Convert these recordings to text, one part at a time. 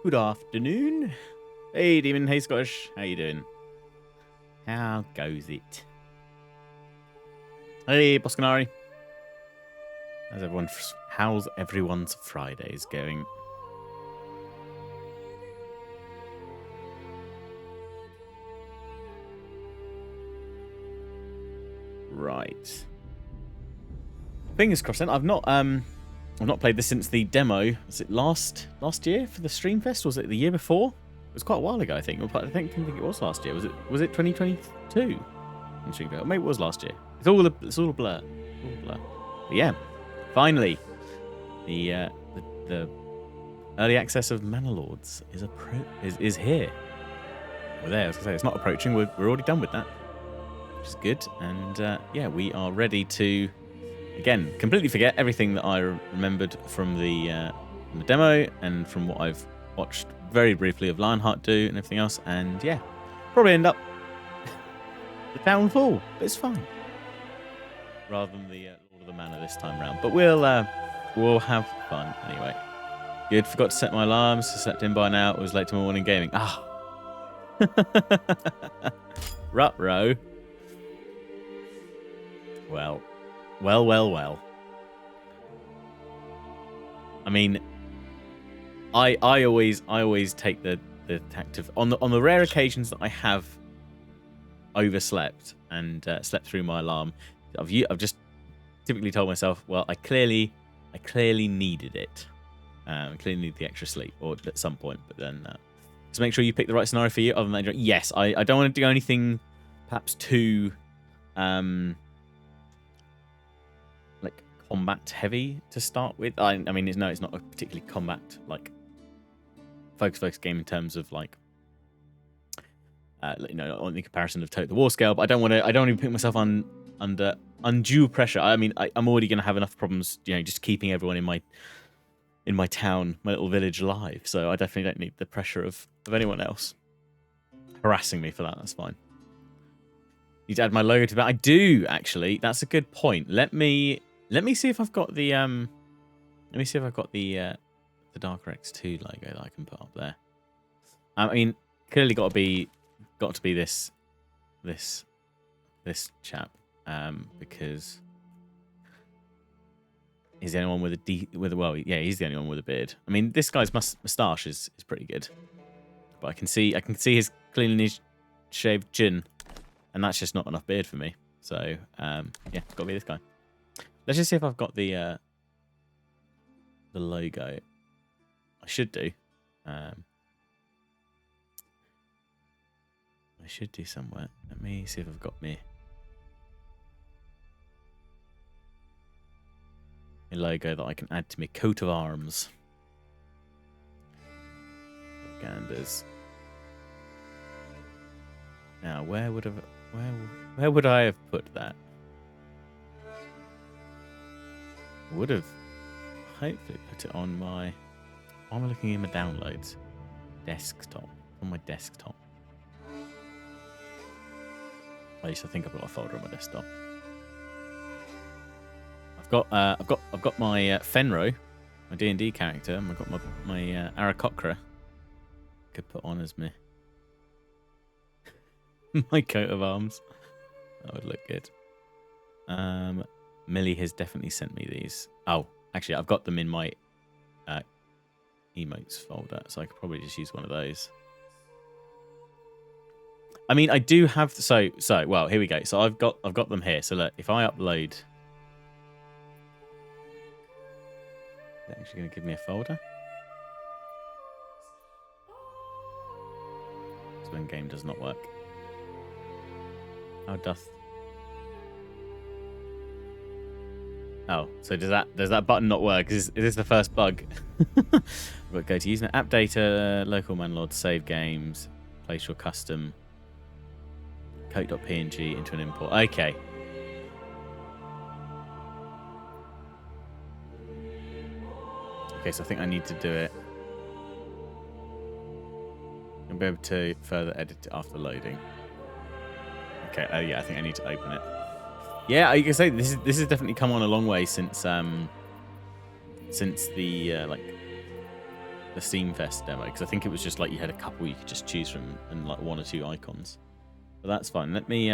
Good afternoon. Hey, Demon. Hey, Scottish. How you doing? How goes it? Hey, Boscanari. How's everyone's Fridays going? Right. Fingers crossed. Then I've not played this since the demo. Was it last year for the Streamfest? Was it the year before? It was quite a while ago, I think. I didn't think it was last year. Was it 2022 in Streamfest? Maybe it was last year. It's all a blur. But yeah, finally, the early access of Manor Lords is here. We're there. As I say, it's not approaching. We're already done with that, which is good. And yeah, we are ready to again completely forget everything that I remembered from the demo and from what I've watched very briefly of Lionheart do and everything else. And yeah, probably end up the town full, but it's fine. Rather than the Lord of the Manor this time round, but we'll have fun anyway. Good. Forgot to set my alarms. I slept in by now. It was late to my morning gaming. Ah. Ruh-roh. Well. I mean, I always take the tact of on the rare occasions that I have overslept and slept through my alarm. I've just typically told myself, well, I clearly needed it. I clearly need the extra sleep, or at some point. But then, just make sure you pick the right scenario for you. Other than that, yes, I don't want to do anything, perhaps too, like combat heavy to start with. I mean, it's not a particularly combat like focus game in terms of like, on the comparison of Total War scale. But I don't want to put myself under undue pressure. I mean, I'm already going to have enough problems, just keeping everyone in my town, my little village alive. So I definitely don't need the pressure of anyone else harassing me for that. That's fine. Need to add my logo to that. I do actually. That's a good point. Let me see if I've got the the Darker X2 logo that I can put up there. I mean, clearly got to be this chap. Because he's the only one he's the only one with a beard. I mean, this guy's moustache is pretty good, but I can see his cleanly shaved chin, and that's just not enough beard for me. So yeah, got to be this guy. Let's just see if I've got the logo. I should do. I should do somewhere. Let me see if I've got me. A logo that I can add to my coat of arms. Ganders. Now, where would I have put that? Would have hopefully put it on my. I'm looking in my downloads. Desktop. On my desktop. At least I think I've got a folder on my desktop. I've got my Fenro, my D&D character, and I've got my Aarakocra. Could put on as me. My coat of arms. That would look good. Millie has definitely sent me these. Oh, actually, I've got them in my emotes folder, so I could probably just use one of those. I mean, I do have well, here we go. So I've got them here. So look, if I upload. Actually going to give me a folder. That's when game does not work. How doth? Oh, so does that button not work? Is this the first bug? We'll go to using app data, local Manor Lords, save games, place your custom code.png into an import. Okay. Okay, so I think I need to do it. I'll be able to further edit it after loading. Okay, yeah, I think I need to open it. Yeah, you can say this has definitely come on a long way since the like the Steam Fest demo, because I think it was just like you had a couple you could just choose from and like 1 or 2 icons. But that's fine. Let me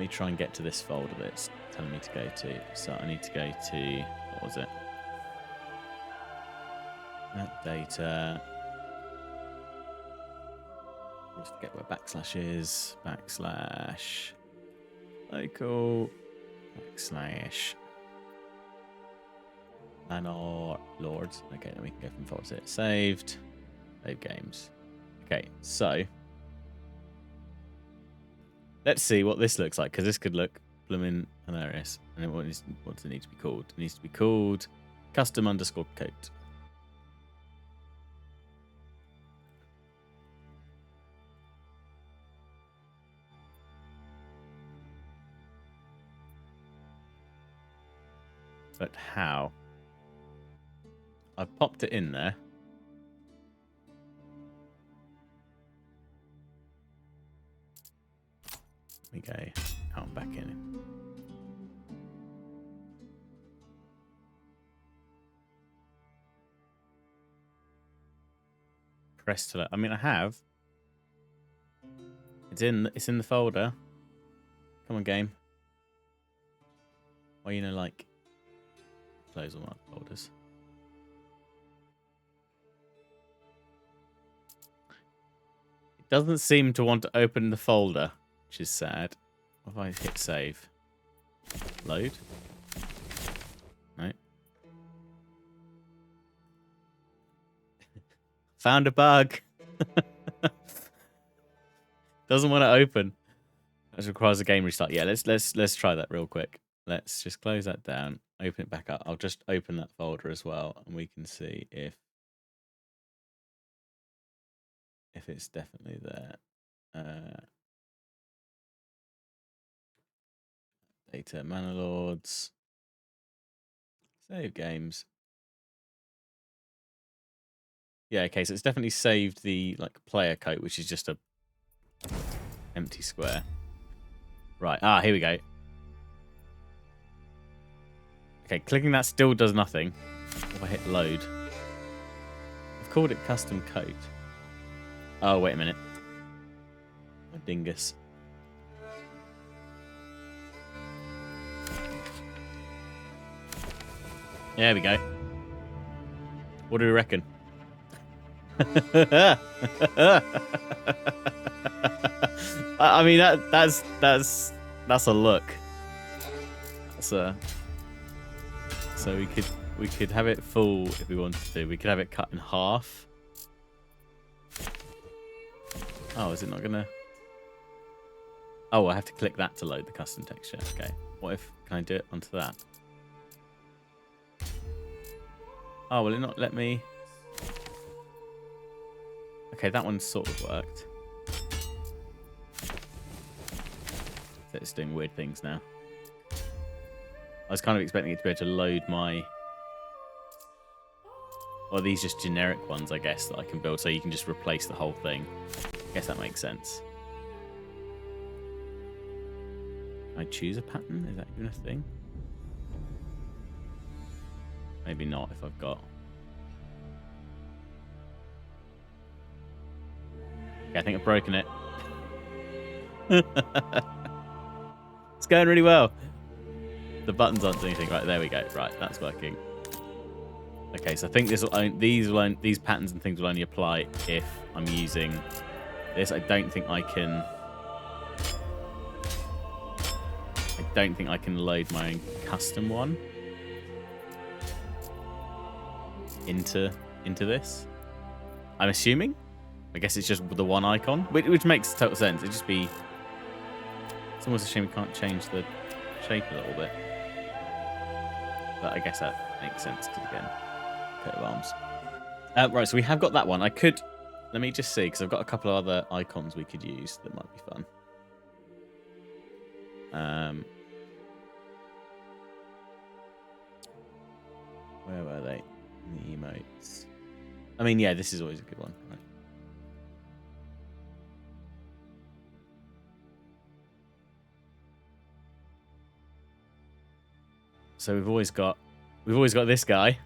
try and get to this folder that it's telling me to go to. So I need to go to, what was it? That data. Just forget where backslash is. Backslash local. Backslash Manor Lords. Okay, then we can go from folder to it. Saved. Save games. Okay, so let's see what this looks like, because this could look blooming hilarious. And then what does it need to be called? It needs to be called custom_coat. But how? I've popped it in there. Let me go out and back in. Press to. I mean, I have. It's in the folder. Come on, game. Why like close all my folders? It doesn't seem to want to open the folder, which is sad. What if I hit save? Load? No. Found a bug. Doesn't want to open. That requires a game restart. Yeah, let's try that real quick. Let's just close that down. Open it back up. I'll just open that folder as well, and we can see if it's definitely there. Data, Manor Lords, save games. Yeah, okay, so it's definitely saved the like player coat, which is just a empty square. Right, here we go. Okay, clicking that still does nothing. If I hit load. I've called it custom coat. Oh, wait a minute. A dingus. There we go. What do we reckon? I mean that's a look. So we could have it full if we wanted to. We could have it cut in half. Oh, is it not gonna? Oh, I have to click that to load the custom texture. Okay. What if can I do it onto that? Oh, will it not let me? Okay, that one sort of worked. It's doing weird things now. I was kind of expecting it to be able to load my... Or these just generic ones, I guess, that I can build, so you can just replace the whole thing. I guess that makes sense. Can I choose a pattern? Is that even a thing? Maybe not if I've got... Okay, I think I've broken it. It's going really well. The buttons aren't doing anything. Right, there we go. Right, that's working. Okay, so I think these patterns and things will only apply if I'm using this. I don't think I can load my own custom one into this. I'm assuming. I guess it's just the one icon, which makes total sense. It'd just be... It's almost a shame we can't change the shape a little bit. But I guess that makes sense, because again, coat of arms. Right, so we have got that one. I could... Let me just see, because I've got a couple of other icons we could use that might be fun. Where were they? The emotes. I mean, yeah, this is always a good one, right? So we've always got this guy.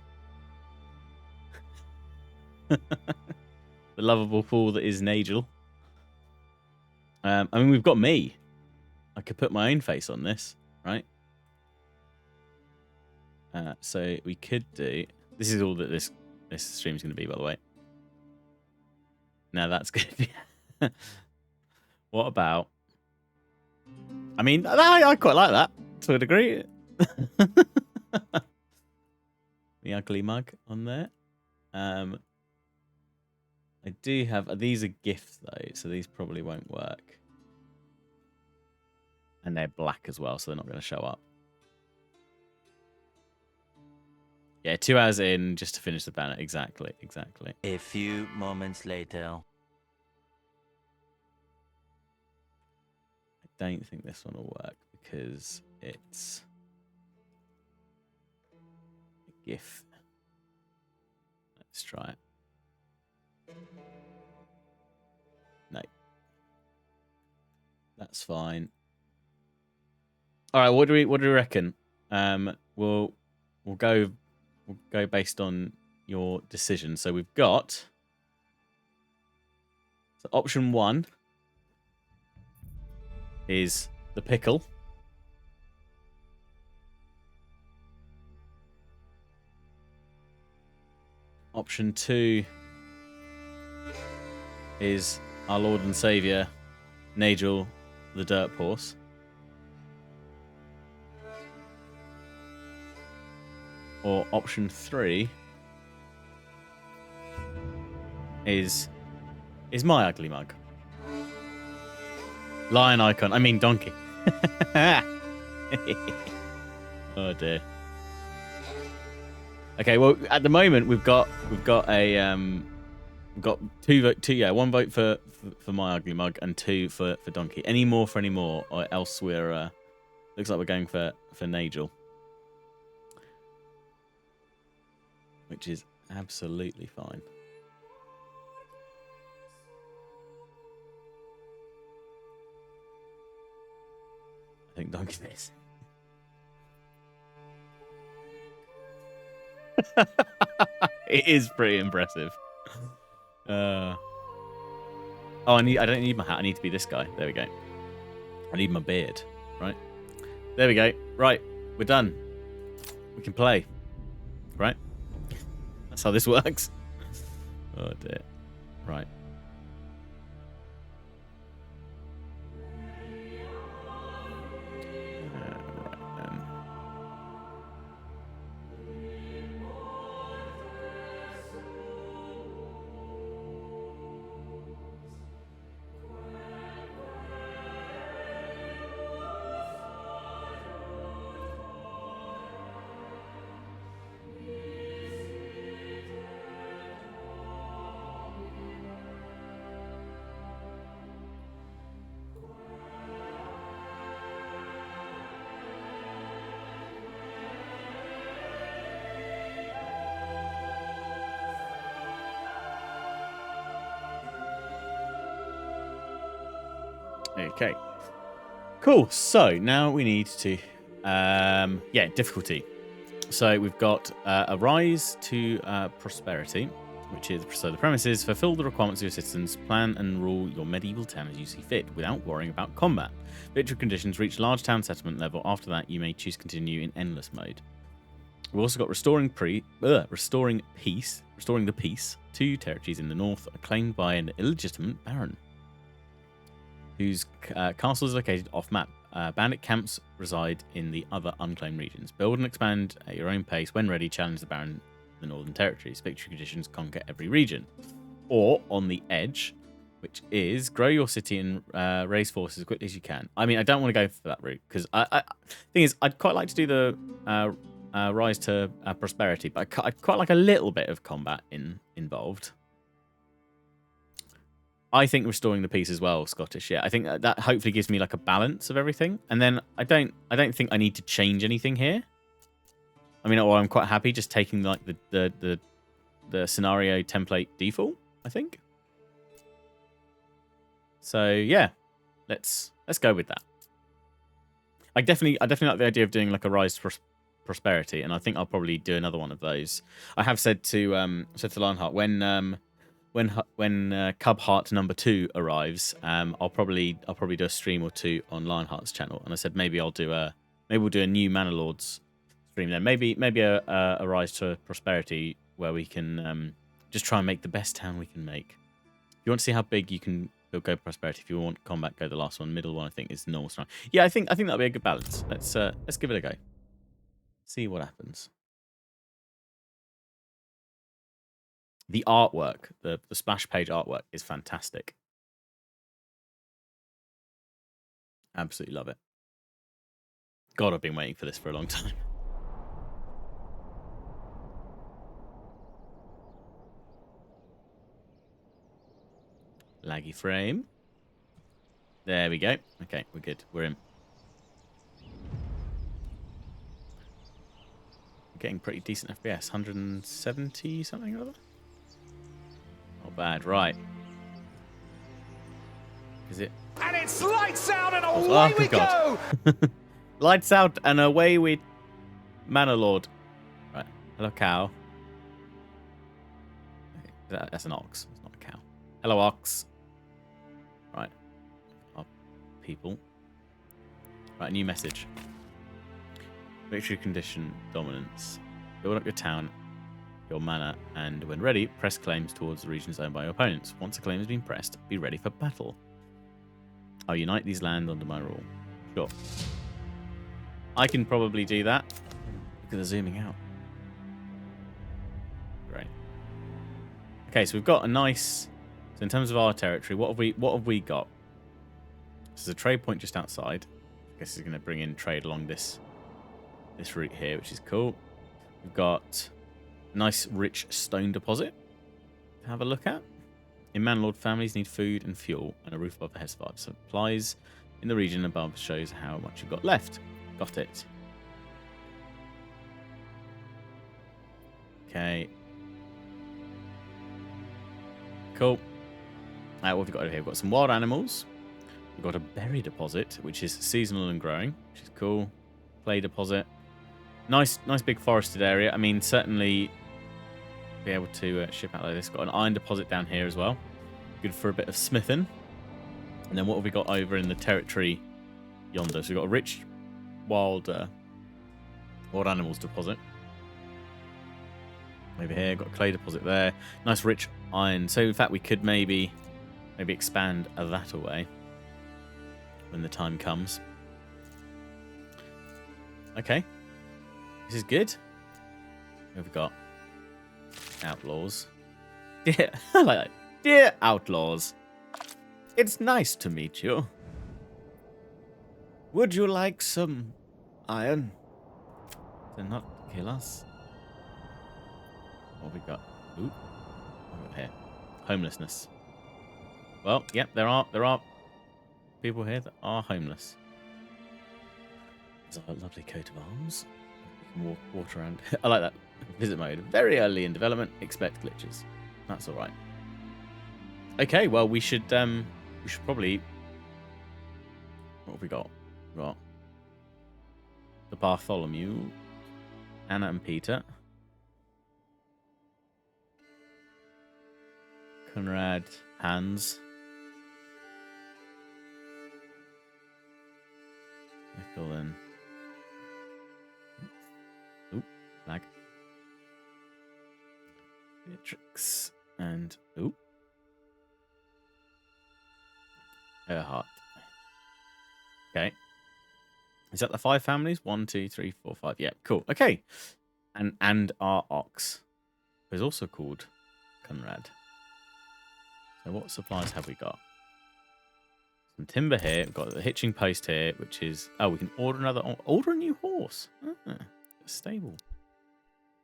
The lovable fool that is Nagel. I mean, we've got me. I could put my own face on this, right? So we could do... This is all that this stream's going to be, by the way. Now that's good. What about... I mean, I quite like that, to a degree. The ugly mug on there. I do have... These are gifts, though, so these probably won't work. And they're black as well, so they're not going to show up. Yeah, 2 hours in just to finish the banner. Exactly. A few moments later. I don't think this one will work because it's a GIF. Let's try it. No. That's fine. All right, what do we reckon? We'll go based on your decision. So we've got option 1 is the pickle. Option 2 is our Lord and Saviour, Nagel the Dirt Horse. Or option 3 is my ugly mug. Lion icon. I mean donkey. Oh dear. Okay, well at the moment we've got one vote for my ugly mug and 2 for donkey. Any more for any more, or else we're looks like we're going for Nagel. Which is absolutely fine. I think donkey face. It is pretty impressive. Oh, I don't need my hat. I need to be this guy. There we go. I need my beard. Right. There we go. Right. We're done. We can play. Right. That's how this works. Oh dear. Right. Right then. Okay. Cool. So now we need to, difficulty. So we've got a rise to prosperity, which is so the premise is fulfill the requirements of your citizens, plan and rule your medieval town as you see fit, without worrying about combat. Victory conditions reach large town settlement level. After that, you may choose continue in endless mode. We've also got restoring peace. Restoring the peace. 2 territories in the north are claimed by an illegitimate baron, whose castle is located off-map. Bandit camps reside in the other unclaimed regions. Build and expand at your own pace. When ready, challenge the Baron in the Northern Territories. Victory conditions conquer every region. Or on the edge, which is grow your city and raise forces as quickly as you can. I mean, I don't want to go for that route because thing is, I'd quite like to do the rise to prosperity, but I'd quite like a little bit of combat involved. I think restoring the peace as well, Scottish. Yeah, I think that hopefully gives me like a balance of everything. And then I don't think I need to change anything here. I mean, I'm quite happy just taking like the scenario template default, I think. So yeah, let's go with that. I definitely like the idea of doing like a rise to prosperity, and I think I'll probably do another one of those. I have said to Lionheart when Cub Heart number 2 arrives, I'll probably do a stream or two on Lionheart's channel, and I said maybe we'll do a new Manor Lords stream then. Maybe a Rise to Prosperity where we can just try and make the best town we can make. If you want to see how big you can go Prosperity, if you want Combat, go the last one. Middle one I think is normal strong. Yeah, I think that'll be a good balance. Let's give it a go. See what happens. The artwork, the splash page artwork is fantastic. Absolutely love it. God, I've been waiting for this for a long time. Laggy frame. There we go. Okay, we're good. We're in. Getting pretty decent FPS. 170 something or other. Not bad. Right. Is it? And it's lights out and away we go! Lights out and away we... Manor Lord. Right. Hello, cow. Okay. That's an ox. It's not a cow. Hello, ox. Right. Our people. Right, new message. Victory condition dominance. Build up your town, your manor, and when ready, press claims towards the regions owned by your opponents. Once a claim has been pressed, be ready for battle. I'll unite these lands under my rule. Sure. I can probably do that because they're zooming out. Great. Okay, so we've got a nice. So in terms of our territory, what have we got? This is a trade point just outside. I guess it's going to bring in trade along this route here, which is cool. We've got a nice rich stone deposit to have a look at. In Manor Lord, families need food and fuel and a roof above their heads. Supplies in the region above shows how much you've got left. Got it. Okay. Cool. What have we got over here? We've got some wild animals. We've got a berry deposit, which is seasonal and growing, which is cool. Clay deposit. Nice big forested area. I mean, certainly be able to ship out like this. Got an iron deposit down here as well. Good for a bit of smithing. And then what have we got over in the territory yonder? So we've got a rich wild animals deposit. Over here, got a clay deposit there. Nice rich iron. So in fact, we could maybe expand that away when the time comes. Okay. This is good. We've got outlaws. Dear, I like that. Dear outlaws, it's nice to meet you. Would you like some iron to not kill us? What have we got? Ooh, what have we got here? Homelessness. Well, yep, there are people here that are homeless. There's a lovely coat of arms. We can walk around. I like that. Visit mode. Very early in development. Expect glitches. That's all right. Okay, well we should probably. What have we got? We've got the Bartholomew, Anna and Peter, Conrad, Hans, Nicholin. Oop, lag. Beatrix and oop. Erhard. Okay. Is that the 5 families? 1, 2, 3, 4, 5. Yeah, cool. Okay. And our ox is also called Conrad. So what supplies have we got? Some timber here. We've got the hitching post here, which is... Oh, we can order a new horse. A stable.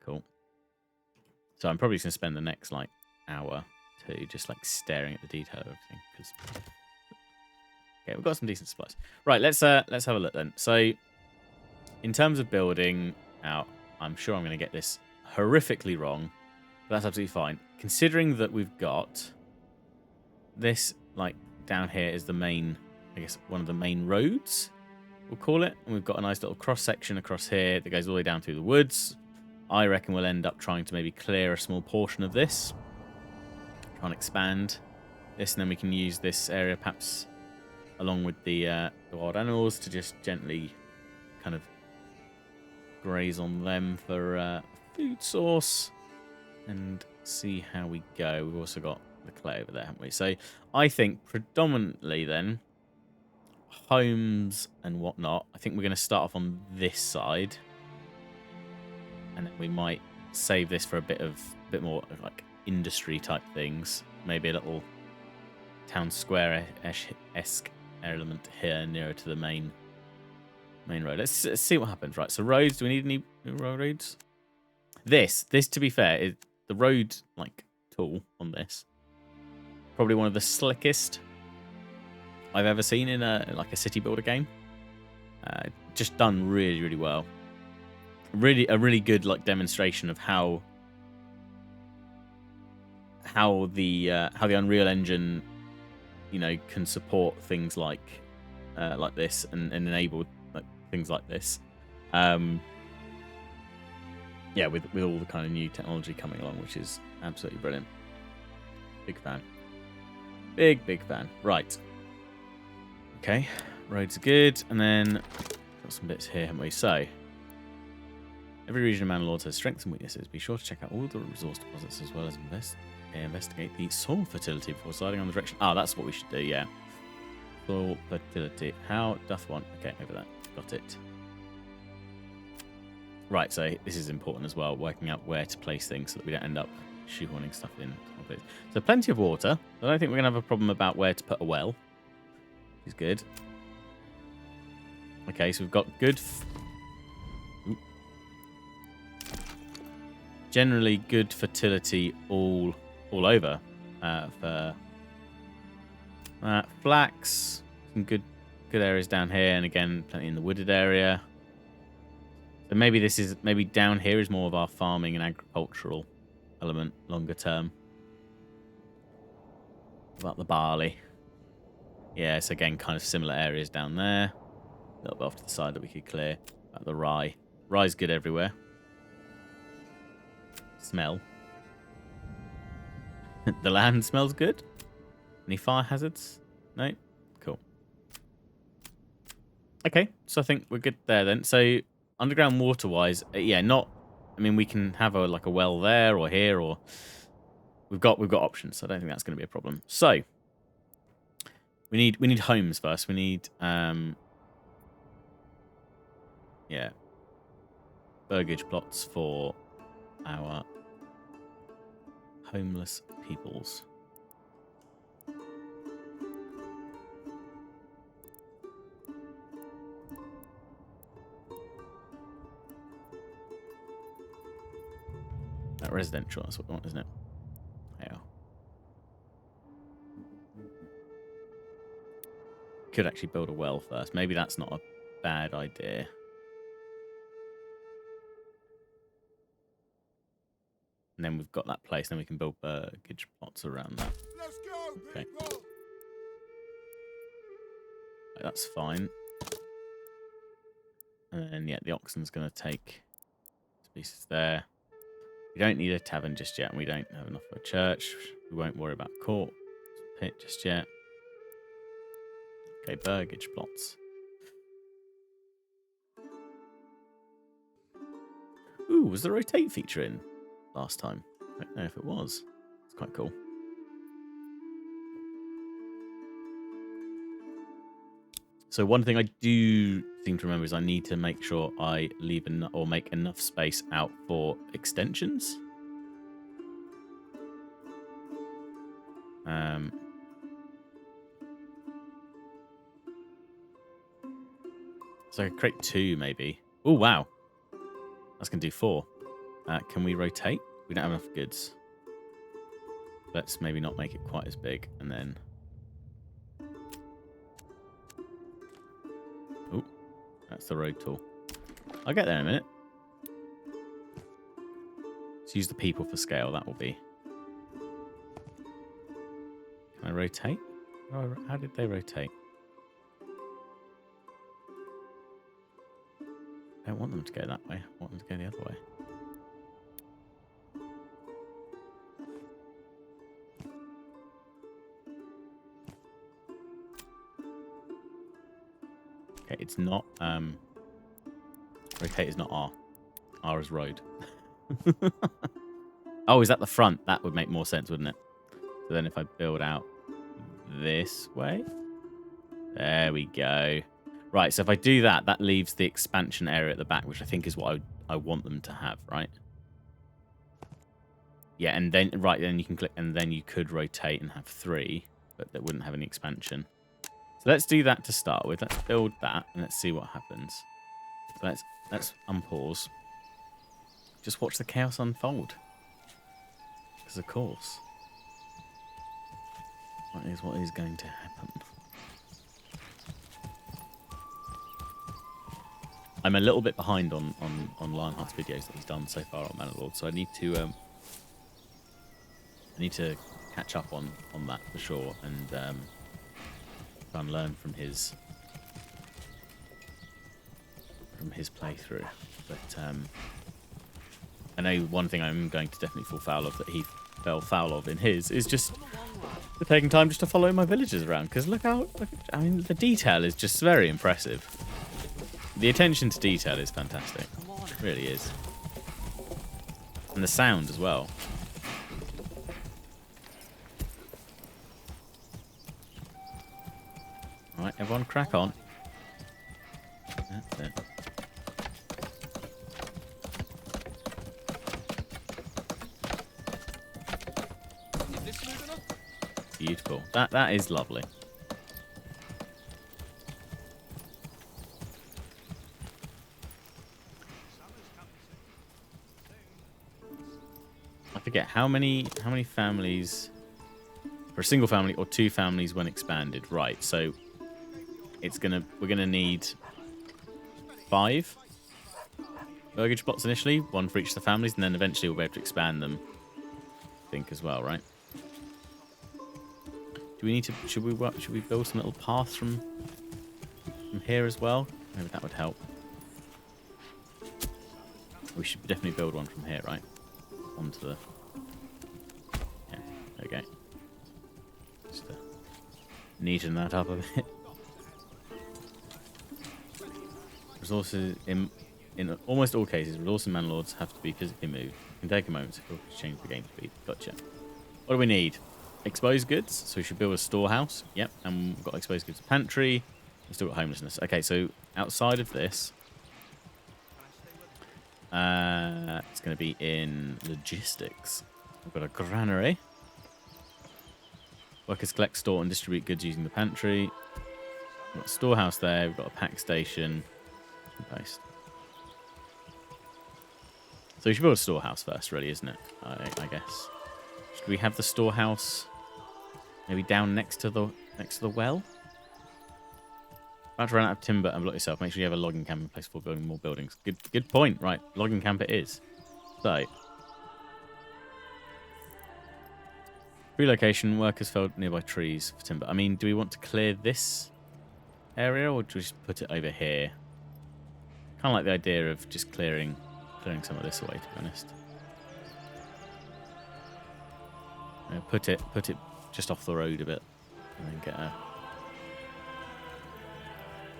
Cool. So I'm probably just going to spend the next, hour, two, just, staring at the detail of everything. Because... Okay, we've got some decent supplies. Right, let's have a look then. So, in terms of building out, I'm sure I'm going to get this horrifically wrong. But that's absolutely fine. Considering that we've got this, down here is the main, I guess, one of the main roads. we'll call it. And we've got a nice little cross-section across here that goes all the way down through the woods. I reckon we'll end up trying to maybe clear a small portion of this. Try and expand this, and then we can use this area perhaps along with the wild animals to just gently kind of graze on them for food source and see how we go. We've also got the clay over there, haven't we? So I think predominantly then homes and whatnot. I think we're going to start off on this side, and then we might save this for a bit more like industry type things. Maybe a little town square-esque element here nearer to the main road. Let's see what happens. Right, so roads. Do we need any new roads? This to be fair, is the road like tool on this. Probably one of the slickest I've ever seen in a city builder game. Just done really, really well. Really, a really good like demonstration of how the Unreal Engine, you know, can support things like this and enable like things like this. Yeah, with all the kind of new technology coming along, which is absolutely brilliant. Big fan. Big fan. Right. Okay, roads are good, and then got some bits here, haven't we? So every region of Manor Lords has strengths and weaknesses. Be sure to check out all the resource deposits as well as investigate the soil fertility before deciding on the direction. Ah, that's what we should do, yeah. Soil fertility. How doth one? Okay, over that. Got it. Right, so this is important as well, working out where to place things so that we don't end up shoehorning stuff in. So plenty of water. I don't think we're going to have a problem about where to put a well. Which is good. Okay, so we've got good... generally good fertility all over for flax. Some good areas down here, and again, plenty in the wooded area. So maybe down here is more of our farming and agricultural element longer term. About the barley. Yeah, so again, kind of similar areas down there. A little bit off to the side that we could clear. About the rye. Rye's good everywhere. Smell. The land smells good. Any fire hazards? No? Cool. Okay, so I think we're good there then. So underground water-wise, yeah, not... I mean, we can have a well there or here, or... We've got options, so I don't think that's going to be a problem. So, we need homes first. We need... yeah. Burgage plots for our homeless peoples. Residential, that's what we want, isn't it? Yeah. Could actually build a well first. Maybe that's not a bad idea. And then we've got that place, then we can build burgage plots around that. Let's go, okay. people. That's fine. And then, yeah, the oxen's going to take pieces there. We don't need a tavern just yet, and we don't have enough for a church. We won't worry about court pit just yet. Okay, burgage plots. Ooh, was the rotate feature in last time? I don't know if it was. It's quite cool. So one thing I do seem to remember is I need to make sure I leave or make enough space out for extensions. So I could create 2 maybe. Oh wow, that's gonna do 4. Can we rotate? We don't have enough goods. Let's maybe not make it quite as big, and then. Oh, that's the road tool. I'll get there in a minute. Let's use the people for scale. That will be. Can I rotate? Oh, how did they rotate? I don't want them to go that way. I want them to go the other way. Okay, it's not, rotate is not R. R is road. Oh, is that the front? That would make more sense, wouldn't it? So then if I build out this way. There we go. Right, so if I do that, that leaves the expansion area at the back, which I think is what I want them to have, right? Yeah, and then, right, then you can click, and then you could rotate and have 3, but that wouldn't have any expansion. So let's do that to start with. Let's build that, and let's see what happens. So let's unpause. Just watch the chaos unfold. Because of course. What is going to happen. I'm a little bit behind on Lionheart's videos that he's done so far on Manor Lords, so I need to catch up on that for sure, and try and learn from his playthrough. But I know one thing I'm going to definitely fall foul of that he fell foul of in his is just taking time just to follow my villagers around. Because look, I mean, the detail is just very impressive. The attention to detail is fantastic. It really is. And the sound as well. Alright, everyone crack on. That's it. Beautiful. That is lovely. I forget how many families for a single family or 2 families when expanded. Right, so we're gonna need 5 burgage plots initially, 1 for each of the families, and then eventually we'll be able to expand them, I think, as well, right? Do we need to should we build some little paths from here as well? Maybe that would help. We should definitely build one from here, right? Onto the... Yeah, there we go. Just neaten that up a bit. Resources, in almost all cases, resources and Manor Lords have to be physically moved. It can take a moment to change the game speed. Gotcha. What do we need? Exposed goods. So we should build a storehouse. Yep, and we've got exposed goods pantry. We've still got homelessness. Okay, so outside of this... it's going to be in logistics. We've got a granary. Workers collect, store, and distribute goods using the pantry. We've got a storehouse there. We've got a pack station. Post. So we should build a storehouse first, really, isn't it? I guess. Should we have the storehouse maybe down next to the well? About to run out of timber and block yourself. Make sure you have a logging camp in place for building more buildings. Good point. Right, logging camp it is. So, relocation. Workers felled nearby trees for timber. I mean, do we want to clear this area or do we just put it over here? Kind of like the idea of just clearing some of this away, to be honest. Put it just off the road a bit, and then get a...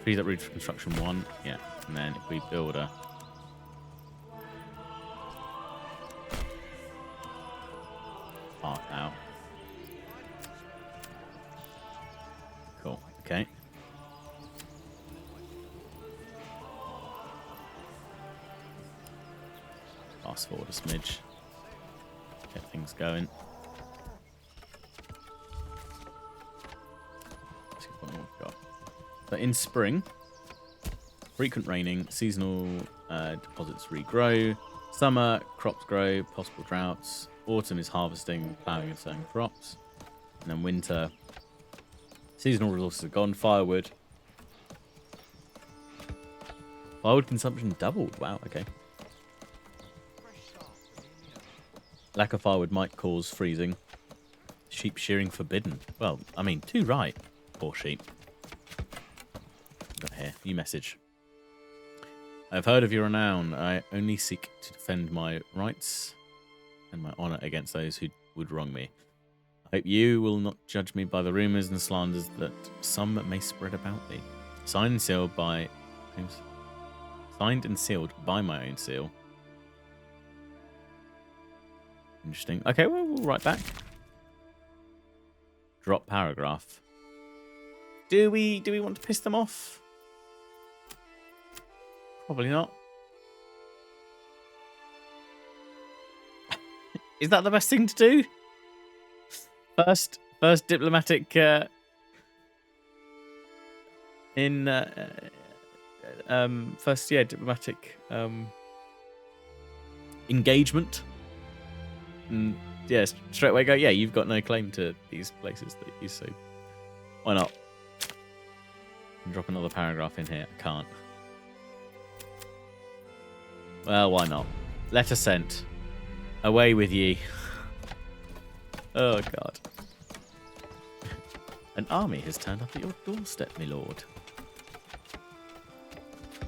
Freeze up route for construction 1, yeah. And then if we build a... Park now. Cool, okay. Fast forward a smidge. Get things going. Let's see what we've got. So in spring, frequent raining, seasonal deposits regrow. Summer, crops grow, possible droughts. Autumn is harvesting, ploughing and sowing crops. And then winter, seasonal resources are gone. Firewood. Firewood consumption doubled. Wow, okay. Lack of firewood might cause freezing. Sheep shearing forbidden. Well, I mean, too right. Poor sheep. Got here. New message. I've heard of your renown. I only seek to defend my rights and my honor against those who would wrong me. I hope you will not judge me by the rumors and slanders that some may spread about me. Signed and sealed by my own seal. Interesting. Okay, well, we'll write back. Drop paragraph. Do we want to piss them off? Probably not. Is that the best thing to do? First diplomatic diplomatic engagement. And yeah, straight away go, yeah, you've got no claim to these places that you, so why not? And drop another paragraph in here. I can't. Well, why not? Letter sent. Away with ye. Oh, God. An army has turned up at your doorstep, my lord.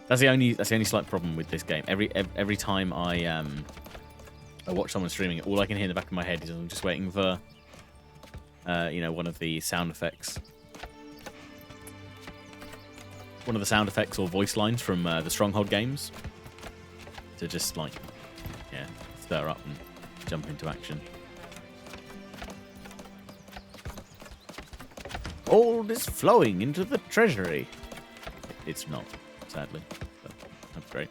That's the only slight problem with this game. Every time I watch someone streaming it, all I can hear in the back of my head is I'm just waiting for one of the sound effects. One of the sound effects or voice lines from the Stronghold games to just stir up and jump into action. All is flowing into the treasury. It's not, sadly, but that's great.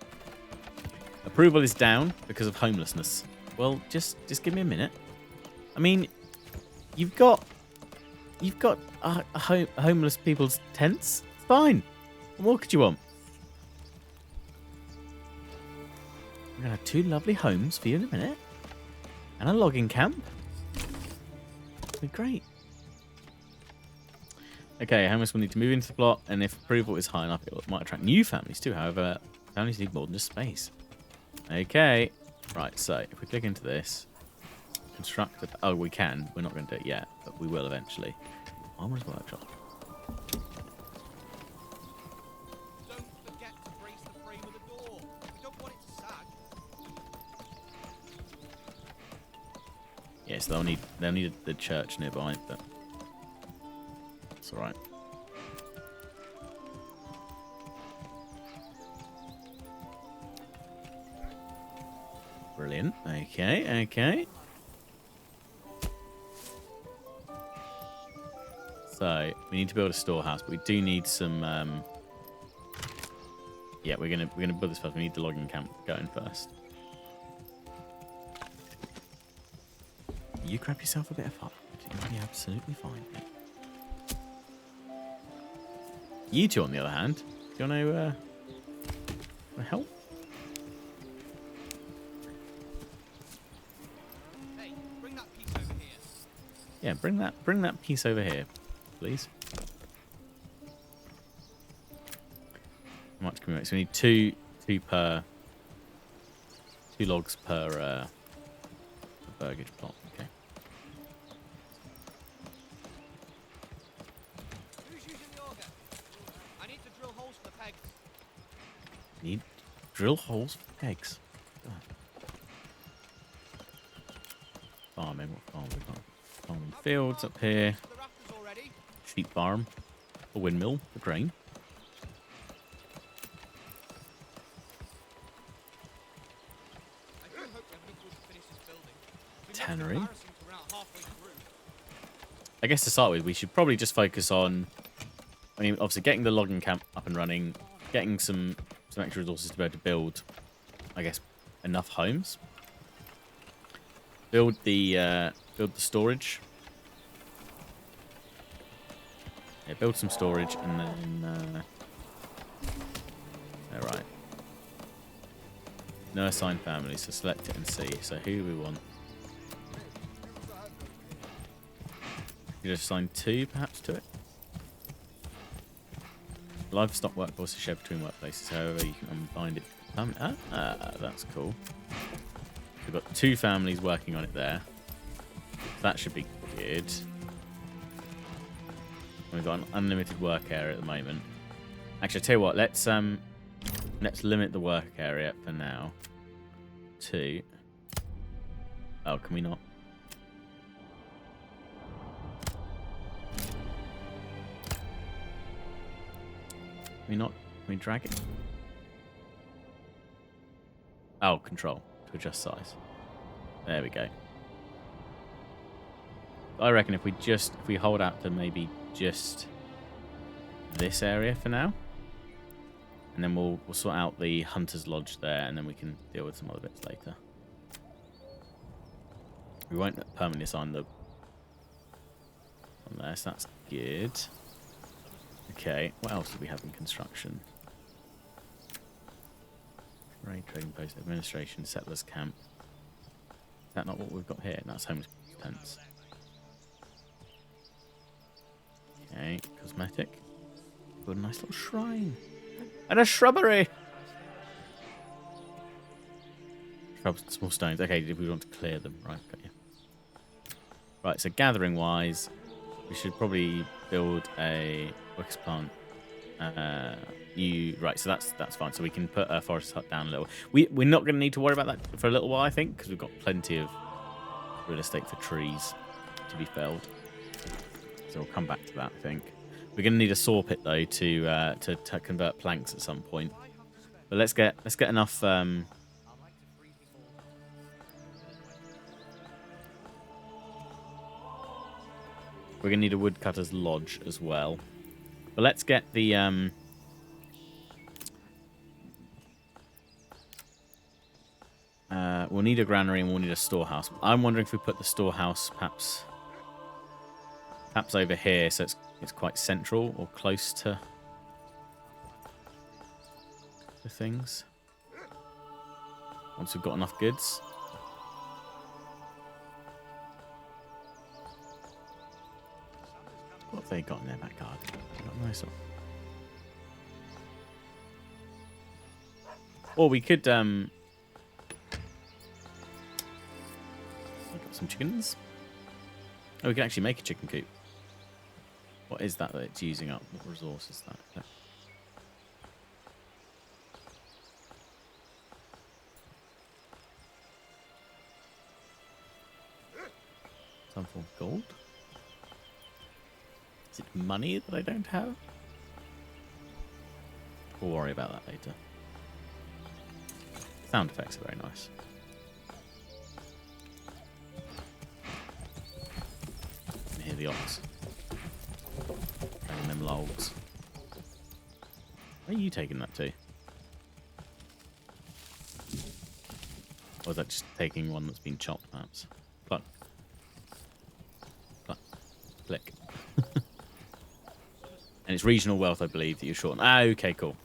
Approval is down because of homelessness. Well, just give me a minute. I mean, you've got homeless people's tents. It's fine. What more could you want? We're gonna have 2 lovely homes for you in a minute, and a logging camp. It'll be great. Okay, homeless will need to move into the plot, and if approval is high enough, it might attract new families too. However, families need more than just space. Okay, right. So if we click into this, construct. Oh, we can. We're not going to do it yet, but we will eventually. Armorer's workshop. Don't forget to brace the frame of the door. We don't want it to sag. Yes, they'll need the church nearby, but it's all right. Brilliant. Okay. So we need to build a storehouse, but we do need some. Yeah, we're gonna build this first. We need the logging camp going first. You grab yourself a bit of fun. You'll be absolutely fine. You two, on the other hand, do you want to help? Hey, bring that piece over here. Yeah, bring that piece over here, please. How much can we make? So we need two logs per burgage plot. Okay. Who's using the auger? I need to drill holes for the pegs. Need drill holes for pegs. God. Farming. What farm we got? Farming fields up here. The rafters already. Sheep farm. A windmill for grain. I do hope we have enough wood to finish this building. It'd be most Tannery. embarrassing to run out halfway through. I guess to start with, we should probably just focus on, I mean, obviously getting the logging camp up and running, getting some extra resources to be able to build, I guess, enough homes. Build the storage. Yeah, build some storage and then. All right. No assigned families, so select it and see. So who do we want? You just assign 2 perhaps to it. Livestock workforce is shared between workplaces, however you can combine it. That's cool. We've got 2 families working on it there. That should be good. We've got an unlimited work area at the moment. Actually, I tell you what, let's Let's limit the work area for now to... Oh, can we not? Can we not? Can we drag it? Oh, control to adjust size. There we go. I reckon if we hold out to maybe just this area for now, and then we'll sort out the Hunter's Lodge there, and then we can deal with some other bits later. We won't permanently assign the on there, so that's good. Okay, what else do we have in construction? Trade, trading post, administration, settlers camp. Is that not what we've got here? That's homeless tents. Okay, cosmetic. Got a nice little shrine. And a shrubbery! Shrubs and small stones. Okay, did we want to clear them? Right, got you. Right, so gathering-wise, we should probably build a works plant. Right, so that's fine. So we can put a forest hut down a little. We're not going to need to worry about that for a little while, I think, because we've got plenty of real estate for trees to be felled. So we'll come back to that, I think. We're going to need a saw pit though to convert planks at some point. But let's get enough. We're going to need a woodcutter's lodge as well. But let's get the we'll need a granary and we'll need a storehouse. I'm wondering if we put the storehouse perhaps over here, so it's quite central or close to things. Once we've got enough goods. What have they got in their back garden? They've got a nice one. Or we could we've got some chickens. Oh, we can actually make a chicken coop. What is that it's using up? What resource is that? Some form of gold? Is it money that I don't have? We'll worry about that later. Sound effects are very nice. You can hear the ox. Dragging them logs. Where are you taking that to? Or is that just taking one that's been chopped, perhaps? Pluck. Pluck. Click. And it's regional wealth, I believe, that you're short on. Ah, okay, cool.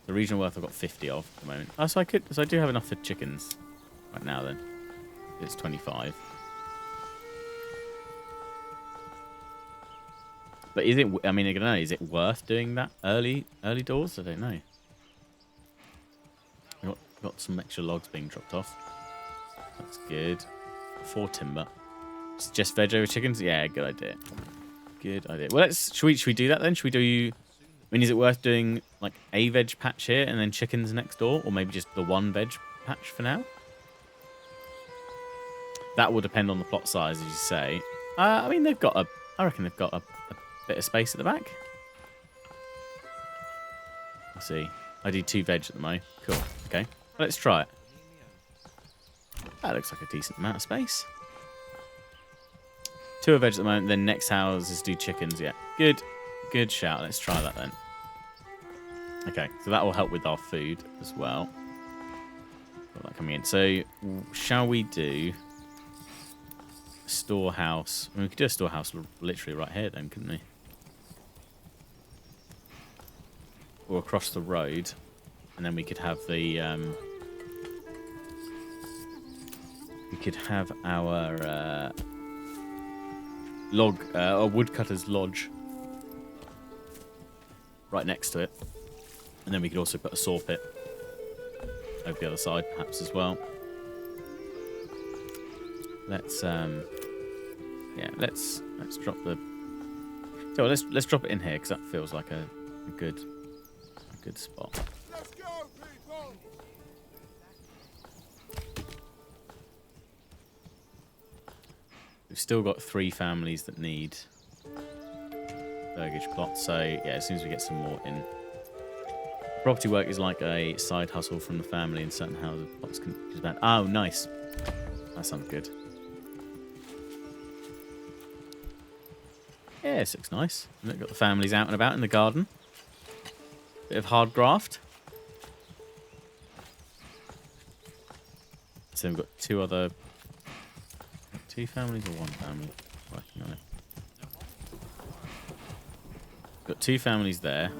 The regional wealth I've got 50 of at the moment. Oh, so I do have enough for chickens right now then. It's 25. But is it, I mean, I don't know, is it worth doing that early doors? I don't know. Got some extra logs being dropped off. That's good. 4 timber. It's just veg over chickens? Yeah, good idea. Good idea. Well, should we do that then? Should we do... I mean, is it worth doing like a veg patch here and then chickens next door? Or maybe just the one veg patch for now? That will depend on the plot size, as you say. I mean, I reckon they've got a bit of space at the back. Let's see. I do 2 veg at the moment. Cool. Okay. Let's try it. That looks like a decent amount of space. 2 of veg at the moment, then next houses do chickens. Yeah, good shout. Let's try that then. Okay, so that will help with our food as well. Got that coming in. So, shall we do a storehouse? I mean, we could do a storehouse literally right here then, couldn't we? Or across the road, and then we could have the we could have our a woodcutter's lodge right next to it, and then we could also put a saw pit over the other side, perhaps as well. Let's let's drop the. So let's drop it in here because that feels like a good spot. Let's go. We've still got 3 families that need burgage plots. So yeah, as soon as we get some more in. Property work is like a side hustle from the family in certain houses. Plots can just about. Oh, nice. That sounds good. Yeah, this looks nice. Look, got the families out and about in the garden. Bit of hard graft. So we've got 2 families or 1 family working on it. Got 2 families there.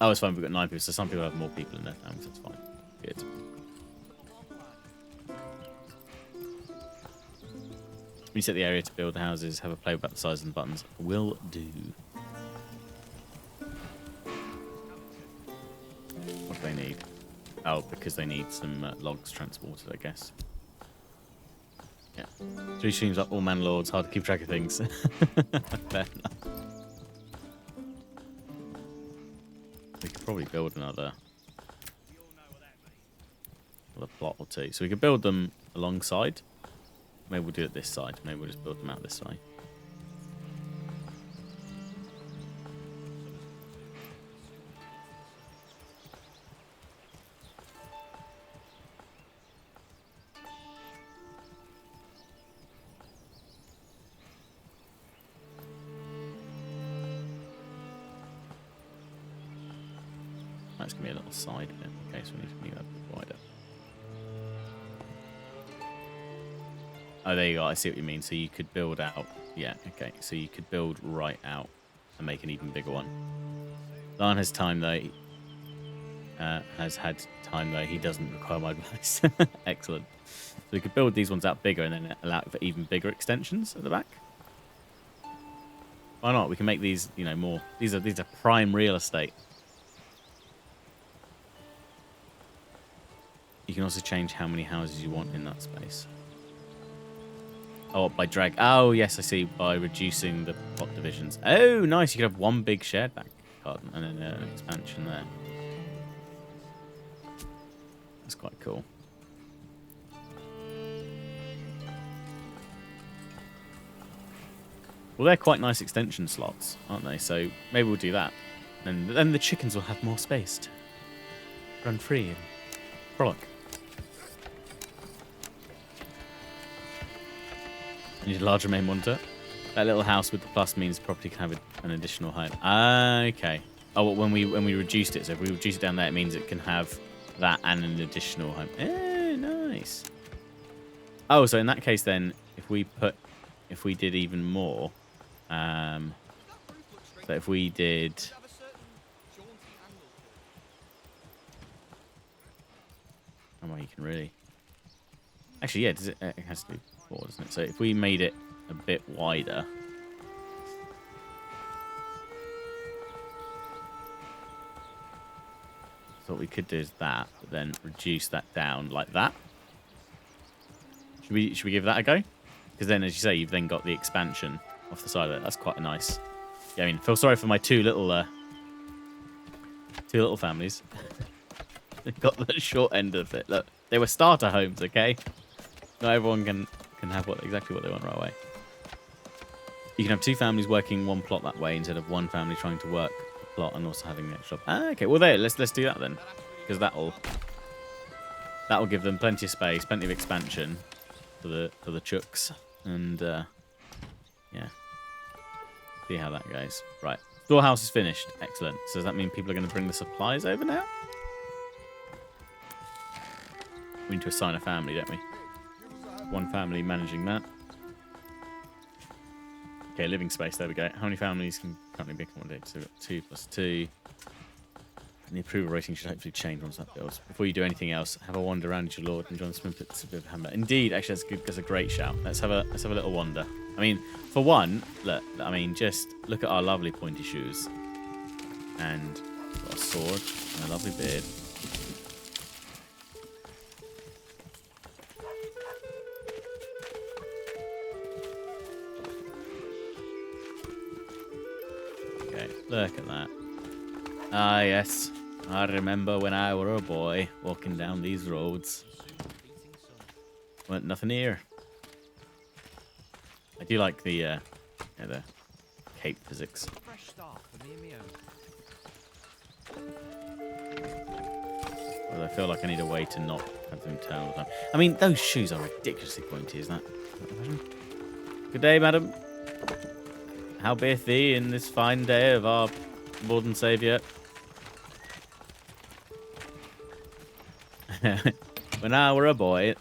Oh, it's fine. We've got 9 people, so some people have more people in their families. That's fine. Good. When you set the area to build the houses, have a play about the size of the buttons. Will do. What do they need? Oh, because they need some logs transported, I guess. Yeah. 3 streams up all Manor Lords. Hard to keep track of things. Fair enough. We could probably build another plot or 2. So we could build them alongside. Maybe we'll do it this side. Maybe we'll just build them out this side. That's going to be a little side bit. Okay, so we need to make that a bit wider. Oh, there you go. I see what you mean. So you could build out. Yeah, okay. So you could build right out and make an even bigger one. Lion has time, though. Has had time, though. He doesn't require my advice. Excellent. So we could build these ones out bigger and then allow for even bigger extensions at the back. Why not? We can make these, you know, more. These are prime real estate. You can also change how many houses you want in that space. Oh, by drag. Oh, yes, I see. By reducing the plot divisions. Oh, nice. You could have 1 big shared back garden and then an expansion there. That's quite cool. Well, they're quite nice extension slots, aren't they? So maybe we'll do that. And then the chickens will have more space to run free and frolic. You need a larger main monitor. That little house with the plus means property can have an additional home. Ah, okay. Oh, well, when we reduced it, so if we reduce it down there, it means it can have that and an additional home. Eh, nice. Oh, so in that case, then, if we did even more, so if we did. Oh, well, you can really. Actually, yeah, does it has to do. Doesn't it? So if we made it a bit wider, so what we could do is that, but then reduce that down like that. Should we give that a go? Because then, as you say, you've then got the expansion off the side of it. That's quite a nice. Yeah, I mean, feel sorry for my two little families. They got the short end of it. Look, they were starter homes, okay? Not everyone can have exactly what they want right away. You can have 2 families working 1 plot that way instead of 1 family trying to work the plot and also having the extra. Ah, okay. Well, there. Let's do that then, because that'll give them plenty of space, plenty of expansion for the chooks, and yeah. See how that goes. Right. Storehouse is finished. Excellent. So does that mean people are going to bring the supplies over now? We need to assign a family, don't we? 1 family managing that. Okay, living space. There we go. How many families can currently be accommodated? So we've got 2 plus 2. And the approval rating should hopefully change once that builds. Before you do anything else, have a wander around your lord and join the snippets of Hammer. Indeed, actually, that's good. That's a great shout. Let's have a little wander. I mean, for one, look. I mean, just look at our lovely pointy shoes, and got a sword and a lovely beard. Okay, look at that. Ah, yes. I remember when I were a boy walking down these roads. Weren't nothing here. I do like the cape physics. Fresh start for me and me Although I feel like I need a way to not have them turn all the time. I mean, those shoes are ridiculously pointy, is that? Good day, madam. How beeth thee in this fine day of our Lord and Saviour? When I were a boy,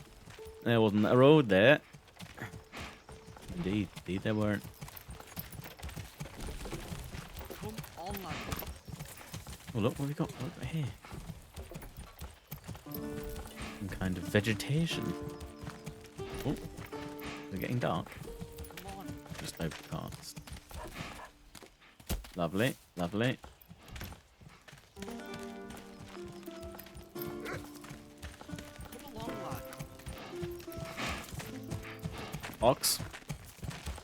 there wasn't a road there. Indeed, there weren't. Come on, lad. Oh, look what we got over here. Some kind of vegetation. Oh, it's getting dark. Come on. Just overcast. Lovely, lovely. Come along, lad. Ox.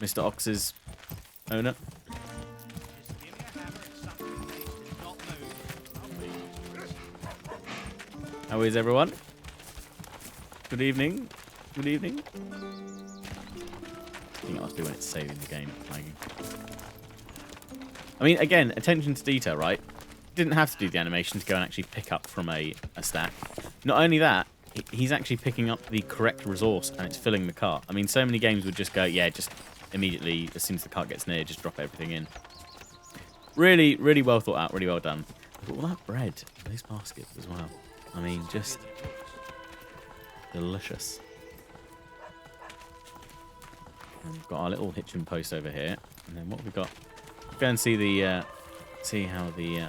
Mr. Ox's owner. Just give me a hammer and something tasty, not move. How is everyone? Good evening. Good evening. I think I must be when it's saving the game. Lagging. I mean, again, attention to detail, right? Didn't have to do the animation to go and actually pick up from a stack. Not only that, he's actually picking up the correct resource and it's filling the cart. I mean, so many games would just go, yeah, just immediately, as soon as the cart gets near, just drop everything in. Really, really well thought out, really well done. But all that bread, those baskets as well. I mean, just delicious. And we've got our little hitching post over here. And then what have we got? Go and see the, see how the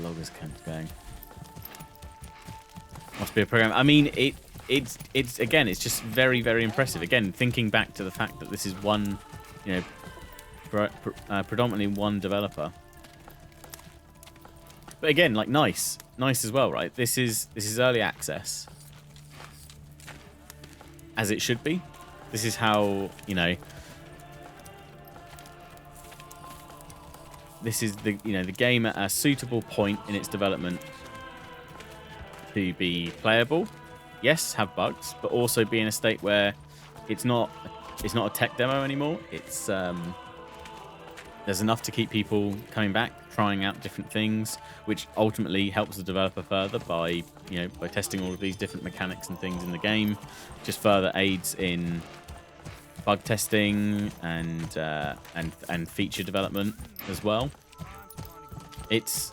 loggers camp's going. Must be a program. I mean, it's again, it's just very, very impressive. Again, thinking back to the fact that this is one, you know, predominantly one developer. But again, like nice as well, right? This is early access, as it should be. This is how, you know, this is the, you know, the game at a suitable point in its development to be playable. Yes, have bugs, but also be in a state where it's not a tech demo anymore. It's there's enough to keep people coming back, trying out different things, which ultimately helps the developer further by, you know, by testing all of these different mechanics and things in the game. Just further aids in bug testing and feature development as well. It's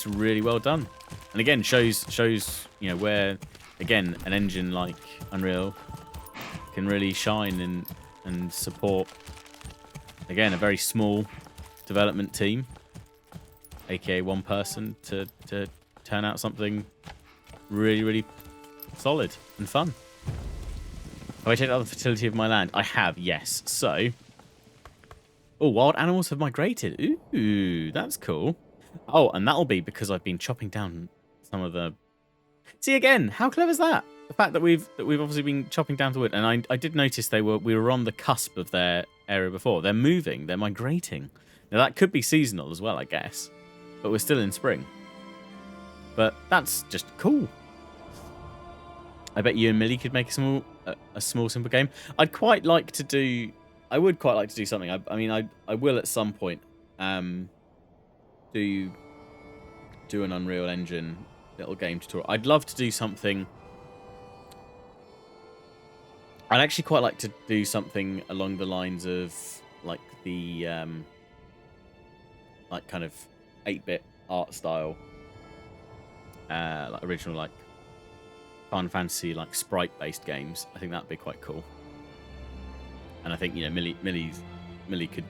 really well done, and again shows you know where, again, an engine like Unreal can really shine and support, again, a very small development team, aka one person, to turn out something really, really solid and fun. Have I checked out the fertility of my land? I have, yes. So, oh, wild animals have migrated. Ooh, that's cool. Oh, and that'll be because I've been chopping down some of the... See, again, how clever is that? The fact that we've obviously been chopping down the wood, and I did notice we were on the cusp of their area before. They're moving, they're migrating. Now that could be seasonal as well, I guess, but we're still in spring. But that's just cool. I bet you and Millie could make a small simple game. I would quite like to do something. I mean, I will at some point do an Unreal Engine little game tutorial. I'd love to do something. I'd actually quite like to do something along the lines of like the like kind of 8-bit art style, like original, like Final Fantasy, like sprite-based games. I think that'd be quite cool. And I think, you know, Millie could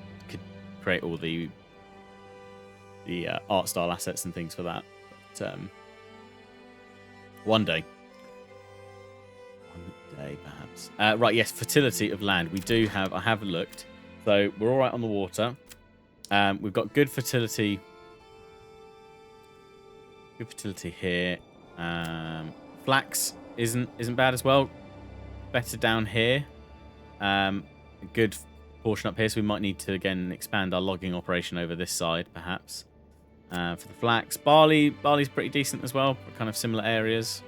create all the art style assets and things for that. But one day, perhaps. Right, yes, fertility of land. We do have. I have looked, so we're all right on the water. We've got good fertility. Good fertility here. Flax isn't bad as well. Better down here. Good portion up here, so we might need to, again, expand our logging operation over this side, perhaps. For the flax. Barley's pretty decent as well, kind of similar areas.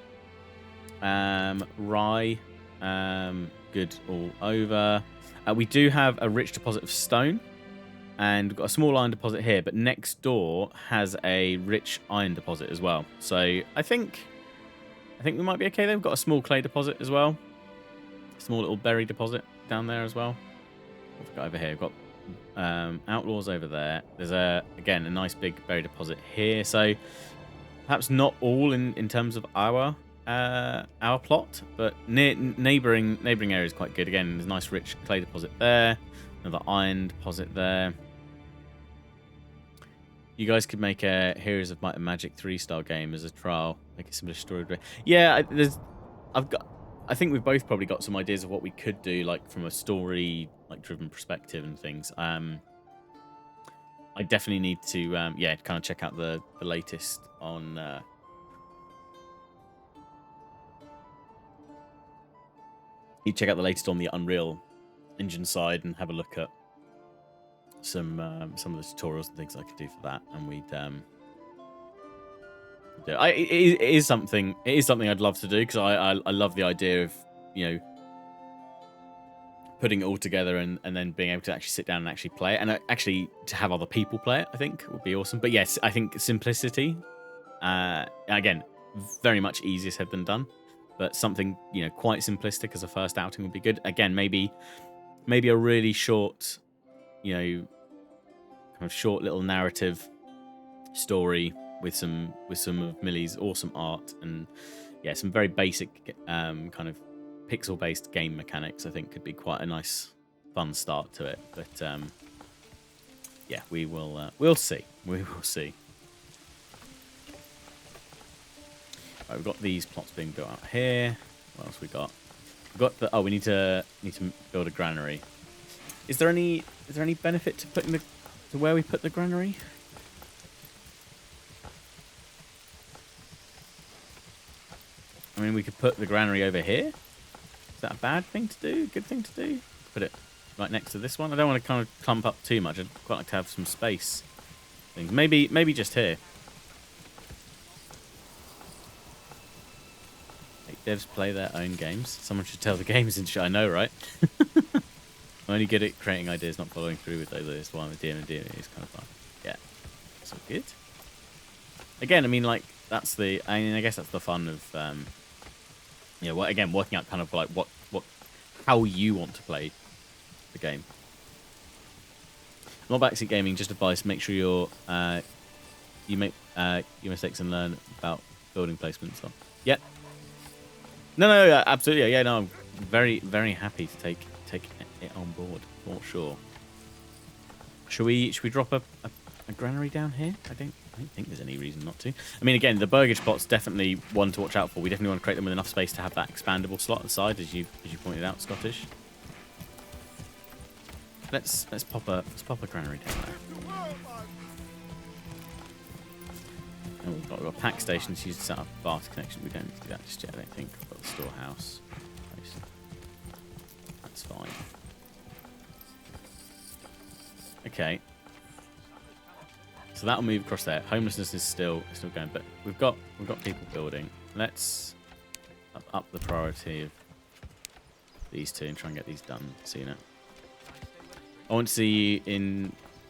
Rye, good all over. We do have a rich deposit of stone, and we've got a small iron deposit here, but next door has a rich iron deposit as well. So I think we might be okay there. We've got a small clay deposit as well. Small little berry deposit down there as well. What have we got over here? We've got outlaws over there. There's again a nice big berry deposit here. So perhaps not all in terms of our plot, but neighboring area is quite good. Again, there's a nice rich clay deposit there. Another iron deposit there. You guys could make a Heroes of Might and Magic 3-star game as a trial. Make a similar story. Yeah, I think we've both probably got some ideas of what we could do, like from a story, like driven perspective and things. I definitely need to, kind of check out the latest on. You check out the latest on the Unreal Engine side and have a look at some of the tutorials and things I could do for that, and we'd it is something I'd love to do, because I love the idea of, you know, putting it all together and then being able to actually sit down and actually play it, and actually to have other people play it, I think would be awesome. But yes, I think simplicity, again, very much easier said than done, but something, you know, quite simplistic as a first outing would be good. Again, maybe a really short, you know, kind of short little narrative story with some of Millie's awesome art, and yeah, some very basic kind of pixel based game mechanics. I think could be quite a nice fun start to it. But yeah, we'll see. We will see. Right, we've got these plots being built out here. What else we got? We've got the we need to build a granary. Is there any benefit to putting to where we put the granary? I mean, we could put the granary over here. Is that a bad thing to do? Good thing to do? Put it right next to this one. I don't want to kind of clump up too much. I'd quite like to have some space. Things. Maybe just here. Make devs play their own games. Someone should tell the games industry. I know, right? I'm only good at creating ideas, not following through with those. That's why I'm a DM, and DM is kind of fun. Yeah, that's all good. Again, I mean, like I guess that's the fun of, yeah. Well, again, working out kind of like how you want to play the game. Not backseat gaming, just advice. Make sure you make your mistakes and learn about building placement and stuff. Yeah. No, absolutely. Yeah, no, I'm very, very happy to take it on board for sure. Should we drop a granary down here? I don't think there's any reason not to. I mean, again, the burgage spot's definitely one to watch out for. We definitely want to create them with enough space to have that expandable slot at the side, as you pointed out, Scottish. Let's pop a granary down there. And we've got a pack stations used to set up barter connection. We don't need to do that just yet, I don't think. We've got the storehouse. That's fine. Okay. So that'll move across there. Homelessness is still going, but we've got people building. Let's up the priority of these two and try and get these done sooner. I want to see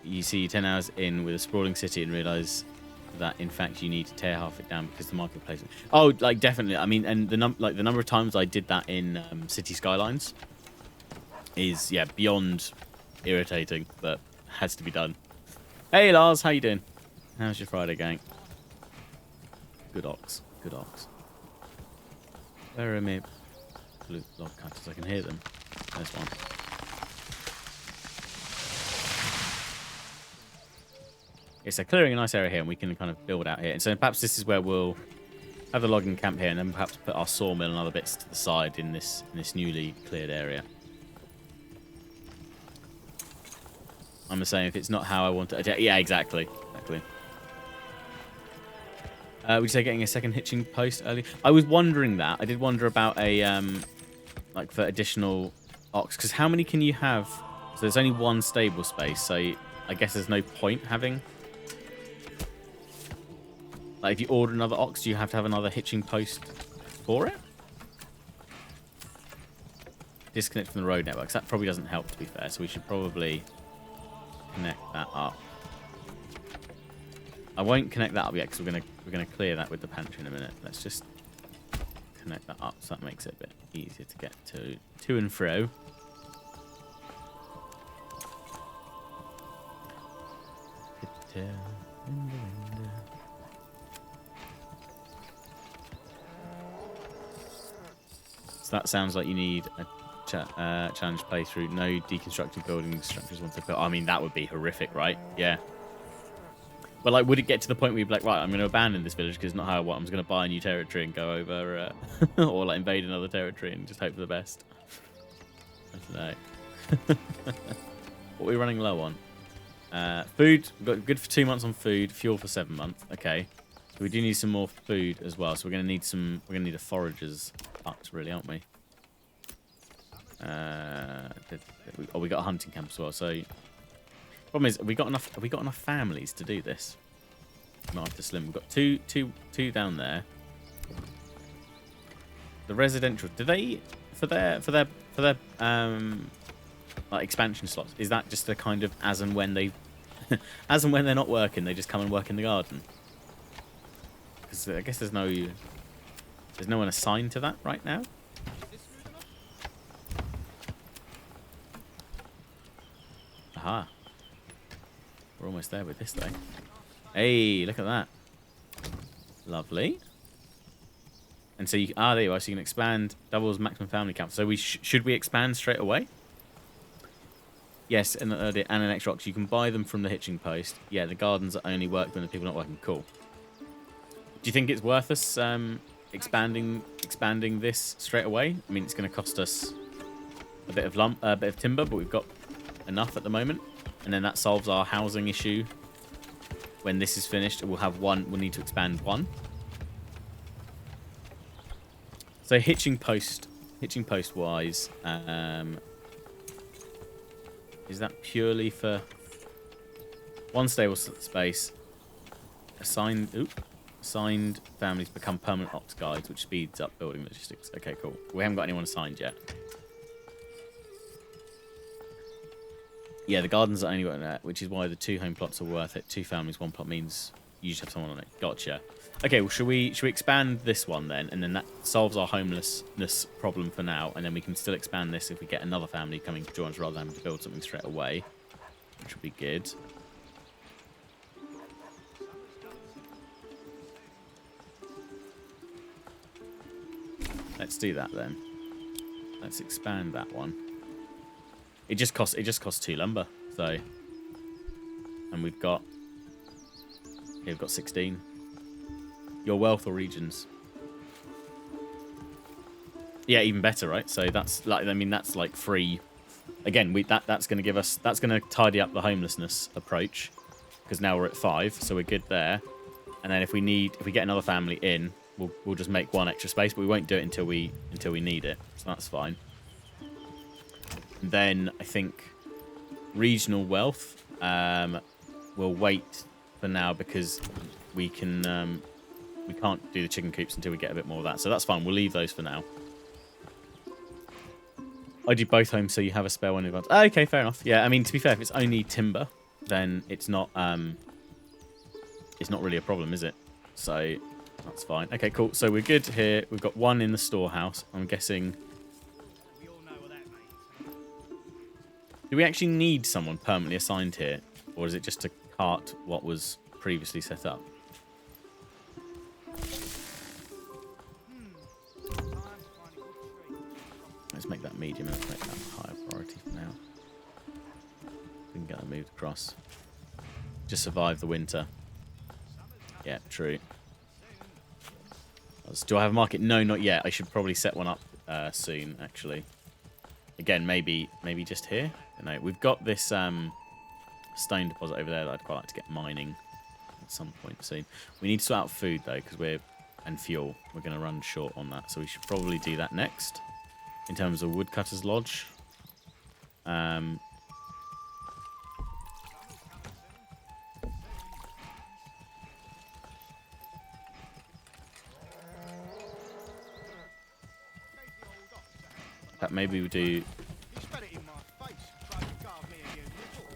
you see 10 hours in with a sprawling city and realise that in fact you need to tear half it down because the marketplace. Oh, like definitely. I mean, and the number of times I did that in City Skylines is beyond irritating, but has to be done. Hey Lars, how you doing? How's your Friday going? Good ox. Where are my blue log cutters? I can hear them. There's one. Okay, so clearing a nice area here, and we can kind of build out here. And so perhaps this is where we'll have the logging camp here, and then perhaps put our sawmill and other bits to the side in this newly cleared area. I'm just saying, if it's not how I want it, yeah, exactly. Would you say getting a second hitching post early? I was wondering that. I did wonder about a like for additional ox, because how many can you have So there's only one stable space, so I guess there's no point having... Like, if you order another ox, do you have to have another hitching post for it? Disconnect from the road networks. That probably doesn't help, to be fair, so we should probably connect that up. I won't connect that up yet, because we're gonna clear that with the pantry in a minute. Let's just connect that up, so that makes it a bit easier to get to and fro. So that sounds like you need a challenge playthrough. No deconstructed building structures once built. I mean, that would be horrific, right? Yeah. But like, would it get to the point where you'd be like, right, I'm going to abandon this village because it's not how I want. I'm just going to buy a new territory and go over, or like invade another territory and just hope for the best. I don't know. What are we running low on? Food. We've got good for 2 months on food. Fuel for 7 months. Okay. So we do need some more food as well. So we're going to need some. We're going to need a forager's hut, really, aren't we? Oh, we got a hunting camp as well. So problem is, have we got enough? Have we got enough families to do this? Not after Slim. We've got two down there. The residential. Do they for their like expansion slots? Is that just a kind of as and when they, as and when they're not working, they just come and work in the garden? Because I guess there's no one assigned to that right now. Aha. We're almost there with this though. Hey, look at that. Lovely. And so you, there you are. So you can expand, doubles maximum family count. So we should we expand straight away? Yes, and an extra ox. You can buy them from the hitching post. Yeah, the gardens only work when the people are not working. Cool. Do you think it's worth us expanding this straight away? I mean, it's going to cost us a bit of timber, but we've got enough at the moment, and then that solves our housing issue. When this is finished, we'll have one. We'll need to expand one. So hitching post wise, is that purely for one stable space? Assigned families become permanent ox guides, which speeds up building logistics. Okay, cool. We haven't got anyone assigned yet. Yeah, the gardens are only worth that, which is why the 2 home plots are worth it. 2 families, 1 plot means you just have someone on it. Gotcha. Okay, well, should we expand this one then? And then that solves our homelessness problem for now. And then we can still expand this if we get another family coming to join us rather than having to build something straight away. Which would be good. Let's do that then. Let's expand that one. It just costs 2 lumber, so, and we've got 16. Your wealth or regions. Yeah, even better, right? So that's like, I mean, that's like free. Again, that's going to give us, that's going to tidy up the homelessness approach, because now we're at 5, so we're good there. And then if we get another family in, we'll just make 1 extra space, but we won't do it until we need it. So that's fine. And then I think regional wealth we'll wait for now because we can't do the chicken coops until we get a bit more of that. So that's fine. We'll leave those for now. I do both homes so you have a spare one in advance. Okay, fair enough. Yeah, I mean, to be fair, if it's only timber, then it's not really a problem, is it? So that's fine. Okay, cool. So we're good here. We've got 1 in the storehouse. I'm guessing. We all know what that means. Do we actually need someone permanently assigned here? Or is it just to cart what was previously set up? Let's make that medium. Let's make that higher priority for now. We can get that moved across. Just survive the winter. Yeah, true. Do I have a market? No, not yet. I should probably set one up soon, actually. Again, maybe just here. No, we've got this stone deposit over there that I'd quite like to get mining at some point soon. We need to sort out food though, and fuel. We're going to run short on that, so we should probably do that next. In terms of woodcutter's lodge, fact, maybe we do. He spat it in my face and tried to carve me a new nipple.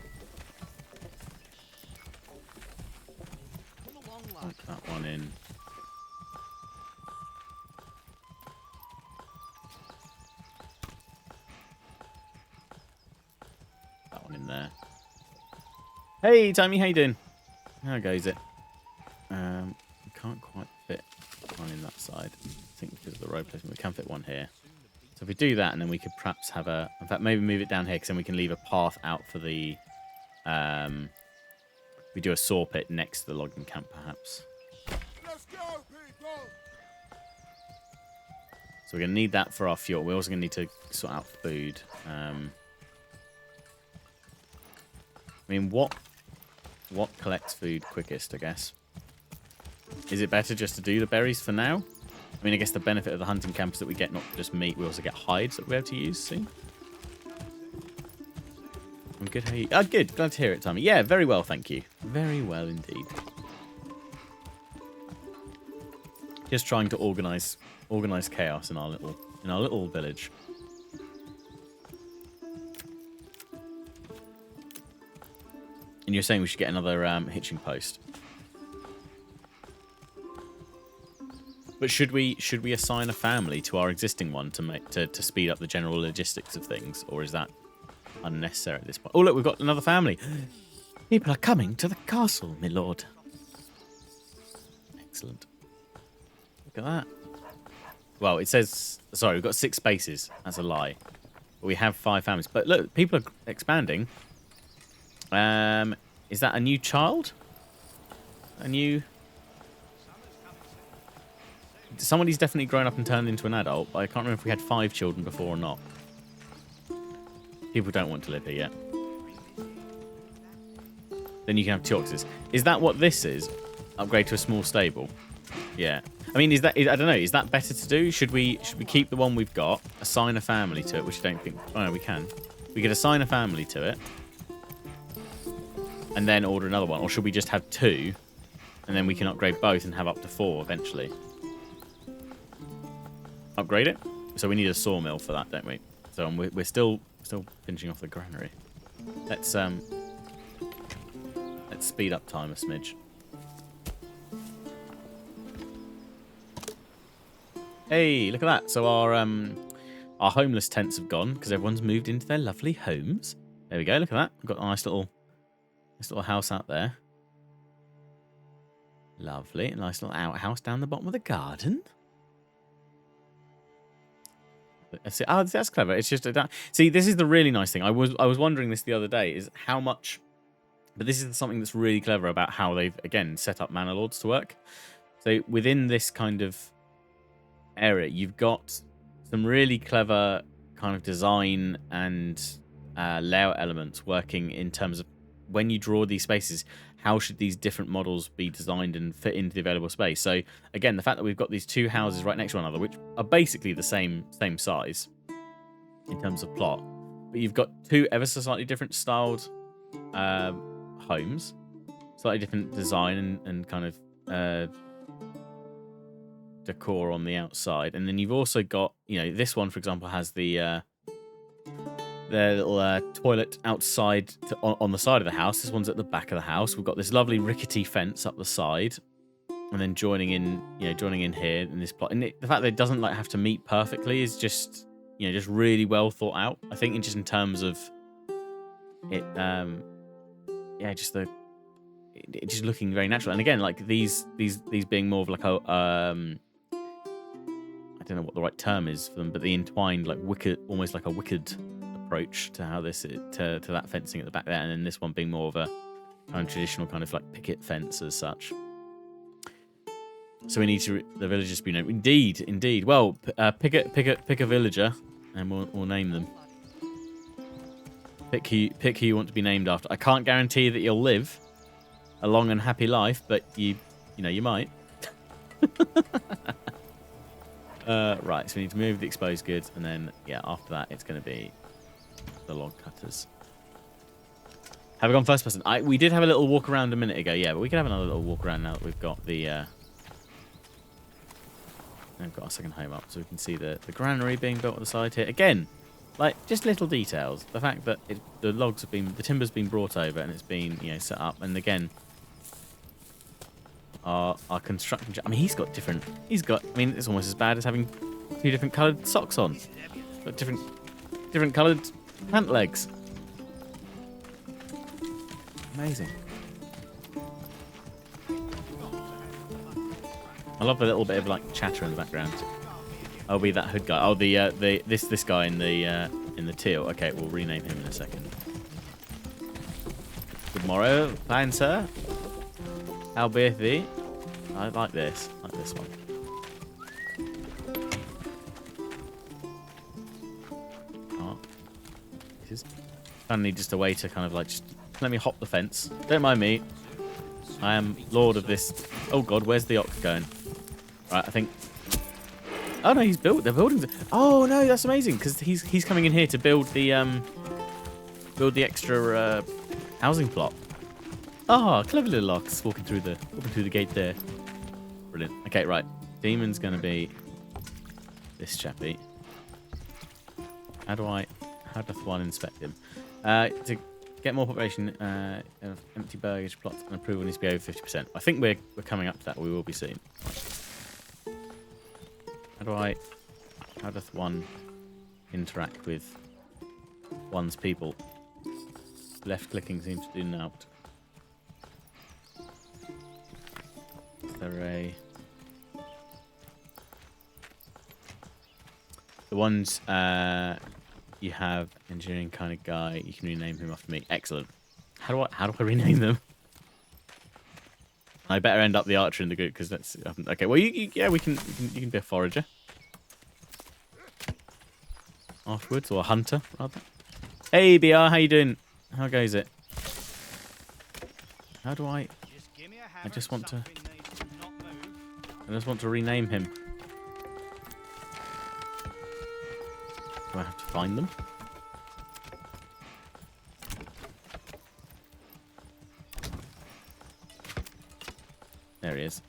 Come along, lad. Put that one in. That one in there. Hey, Tommy, how you doing? How goes it? We can't quite fit one in that side. I think because of the road placement, we can fit one here. So if we do that, and then we could perhaps have a... In fact, maybe move it down here, because then we can leave a path out for the... we do a saw pit next to the logging camp, perhaps. Let's go, people! So we're going to need that for our fuel. We're also going to need to sort out food. I mean, what collects food quickest, I guess? Is it better just to do the berries for now? I mean, I guess the benefit of the hunting camp is that we get not just meat, we also get hides that we're able to use. See? I'm good. How you? Oh, good. Glad to hear it, Tommy. Yeah, very well, thank you. Very well indeed. Just trying to organize chaos in our little village. And you're saying we should get another hitching post. But should we assign a family to our existing one to speed up the general logistics of things, or is that unnecessary at this point? Oh look, we've got another family. People are coming to the castle, my lord. Excellent. Look at that. Well, it says sorry, we've got 6 spaces. That's a lie. But we have 5 families. But look, people are expanding. Is that a new child? A new... Somebody's definitely grown up and turned into an adult, but I can't remember if we had 5 children before or not. People don't want to live here yet. Then you can have 2 oxes. Is that what this is? Upgrade to a small stable? Yeah. I mean, I don't know, is that better to do? Should we keep the one we've got, assign a family to it, which I don't think... Oh, no, we can. We could assign a family to it, and then order another one. Or should we just have 2, and then we can upgrade both and have up to 4 eventually? Upgrade it? So we need a sawmill for that, don't we? So we're still finishing off the granary. Let's speed up time a smidge. Hey, look at that. So our homeless tents have gone because everyone's moved into their lovely homes. There we go. Look at that. We've got a nice little house out there. Lovely. A nice little outhouse down the bottom of the garden. Oh, that's clever. It's just see, this is the really nice thing. I was wondering this the other day, is how much, but this is something that's really clever about how they've again set up Manor Lords to work. So within this kind of area, you've got some really clever kind of design and layout elements working in terms of when you draw these spaces, how should these different models be designed and fit into the available space? So again, the fact that we've got these 2 houses right next to one another, which are basically the same size in terms of plot, but you've got 2 ever so slightly different styled homes, slightly different design and kind of decor on the outside, and then you've also got, you know, this one for example has the little toilet outside on the side of the house. This one's at the back of the house. We've got this lovely rickety fence up the side, and then joining in here in this plot. And the fact that it doesn't like have to meet perfectly is just, you know, just really well thought out. I think just in terms of it, yeah, just just looking very natural. And again, like these being more of like a I don't know what the right term is for them, but the entwined like wicked, almost like a wicked approach to how this is, to that fencing at the back there, and then this one being more of a kind of traditional kind of like picket fence as such. So we need to the villagers be known. Indeed. Well, pick a villager, and we'll name them. Pick who you want to be named after. I can't guarantee that you'll live a long and happy life, but you know you might. Right, so we need to move the exposed goods, and then yeah, after that it's going to be the log cutters. Have we gone first person? We did have a little walk around a minute ago, yeah, but we can have another little walk around now that we've got the we've got our second home up, so we can see the granary being built on the side here. Again, Like, just little details. The fact that the timber's been brought over and it's been, set up. And again, our construction. I mean, he's got, I mean, it's almost as bad as having 2 different coloured socks on. Got different coloured pant legs. Amazing. I love the little bit of like chatter in the background. I'll be that hood guy. Oh, this guy in the teal. Okay, we'll rename him in a second. Good morrow, fine sir. How beeth thee? I like this. I like this one. Oh, this is finally just a way to kind of like just let me hop the fence. Don't mind me. I am lord of this. Oh god, where's the ox going? Right, I think. Oh no, they're building. Oh no, that's amazing because he's coming in here to build the extra housing plot. Oh, clever little ox walking through the gate there. Brilliant. Okay, right. Demon's gonna be this chappy. How doth one inspect him? To get more population of empty baggage plots and approval needs to be over 50%. I think we're coming up to that. We will be soon. How doth one interact with one's people? Left clicking seems to do naught. Is there the ones you have engineering kind of guy, you can rename him after me. Excellent. How do I rename them? I better end up the archer in the group because that's okay. Well, you can be a forager afterwards, or a hunter rather. Hey BR, how you doing? How goes it? How do I? I just want to rename him. Do I have to find them? There he is.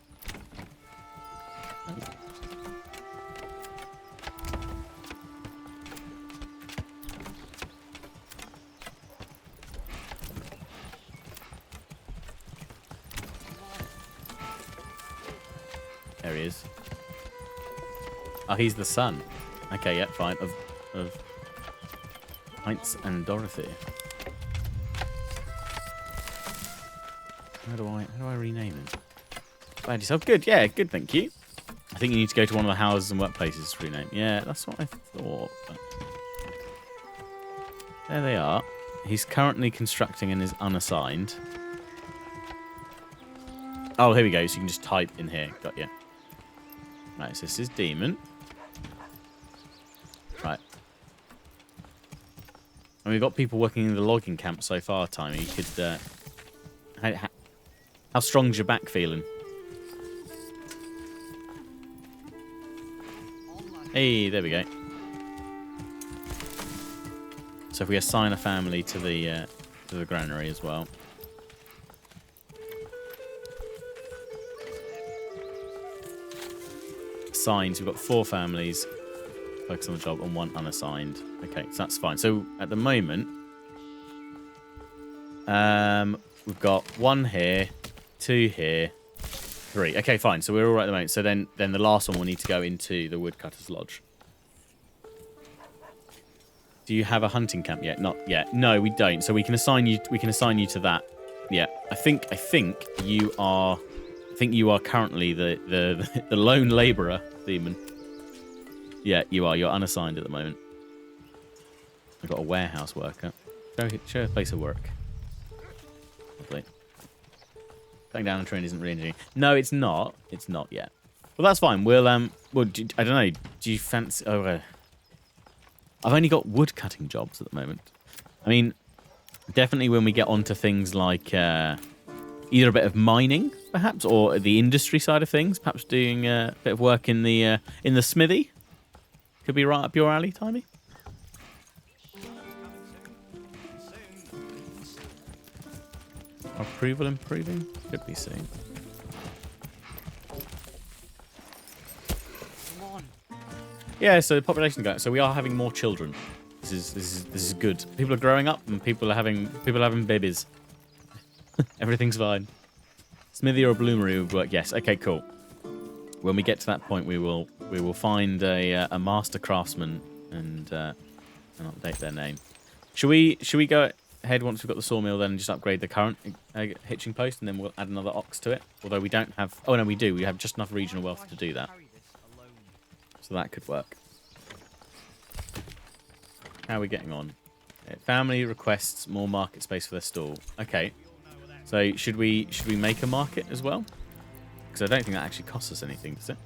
There he is. Oh, he's the son. Okay, yeah, fine. Of Heinz and Dorothy. How do I rename him? Find yourself. Good, yeah, good, thank you. I think you need to go to one of the houses and workplaces to rename. Yeah, that's what I thought. But... there they are. He's currently constructing and is unassigned. Oh, here we go. So you can just type in here. Got you. Right, so this is Demon. Right. And we've got people working in the logging camp so far, Timey. You could... how strong's your back feeling? Hey, there we go. So if we assign a family to the granary as well. Assigned, so we've got 4 families. Focus on the job and 1 unassigned. Okay, so that's fine. So at the moment, we've got 1 here, 2 here, 3. Okay, fine. So we're all right at the moment. So then the last one will need to go into the woodcutter's lodge. Do you have a hunting camp yet? Not yet. No, we don't. So we can assign you. We can assign you to that. Yeah. I think you are. I think you are currently the lone labourer, Demon. Yeah, you are. You're unassigned at the moment. I've got a warehouse worker. Show a place of work. Lovely. Cutting down a train isn't really anything. No, it's not. It's not yet. Well, that's fine. We'll I don't know. Do you fancy? Oh, I've only got wood cutting jobs at the moment. I mean, definitely when we get onto things like either a bit of mining, perhaps, or the industry side of things, perhaps doing a bit of work in the smithy. Could be right up your alley, Timey. Approval improving? Could be soon. Come on. Yeah, so the population going. So we are having more children. This This is good. People are growing up and people are having babies. Everything's fine. Smithy or bloomery would work. Yes. Okay. Cool. When we get to that point, we will find a master craftsman and update their name. Should we go ahead once we've got the sawmill then and just upgrade the current hitching post, and then we'll add another ox to it? Although we don't have... Oh, no, we do. We have just enough regional wealth to do that. So that could work. How are we getting on? Family requests more market space for their stall. Okay. So should we make a market as well? Because I don't think that actually costs us anything, does it?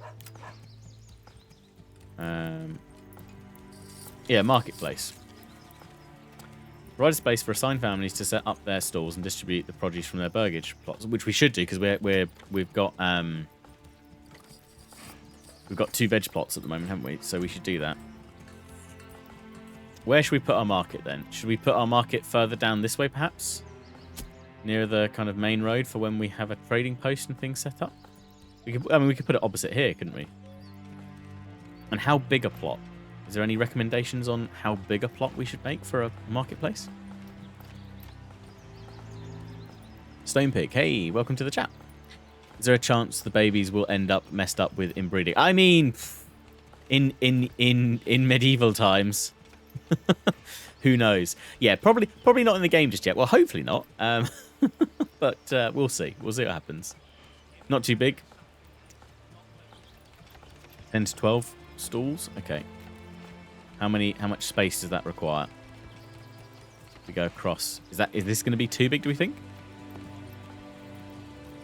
Yeah, marketplace. Provide a space for assigned families to set up their stalls and distribute the produce from their burgage plots, which we should do because we've got 2 veg plots at the moment, haven't we? So we should do that. Where should we put our market then? Should we put our market further down this way, perhaps? Near the kind of main road for when we have a trading post and things set up? We could put it opposite here, couldn't we? And how big a plot? Is there any recommendations on how big a plot we should make for a marketplace? Stonepig, hey, welcome to the chat. Is there a chance the babies will end up messed up with inbreeding? I mean, in medieval times, who knows? Yeah, probably not in the game just yet. Well, hopefully not. But we'll see. We'll see what happens. Not too big. 10 to 12 stalls. Okay. How much space does that require? We go across. Is this going to be too big, do we think?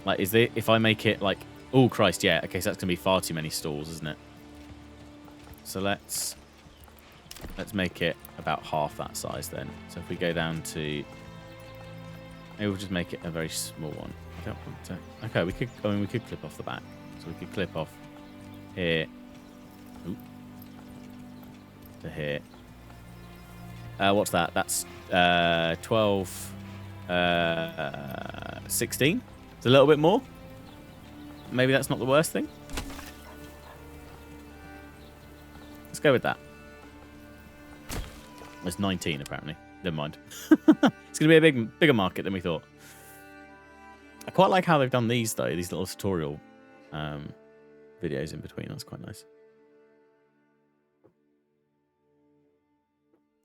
Like, if I make it like, oh Christ, yeah. Okay, so that's going to be far too many stalls, isn't it? So let's make it about half that size then. So if we go down to, maybe we'll just make it a very small one. I don't want to. Okay, we could clip off the back. So we could clip off here. Oop. To here. What's that? That's 12, 16. It's a little bit more. Maybe that's not the worst thing. Let's go with that. It's 19 apparently. Never mind. It's going to be a bigger market than we thought. I quite like how they've done these though. These little tutorial videos in between. That's quite nice.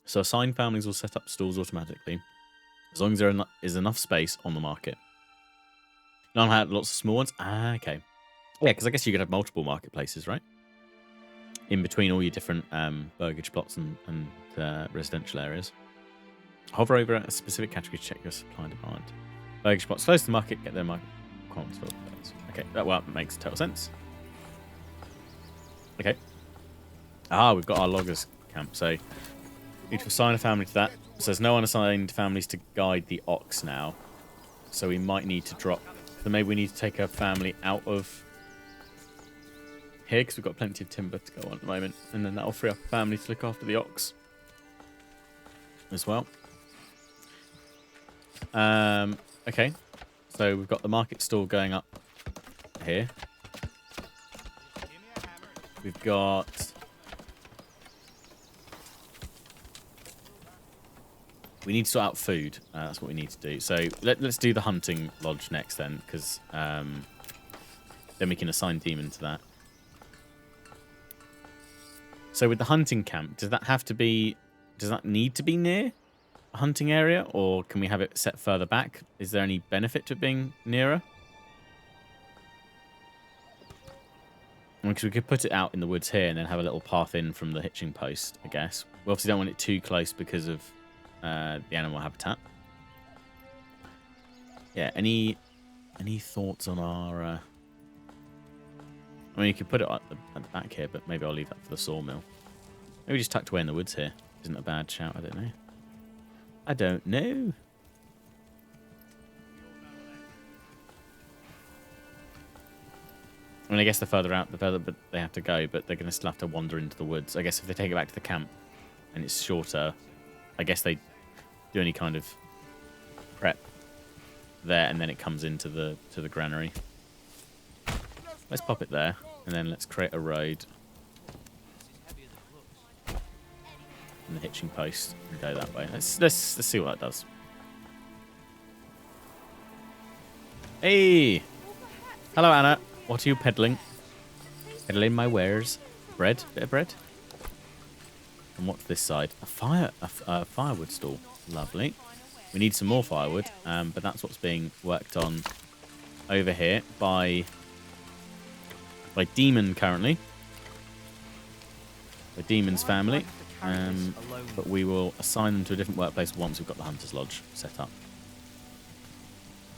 So assigned families will set up stalls automatically, as long as there is enough space on the market. None had lots of small ones. Ah, okay. Yeah, because I guess you could have multiple marketplaces, right? In between all your different burgage plots and residential areas. Hover over a specific category to check your supply and demand. Burgage plots close to the market, get their market requirements filled. Okay, that makes total sense. Okay. Ah, we've got our loggers camp, so need to assign a family to that. So there's no unassigned families to guide the ox now. So we might need to drop. So maybe we need to take a family out of here because we've got plenty of timber to go on at the moment. And then that'll free up a family to look after the ox as well. Okay. So we've got the market stall going up here. We've got... We need to sort out food. That's what we need to do. So let's do the hunting lodge next then, because then we can assign demon to that. So with the hunting camp, does that need to be near a hunting area, or can we have it set further back? Is there any benefit to it being nearer? Because we could put it out in the woods here and then have a little path in from the hitching post, I guess. We obviously don't want it too close because of the animal habitat. Yeah, any thoughts on our... I mean, you could put it at the back here, but maybe I'll leave that for the sawmill. Maybe just tucked away in the woods here. Isn't a bad shout, I don't know. I don't know. I mean, I guess the further out, the further they have to go, but they're going to still have to wander into the woods. I guess if they take it back to the camp and it's shorter, I guess they do any kind of prep there, and then it comes into the granary. Let's pop it there, and then let's create a road. and the hitching post and go that way. Let's see what that does. Hey! Hello, Anna. What are you peddling? Peddling my wares. Bread? Bit of bread? And what's this side? A firewood stall. Lovely. We need some more firewood, but that's what's being worked on over here by Demon currently. By Demon's family. But we will assign them to a different workplace once we've got the Hunter's Lodge set up.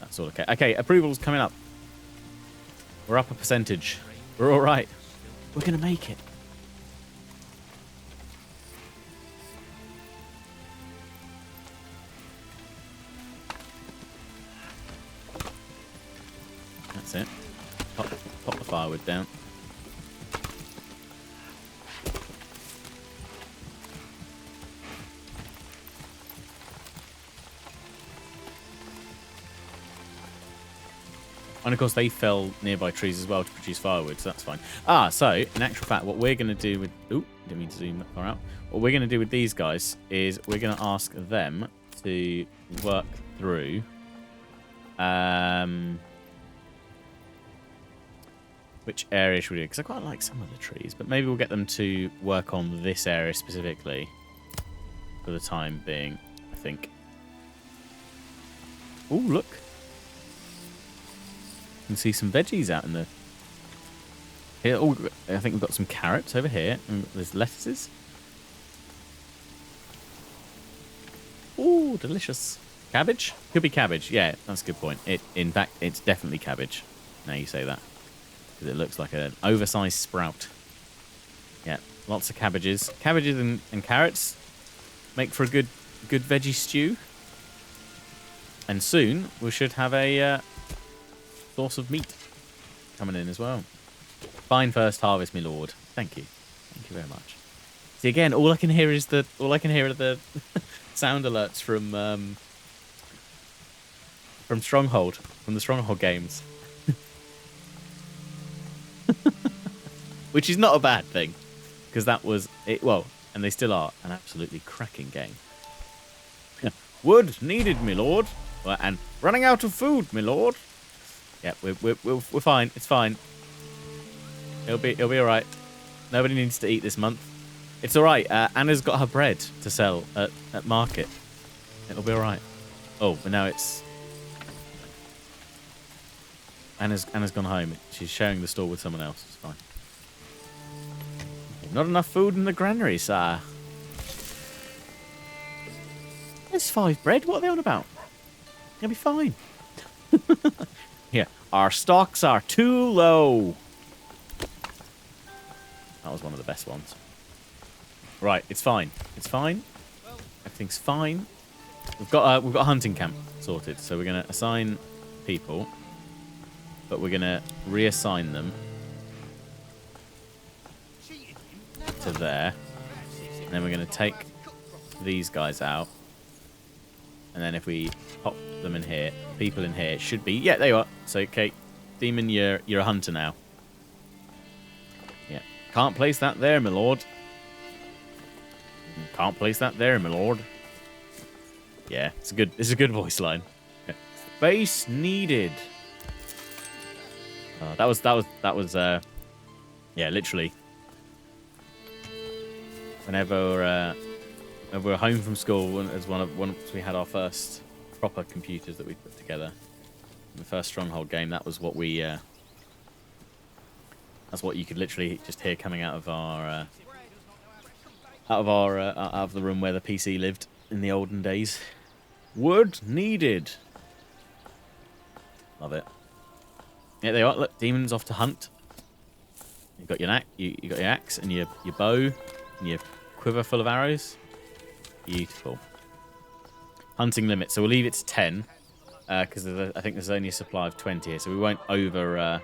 That's all okay. Okay, approval's coming up. We're up a percentage. We're all right. We're going to make it. That's it. Pop the firewood down. And of course, they fell nearby trees as well to produce firewood, so that's fine. So in actual fact, what we're going to do with... Ooh, didn't mean to zoom that far out. What we're going to do with these guys is we're going to ask them to work through... which area should we do? Because I quite like some of the trees, but maybe we'll get them to work on this area specifically for the time being, I think. Ooh, look. You can see some veggies out in the... Here, oh, I think we've got some carrots over here. And there's lettuces. Ooh, delicious. Cabbage? Could be cabbage. Yeah, that's a good point. In fact, it's definitely cabbage. Now you say that. Because it looks like an oversized sprout. Yeah, lots of cabbages. Cabbages and carrots make for a good veggie stew. And soon we should have a source of meat coming in as well. Fine first harvest, my lord. Thank you. Thank you very much. See, again, all I can hear are the sound alerts from Stronghold, from the Stronghold games. Which is not a bad thing, because that was it. Well, and they still are an absolutely cracking game. Wood needed, my lord, and running out of food, my lord. Yeah, we're fine. It's fine. It'll be all right. Nobody needs to eat this month. It's all right. Anna's got her bread to sell at market. It'll be all right. Oh, but now it's Anna's gone home. She's sharing the store with someone else. It's fine. Not enough food in the granary, sir. There's 5 bread. What are they on about? You'll be fine. Yeah, our stocks are too low. That was one of the best ones. Right, it's fine. It's fine. Everything's fine. We've got a hunting camp sorted, so we're gonna assign people, but we're gonna reassign them to there, and then we're gonna take these guys out, and then if we pop them in here, people in here should be, yeah, there you are. So, okay, Demon, you're a hunter now. Yeah, can't place that there, my lord. Can't place that there, my lord. Yeah, it's a good voice line. Okay. Space needed. That was yeah, literally. Whenever we're home from school, as once we had our first proper computers that we put together, the first Stronghold game, that was what we. That's what you could literally just hear coming out of the room where the PC lived in the olden days. Wood needed. Love it. Yeah, there you are. Look, Demon's off to hunt. You got your you got your axe and your bow and your quiver full of arrows. Beautiful. Hunting limit. So we'll leave it to 10 because I think there's only a supply of 20 here, so we won't over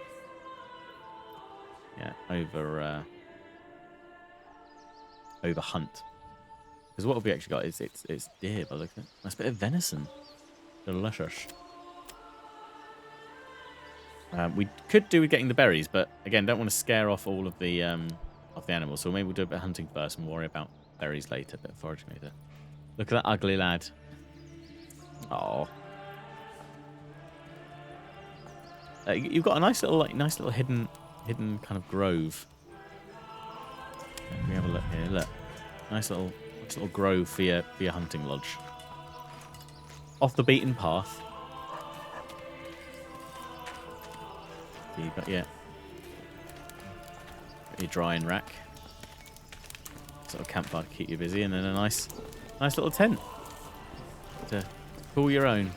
hunt. Because what have we actually got? It's deer, but look at it. Nice bit of venison. Delicious. We could do with getting the berries, but again, don't want to scare off all of the animals. So maybe we'll do a bit of hunting first and worry about berries later, a bit of foraging later. Look at that ugly lad. Oh. You've got a nice little hidden kind of grove. Let me have a look here. Look, nice little grove for your hunting lodge. Off the beaten path. So you've got your drying rack. Sort of campfire to keep you busy, and then a nice little tent to cool your own.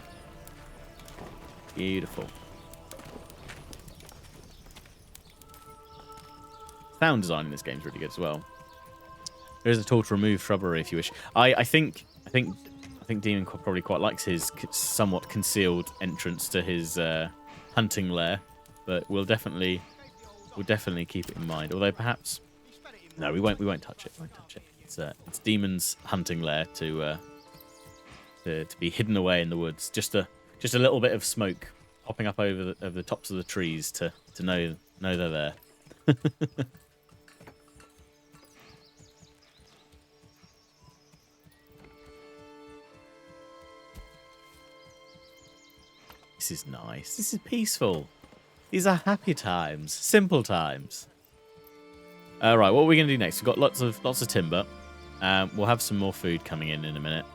Beautiful. Sound design in this game is really good as well. There is a tool to remove shrubbery if you wish. I think Demon probably quite likes his somewhat concealed entrance to his hunting lair, but we'll definitely keep it in mind. Although perhaps no, we won't touch it. We won't touch it. It's Demon's hunting lair to be hidden away in the woods. Just a little bit of smoke popping up over the tops of the trees to know they're there. This is nice. This is peaceful. These are happy times, simple times. All right, what are we going to do next? We've got lots of timber. We'll have some more food coming in a minute.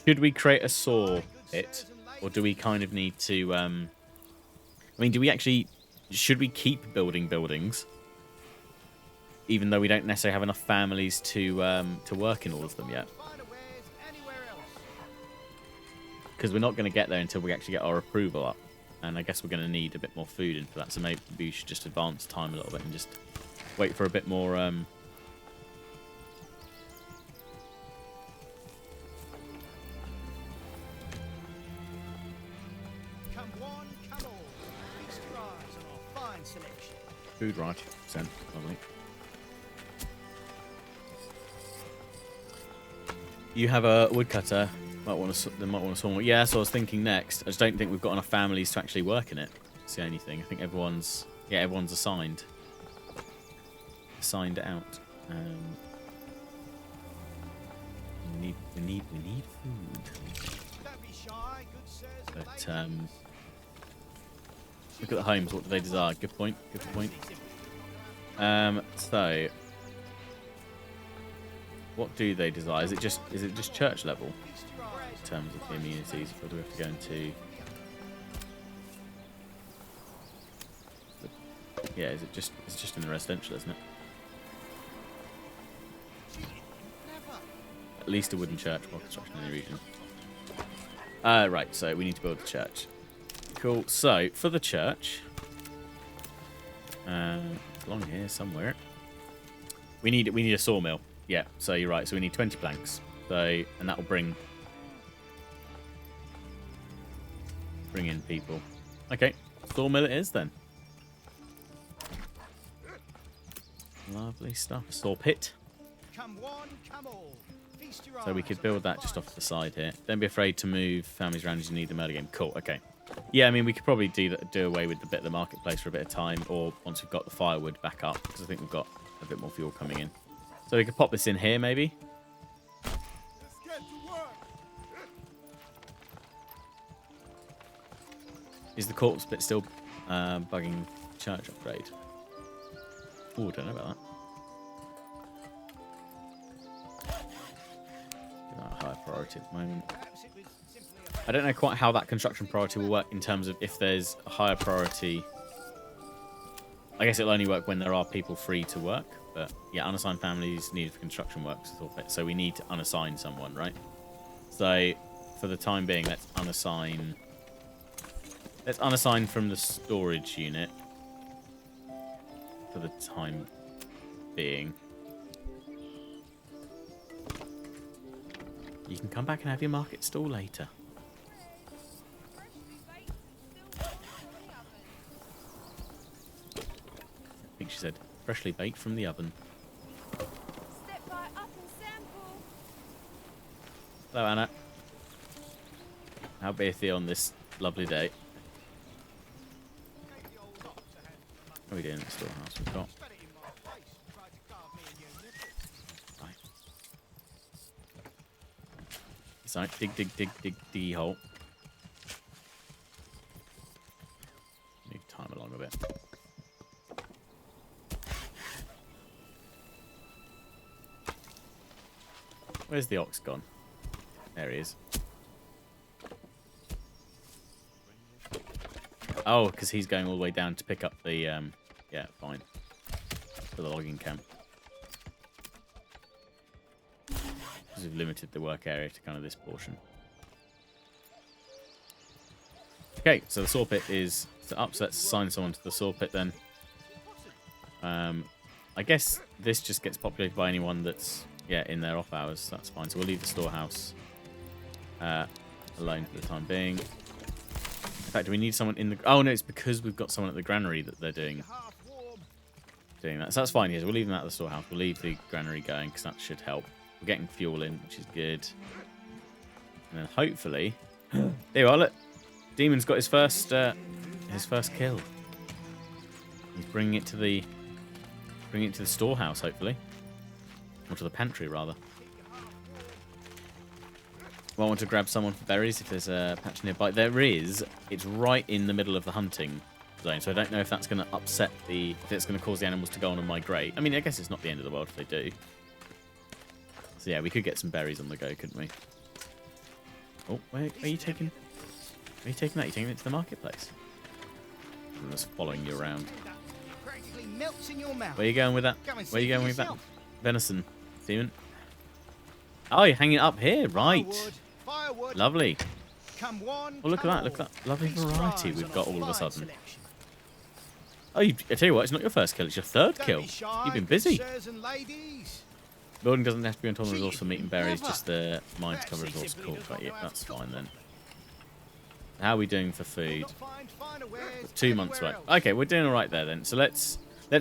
Should we create a saw pit, or do we kind of need to? I mean, should we keep building buildings, even though we don't necessarily have enough families to work in all of them yet? Because we're not going to get there until we actually get our approval up. And I guess we're going to need a bit more food in for that. So maybe we should just advance time a little bit and just wait for a bit more... Come one, come all. Feast your eyes on our fine selection. Food right, Sen. Lovely. You have a woodcutter. They might want to saw more. Yeah, so I was thinking next. I just don't think we've got enough families to actually work in it. That's the only thing. I think everyone's assigned out. We need food. But look at the homes. What do they desire? Good point. Good point. So what do they desire? Is it just church level? In terms of the immunities, or do we have to go into? Yeah, it's just in the residential, isn't it? At least a wooden church while construction in the region. Right, so we need to build a church. Cool. So for the church, along here somewhere, we need a sawmill. Yeah. So you're right. So we need 20 planks. So and that will bring in people. Okay, sawmill it is then. Lovely stuff. Saw pit. Come one, come all. Feast your So we eyes could on build our that just fine off the side here. Don't be afraid to move families around as you need the murder game. Cool. Okay. Yeah, I mean we could probably do away with the bit of the marketplace for a bit of time, or once we've got the firewood back up, because I think we've got a bit more fuel coming in. So we could pop this in here maybe. Let's get to work. Is the corpse bit still bugging church upgrade? Oh, don't know about that. Give that a higher priority at the moment. Perhaps it was simply a I don't know quite how that construction priority will work in terms of if there's a higher priority. I guess it'll only work when there are people free to work. But yeah, unassigned families needed for construction works. So we need to unassign someone, right? So for the time being, let's unassign from the storage unit for the time being. You can come back and have your market stall later. I think she said, freshly baked from the oven. Step by up and sample. Hello, Anna. How beeth thee on this lovely day? What are we doing in the storehouse? We've got Sorry, dig hole. Need time along a bit. Where's the ox gone? There he is. Oh, because he's going all the way down to pick up the, yeah, fine. For the logging camp. Because we've limited the work area to kind of this portion. Okay, so the saw pit is up, so let's assign someone to the saw pit then. I guess this just gets populated by anyone that's, yeah, in their off hours. That's fine. So we'll leave the storehouse alone for the time being. In fact, do we need someone in the... Oh, no, it's because we've got someone at the granary that they're doing that. So that's fine. Yes, we'll leave them at the storehouse. We'll leave the granary going because that should help. We're getting fuel in, which is good. And then hopefully... there you are, look. Demon's got his first kill. He's bringing it to the storehouse, hopefully. Or to the pantry, rather. Well, I want to grab someone for berries if there's a patch nearby. There is. It's right in the middle of the hunting zone, so I don't know if that's going to upset the... If it's going to cause the animals to go on and migrate. I mean, I guess it's not the end of the world if they do. So yeah, we could get some berries on the go, couldn't we? Oh, where are you taking... Are you taking that? Are you taking it to the marketplace? I'm just following you around. Where are you going with that? Where are you going with that venison, Demon? Oh, you're hanging it up here, right? Firewood. Lovely. Come one, Oh, look at that! Look at that lovely variety we've got all of a sudden. Oh, I tell you what, it's not your first kill; it's your third kill. You've been busy. Building doesn't have to be on top of resource for meat and berries; just the mine to cover resource. Cool, but yeah, that's fine then. How are we doing for food? 2 months away. Okay, we're doing all right there then. So let's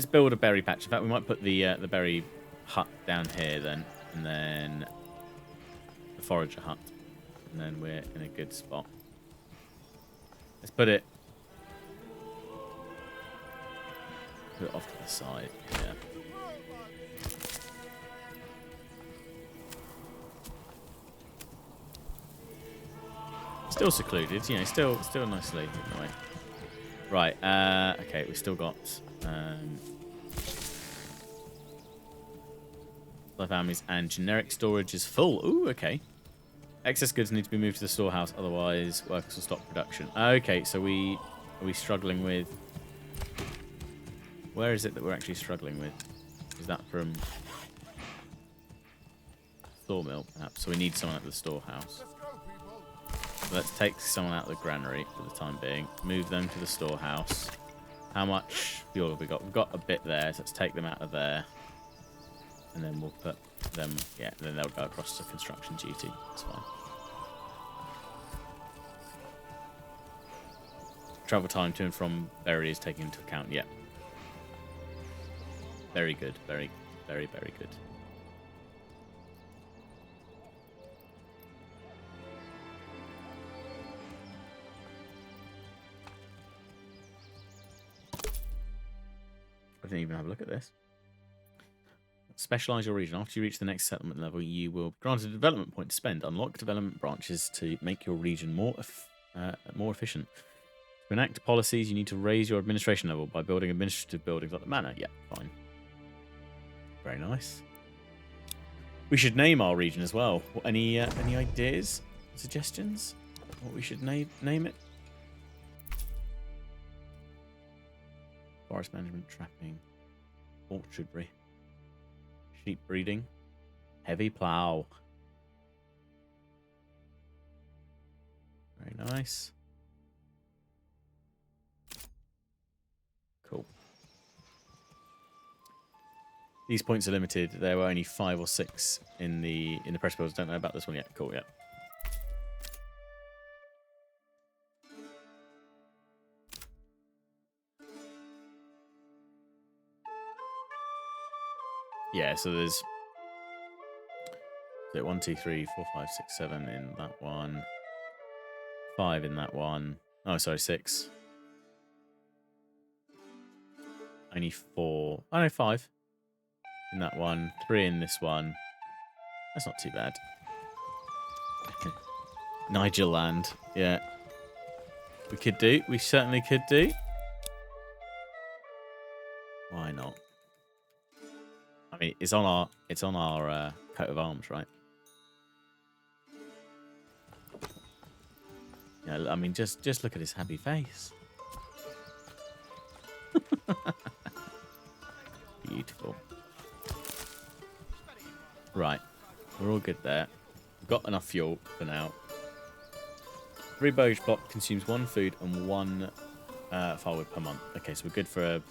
build a berry patch. In fact, we might put the berry hut down here then, and then the forager hut, and then we're in a good spot. Let's put it off to the side. Yeah. Still secluded, you know, still nicely hidden away. Right, okay, we've still got families and generic storage is full. Ooh, okay. Excess goods need to be moved to the storehouse, otherwise workers will stop production. Okay, so are we struggling with... Where is it that we're actually struggling with? Is that from sawmill, perhaps? So we need someone at the storehouse. So let's take someone out of the granary for the time being. Move them to the storehouse. How much fuel have we got? We've got a bit there, so let's take them out of there. And then we'll put them... Yeah, and then they'll go across to construction duty. That's fine. Travel time to and from Berry is taken into account. Yeah. Very good. Very, very, very good. I didn't even have a look at this. Specialize your region. After you reach the next settlement level, you will be granted a development point to spend. Unlock development branches to make your region more efficient. To enact policies, you need to raise your administration level by building administrative buildings like the manor. Yeah, fine. Very nice. We should name our region as well. Any ideas, suggestions? What we should name it? Forest management, trapping, orchardry, sheep breeding, heavy plough. Very nice. Cool. These points are limited. There were only 5 or 6 in the press builds. Don't know about this one yet. Cool, yeah. Yeah, so there's 1, 2, 3, 4, 5, 6, 7 in that one. 5 in that one. Oh, sorry, 6. Only 4. Oh, no, 5 in that one. 3 in this one. That's not too bad. Nigel Land. Yeah. We could do. We certainly could do. Why not? I mean, it's on our coat of arms, right? Yeah, I mean, just look at his happy face. Beautiful. Right, we're all good there. We've got enough fuel for now. 3 boge block consumes 1 food and 1 firewood per month. Okay, so we're good for a...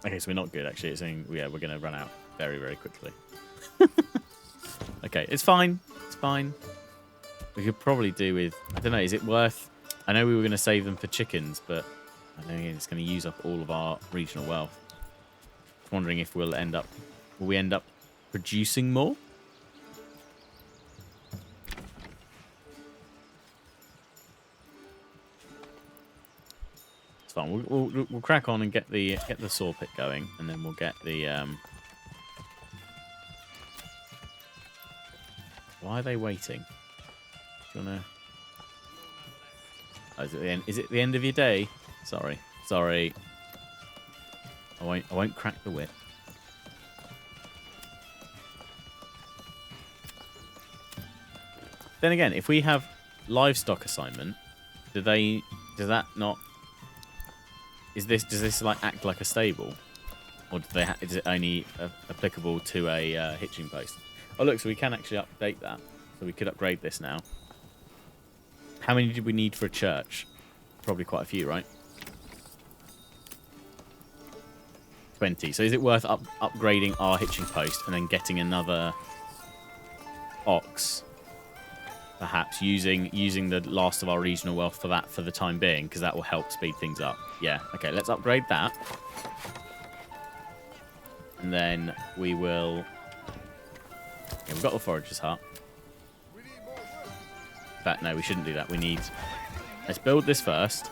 Okay, so we're not good, actually. It's saying, yeah, we're going to run out very, very quickly. Okay, it's fine. It's fine. We could probably do with... I don't know, is it worth... I know we were going to save them for chickens, but I know it's going to use up all of our regional wealth. Just wondering if we'll end up... Will we end up producing more? It's fine. We'll crack on and get the saw pit going, and then we'll get the... Why are they waiting? Do you wanna... Oh, is it the end of your day? Sorry. I won't crack the whip. Then again, if we have livestock assignment, does that not... does this like act like a stable? Or is it only applicable to a hitching post? Oh look, so we can actually update that. So we could upgrade this now. How many did we need for a church? Probably quite a few, right? 20. So is it worth upgrading our hitching post and then getting another ox? Perhaps using the last of our regional wealth for that for the time being, because that will help speed things up. Yeah, okay, let's upgrade that. And then we will... Yeah, we've got the forager's hut. In fact, no, we shouldn't do that. We need... Let's build this first.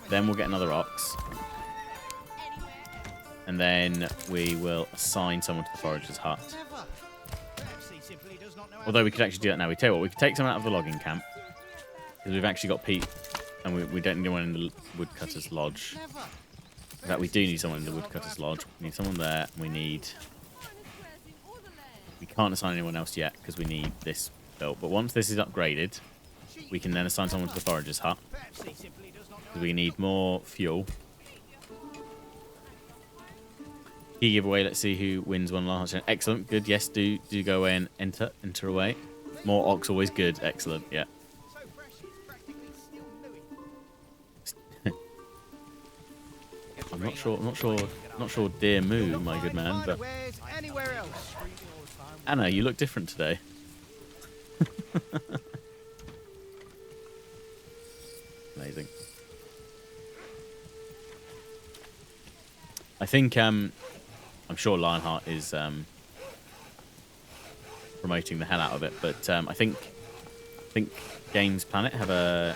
Then we'll get another ox. And then we will assign someone to the forager's hut. Although we could actually do that now. We tell you what, we could take someone out of the logging camp. Because we've actually got Pete. And we don't need anyone in the woodcutter's lodge. In fact, we do need someone in the woodcutter's lodge. We need someone there. We need... We can't assign anyone else yet because we need this built. But once this is upgraded, we can then assign someone to the forager's hut. Because we need more fuel. Key giveaway. Let's see who wins one last. Excellent. Good. Yes, do go away and enter away. More ox, always good. Excellent. Yeah. I'm not sure. Dear moo, my good man. But Anna, you look different today. Amazing. I think I'm sure Lionheart is promoting the hell out of it, but I think Games Planet have a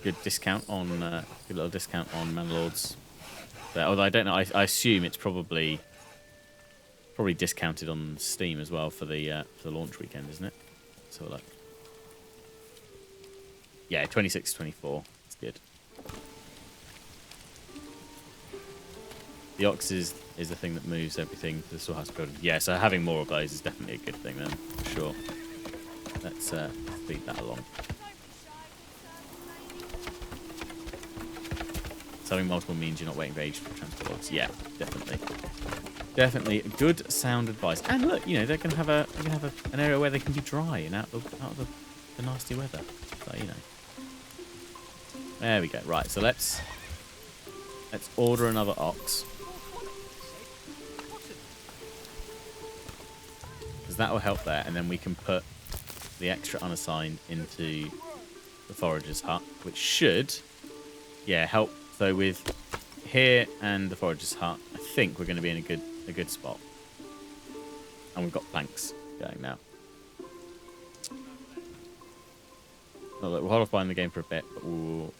good discount on good little discount on Manor Lords. Although I don't know, I assume it's probably discounted on Steam as well for the launch weekend, isn't it? So like, yeah, 26 to 24. It's good. The ox is the thing that moves everything to the storehouse building. Yeah, so having more of those is definitely a good thing then, for sure. Let's speed that along. So having multiple means you're not waiting for ages for transport logs. Yeah, definitely. Definitely good sound advice. And look, you know, they're gonna have an area where they can be dry and out of the nasty weather. So, you know. There we go. Right, so let's order another ox. Because that will help there, and then we can put the extra unassigned into the forager's hut, which should, yeah, help. So with here and the forager's hut, I think we're going to be in a good spot. And we've got planks going now. Well, look, we'll hold off buying the game for a bit, but we'll...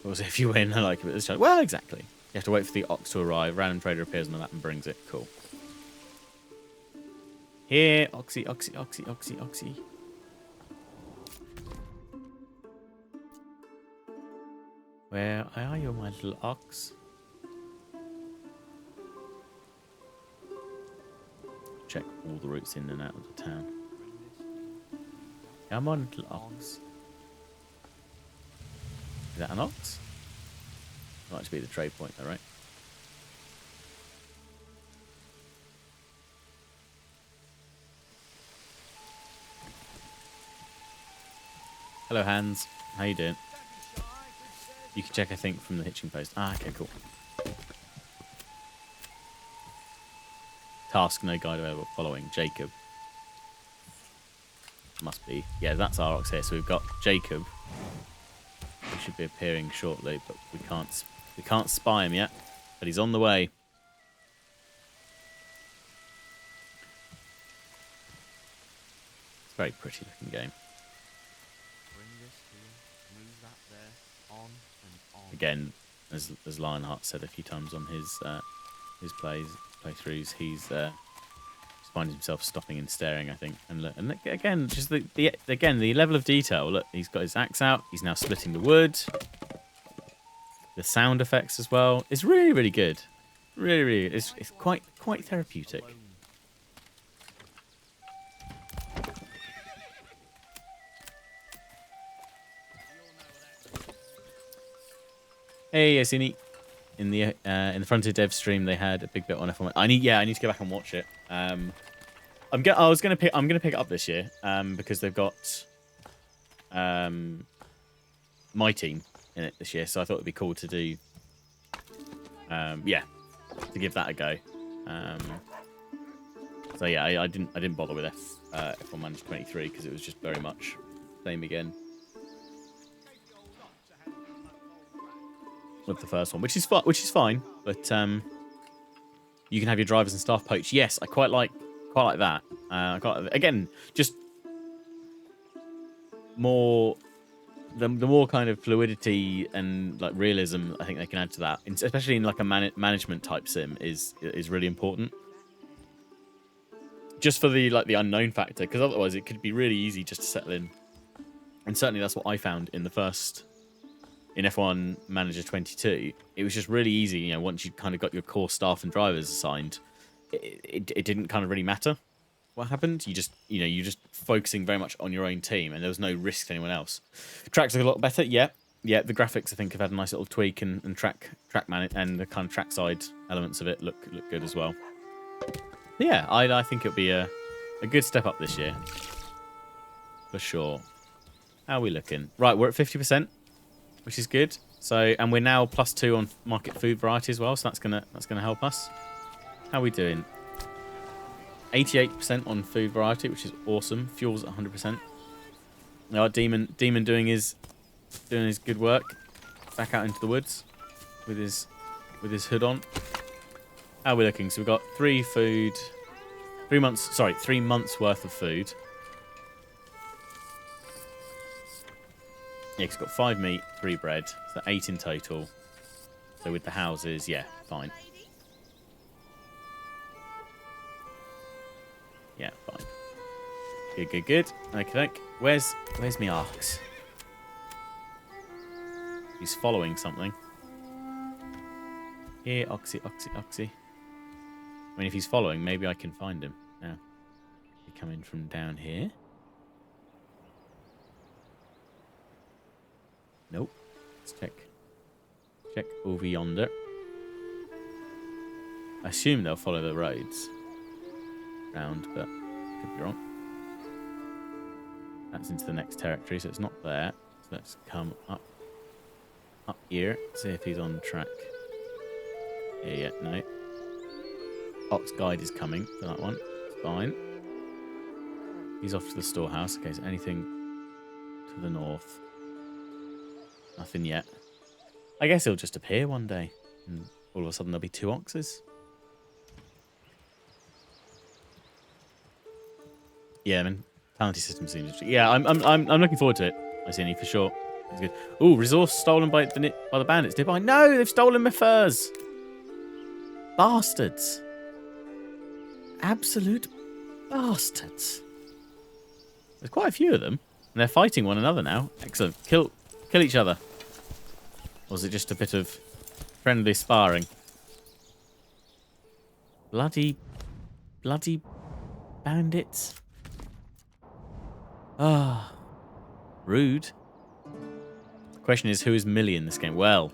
what was it? If you win, I like it this time. Well, exactly. You have to wait for the ox to arrive. Random trader appears on the map and brings it. Cool. Here, Oxy, Oxy, Oxy, Oxy, Oxy. Where are you, my little ox? Check all the routes in and out of the town. Come on, little ox. Is that an ox? Might just be the trade point, though, right? Hello, Hans. How you doing? You can check, I think, from the hitching post. Ah, okay, cool. Task, no guide available. Following Jacob. Must be. Yeah, that's our ox here. So we've got Jacob. He should be appearing shortly, but we can't spy him yet. But he's on the way. It's a very pretty looking game. Bring this here, move that there, on and on. Again, as Lionheart said a few times on his playthroughs, he's finds himself stopping and staring, I think. And look, again, just the level of detail. Look, he's got his axe out. He's now splitting the wood. The sound effects as well. It's really, really good. Really, really. It's quite therapeutic. Hey, Yasini. In the Frontier Dev stream, they had a big bit on F1. I need to go back and watch it. I'm gonna pick it up this year because they've got my team in it this year, so I thought it'd be cool to do to give that a go. So yeah, I didn't bother with F1 Manager 23 because it was just very much same again with the first one, which is fine, but you can have your drivers and staff poached. Yes, I quite like that. Again, just more the more kind of fluidity and like realism I think they can add to that, especially in like a management type sim, is really important. Just for the unknown factor, because otherwise it could be really easy just to settle in. And certainly that's what I found in F1 Manager 22. It was just really easy, once you kind of got your core staff and drivers assigned, it didn't kind of really matter what happened. You just, you're just focusing very much on your own team, and there was no risk to anyone else. Tracks look a lot better, yeah. The graphics I think have had a nice little tweak, and track and the kind of trackside elements of it look good as well. Yeah, I think it'll be a good step up this year, for sure. How are we looking? Right, we're at 50%, which is good. So, and we're now +2 on market food variety as well, so that's gonna help us. How are we doing? 88% on food variety, which is awesome. Fuel's at 100%. Now, Demon doing his good work. Back out into the woods with his hood on. How are we looking? So we've got 3 months worth of food. Yeah, 'cause it's got 5 meat, 3 bread, so 8 in total. So with the houses, yeah, fine. Yeah, fine. Good. Okay. Where's me ox? He's following something. Here, Oxy. I mean, if he's following, maybe I can find him. Now, he coming from down here. Nope. Let's check over yonder. I assume they'll follow the roads round, but could be wrong. That's into the next territory, so it's not there. So let's come up here, see if he's on track. Yeah, no. Ox guide is coming for that one. It's fine. He's off to the storehouse. Okay, so anything to the north? Nothing yet. I guess he'll just appear one day, and all of a sudden there'll be 2 oxes. Yeah, man. Penalty system seems. Yeah, I'm looking forward to it. I see any for sure. It's good. Ooh, resource stolen by the bandits nearby. No, they've stolen my furs. Bastards. Absolute Bastards. There's quite a few of them. And they're fighting one another now. Excellent. Kill each other. Or was it just a bit of friendly sparring? Bloody bandits. Ah. Rude. The question is, who is Millie in this game? Well,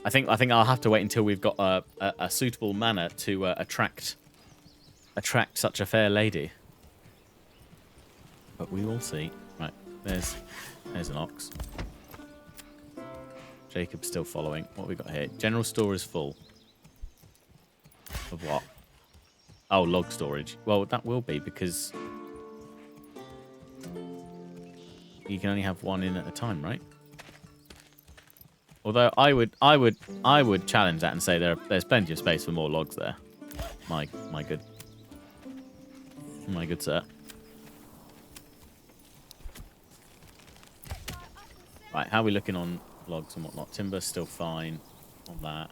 I think I'll have to wait until we've got a suitable manner to attract such a fair lady. But we will see. Right, there's an ox. Jacob's still following. What have we got here? General store is full. Of what? Oh, log storage. Well, that will be because you can only have one in at a time, right? Although I would challenge that and say there's plenty of space for more logs there. My good sir. Right, how are we looking on logs and whatnot? Timber's still fine on that.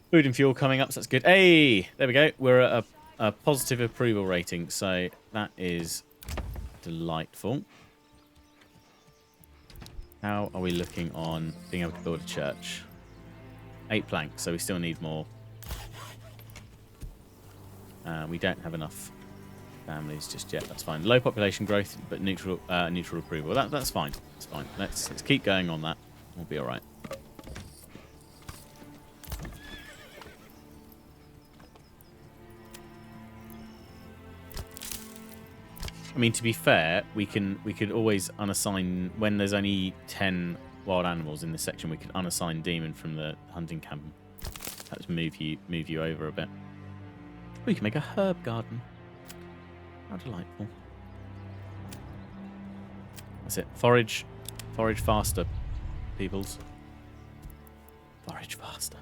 Food and fuel coming up, so that's good. Hey, there we go. We're at a positive approval rating, so that is delightful. How are we looking on being able to build a church? 8 planks, so we still need more. We don't have enough families just yet. That's fine. Low population growth, but neutral approval. That's fine. That's fine. Let's keep going on that. We'll be all right. I mean, to be fair, we could always unassign when there's only 10 wild animals in this section. We could unassign demon from the hunting camp. Perhaps move you over a bit. We can make a herb garden. How delightful. That's it. Forage faster, peoples. Forage faster.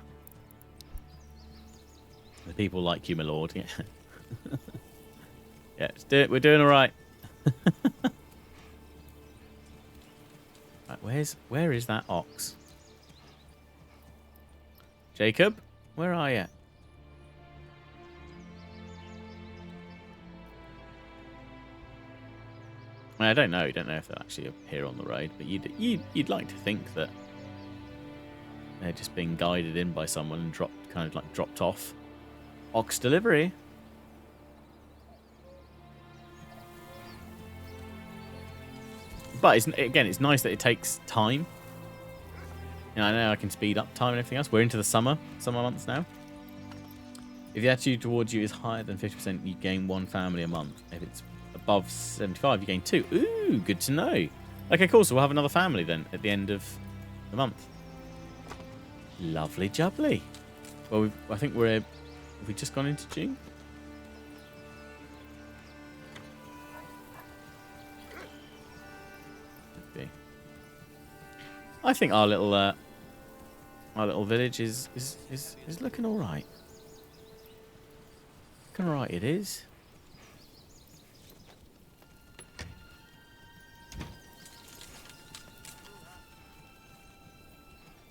The people like you, my lord. Yeah, yeah, let's do it. We're doing all right. Right, where is that ox? Jacob, where are you? I don't know. You don't know if they'll actually appear on the road, but you'd like to think that they're just being guided in by someone and dropped off. Ox delivery. But it's nice that it takes time. You know, I know I can speed up time and everything else. We're into the summer months now. If the attitude towards you is higher than 50%, you gain 1 family a month. If it's above 75, you gain 2. Ooh, good to know. Okay, cool. So we'll have another family then at the end of the month. Lovely jubbly. Well, I think have we just gone into June? I think our little village is looking all right. Looking all right, it is.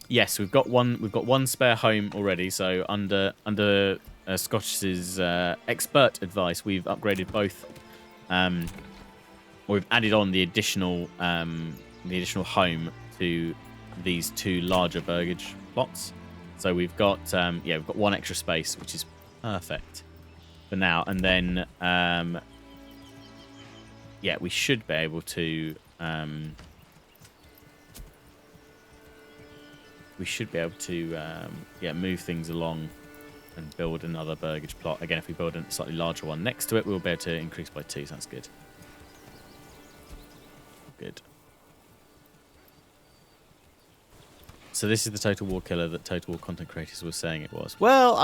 Yes, we've got one spare home already. So under Scottish's expert advice, we've upgraded both. We've added on the additional home to these 2 larger burgage plots. So we've got we've got 1 extra space, which is perfect for now. And then we should be able to move things along and build another burgage plot. Again, if we build a slightly larger one next to it, we'll be able to increase by 2. So that's good. Good. So this is the Total War killer that Total War content creators were saying it was. Well,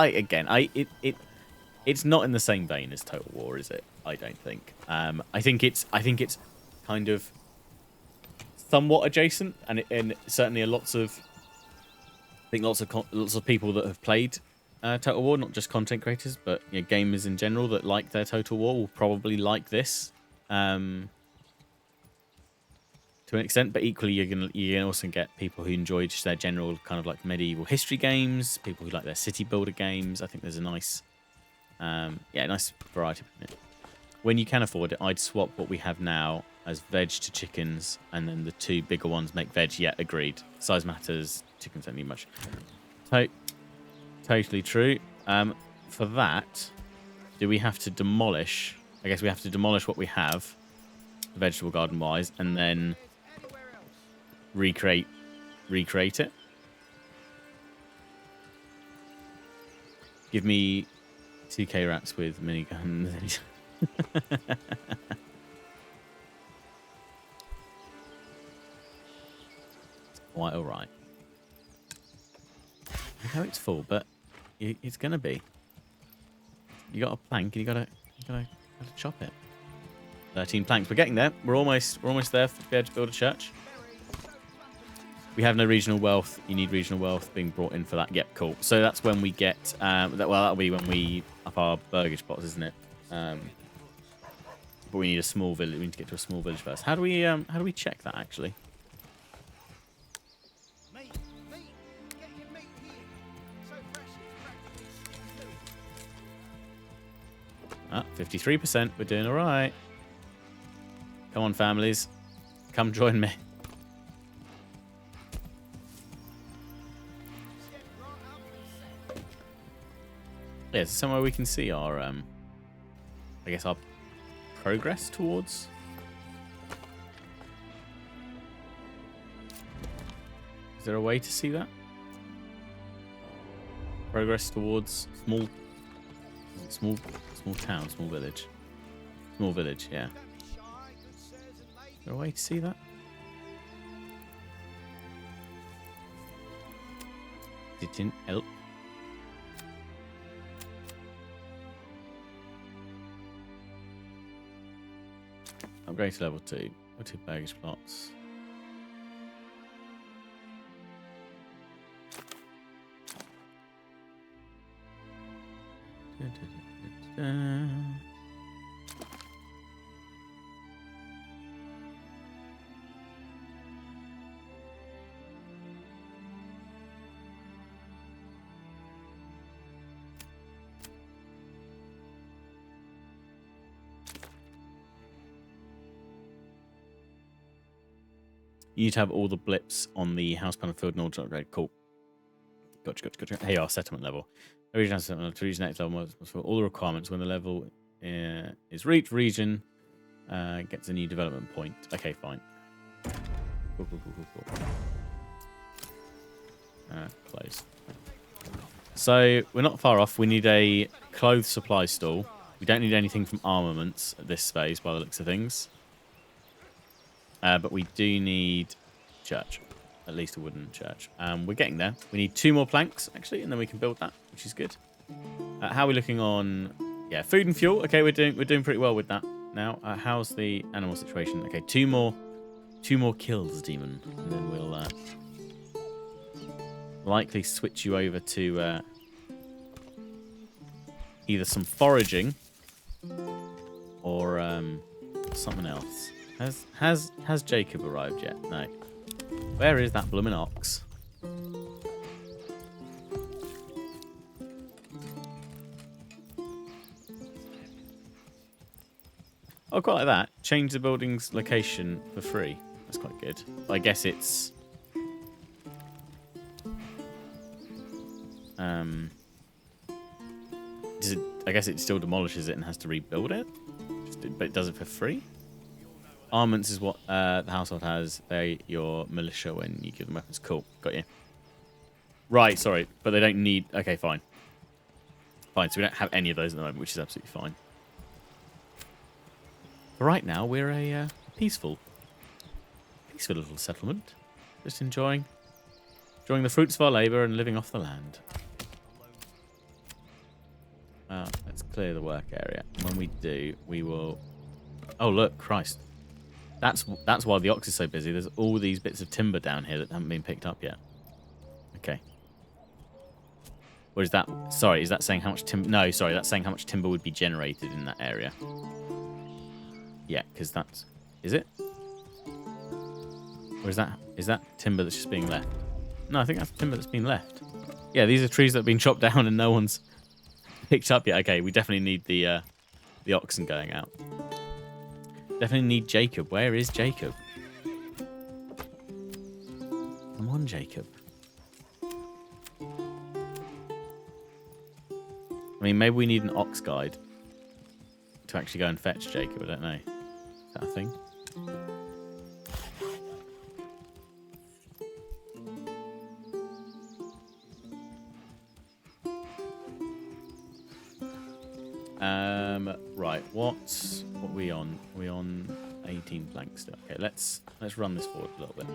it's not in the same vein as Total War, is it? I don't think. I think it's kind of somewhat adjacent, and certainly lots of people that have played Total War, not just content creators, but gamers in general that like their Total War will probably like this. To an extent, but equally you're gonna also get people who enjoy just their general kind of like medieval history games, people who like their city builder games. I think there's a nice Yeah, nice variety. When you can afford it, I'd swap what we have now as veg to chickens, and then the 2 bigger ones make veg. Yeah, agreed. Size matters. Chickens don't need much. Totally true. For that, do we have to demolish? I guess we have to demolish what we have, vegetable garden-wise, and then recreate it. Give me 2k rats with miniguns. Quite all right. I know it's full, but it's gonna be. You got a plank, and you gotta chop it. 13 planks. We're getting there. We're almost there to be able to build a church. We have no regional wealth. You need regional wealth being brought in for that. Yep, cool. So that's when we get that'll be when we up our burgage pots, isn't it? But we need a small village. We need to get to a small village first. How do we check that actually? Meat, meat, get your meat here. So fresh it's practically 53%. We're doing all right. Come on, families. Come join me. Yeah, is there somewhere we can see our, I guess our progress towards? Is there a way to see that? Progress towards small town, small village. Small village, yeah. Is there a way to see that? It didn't help. Upgrade to level 2. Or 2 baggage plots. You need to have all the blips on the house panel field in order to upgrade. Cool. Gotcha. Hey, our settlement level. Region has settlement to reach next level for all the requirements. When the level is reached, region gets a new development point. Okay, fine. Cool. Close. So we're not far off. We need a clothes supply stall. We don't need anything from armaments at this phase by the looks of things. But we do need church. At least a wooden church. We're getting there. We need 2 more planks, actually, and then we can build that, which is good. How are we looking on... Yeah, food and fuel. Okay, we're doing pretty well with that now. How's the animal situation? Okay, 2 more kills, demon. And then we'll likely switch you over to either some foraging or something else. Has Jacob arrived yet? No. Where is that bloomin' ox? Oh, quite like that. Change the building's location for free. That's quite good. I guess it's... I guess it still demolishes it and has to rebuild it? But it does it for free? Armaments is what the household has. They're your militia when you give them weapons. Cool. Got you. Right, sorry. But they don't need... Okay, fine. Fine, so we don't have any of those at the moment, which is absolutely fine. For right now, we're a peaceful little settlement. Just enjoying the fruits of our labour and living off the land. Let's clear the work area. When we do, we will... Oh, look, Christ. That's why the ox is so busy. There's all these bits of timber down here that haven't been picked up yet. Okay. What is that? Sorry, is that saying how much timber... No, sorry, that's saying how much timber would be generated in that area. Yeah, because that's... Is it? Or is that timber that's just being left? No, I think that's timber that's been left. Yeah, these are trees that have been chopped down and no one's picked up yet. Okay, we definitely need the oxen going out. Definitely need Jacob. Where is Jacob? Come on, Jacob. I mean, maybe we need an ox guide to actually go and fetch Jacob. I don't know. Is that a thing? Right. What are we on? Are we on 18 blank still? Okay, let's run this forward a little bit.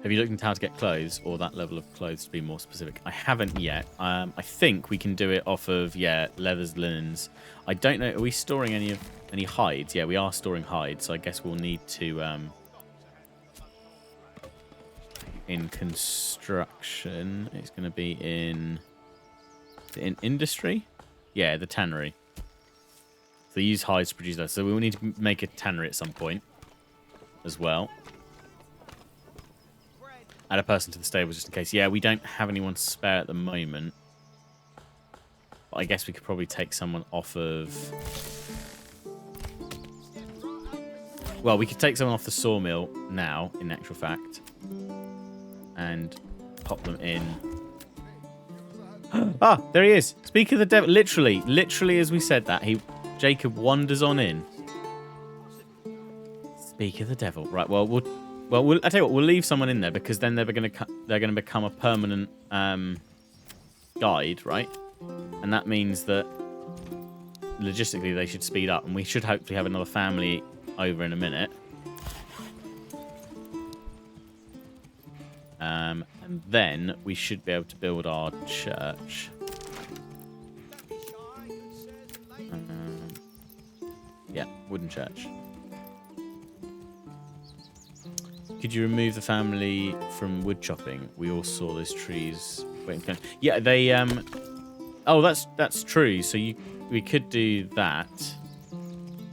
Have you looked into how to get clothes, or that level of clothes to be more specific? I haven't yet. I think we can do it off of, leathers, linens. I don't know. Are we storing any hides? Yeah, we are storing hides, so I guess we'll need to... in construction, it's going to be in industry? Yeah, the tannery. So they use hides to produce that. So we will need to make a tannery at some point as well. Add a person to the stables just in case. Yeah, we don't have anyone spare at the moment. But I guess we could probably take someone off of... Well, we could take someone off the sawmill now, in actual fact. And pop them in. Ah, there he is. Speak of the devil. Literally as we said that, Jacob wanders on in. Speak of the devil. Right, well, I tell you what, we'll leave someone in there because then they're going to become a permanent guide, right? And that means that logistically they should speed up, and we should hopefully have another family over in a minute. And then we should be able to build our church. Yeah, wooden church. Could you remove the family from wood chopping? We all saw those trees. Yeah, they. Oh, that's true. So we could do that,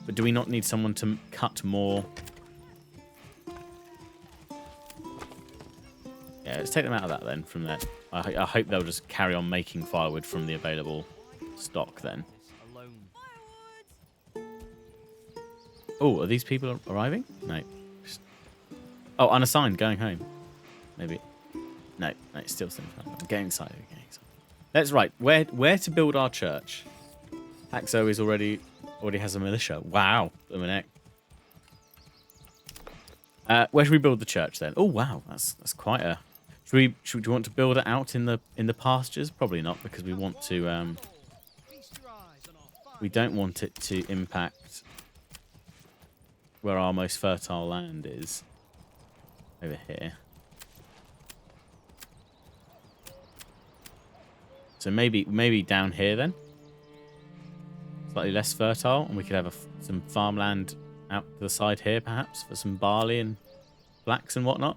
but do we not need someone to cut more? Yeah, let's take them out of that then. From that, I hope they'll just carry on making firewood from the available stock then. Oh, are these people arriving? No. Oh, unassigned, going home. Maybe. No, it's still something. Get inside. That's right. Where to build our church? Axo is already has a militia. Wow. Where should we build the church then? Oh wow, that's quite a. Should we want to build it out in the pastures? Probably not, because we want to. We don't want it to impact where our most fertile land is. Over here. So maybe down here then. Slightly less fertile, and we could have some farmland out to the side here, perhaps, for some barley and flax and whatnot.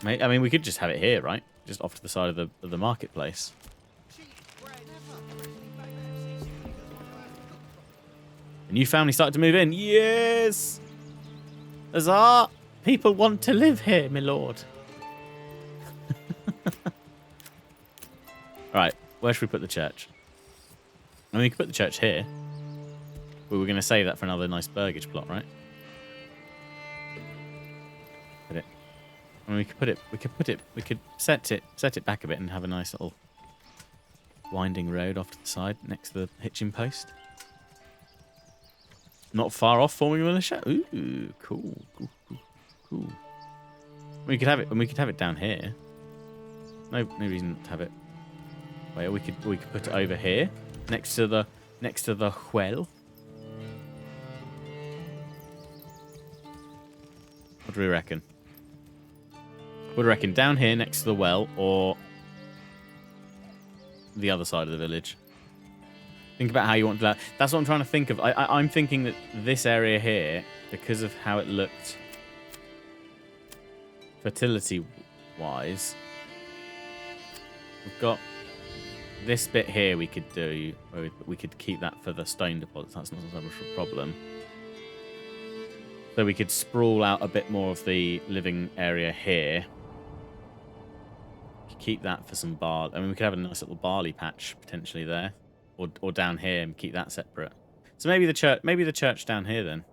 I mean, we could just have it here, right? Just off to the side of the marketplace. A new family started to move in. Yes! Huzzah! People want to live here, my lord. Right, where should we put the church? I mean, we could put the church here. But we're going to save that for another nice burgage plot, right? Put it. I mean, we could set it back a bit and have a nice little winding road off to the side next to the hitching post. Not far off forming a militia. Ooh, cool. We could have it down here. No reason to have it. Wait, we could put it over here, next to the well. What do we reckon? What do we reckon? Down here next to the well, or the other side of the village? Think about how you want to. That's what I'm trying to think of. I'm thinking that this area here, because of how it looked fertility-wise, we've got this bit here we could do, or we could keep that for the stone deposits. That's not so much of a problem. So we could sprawl out a bit more of the living area here. Keep that for some barley. I mean, we could have a nice little barley patch potentially there, or down here and keep that separate. So maybe the church down here then,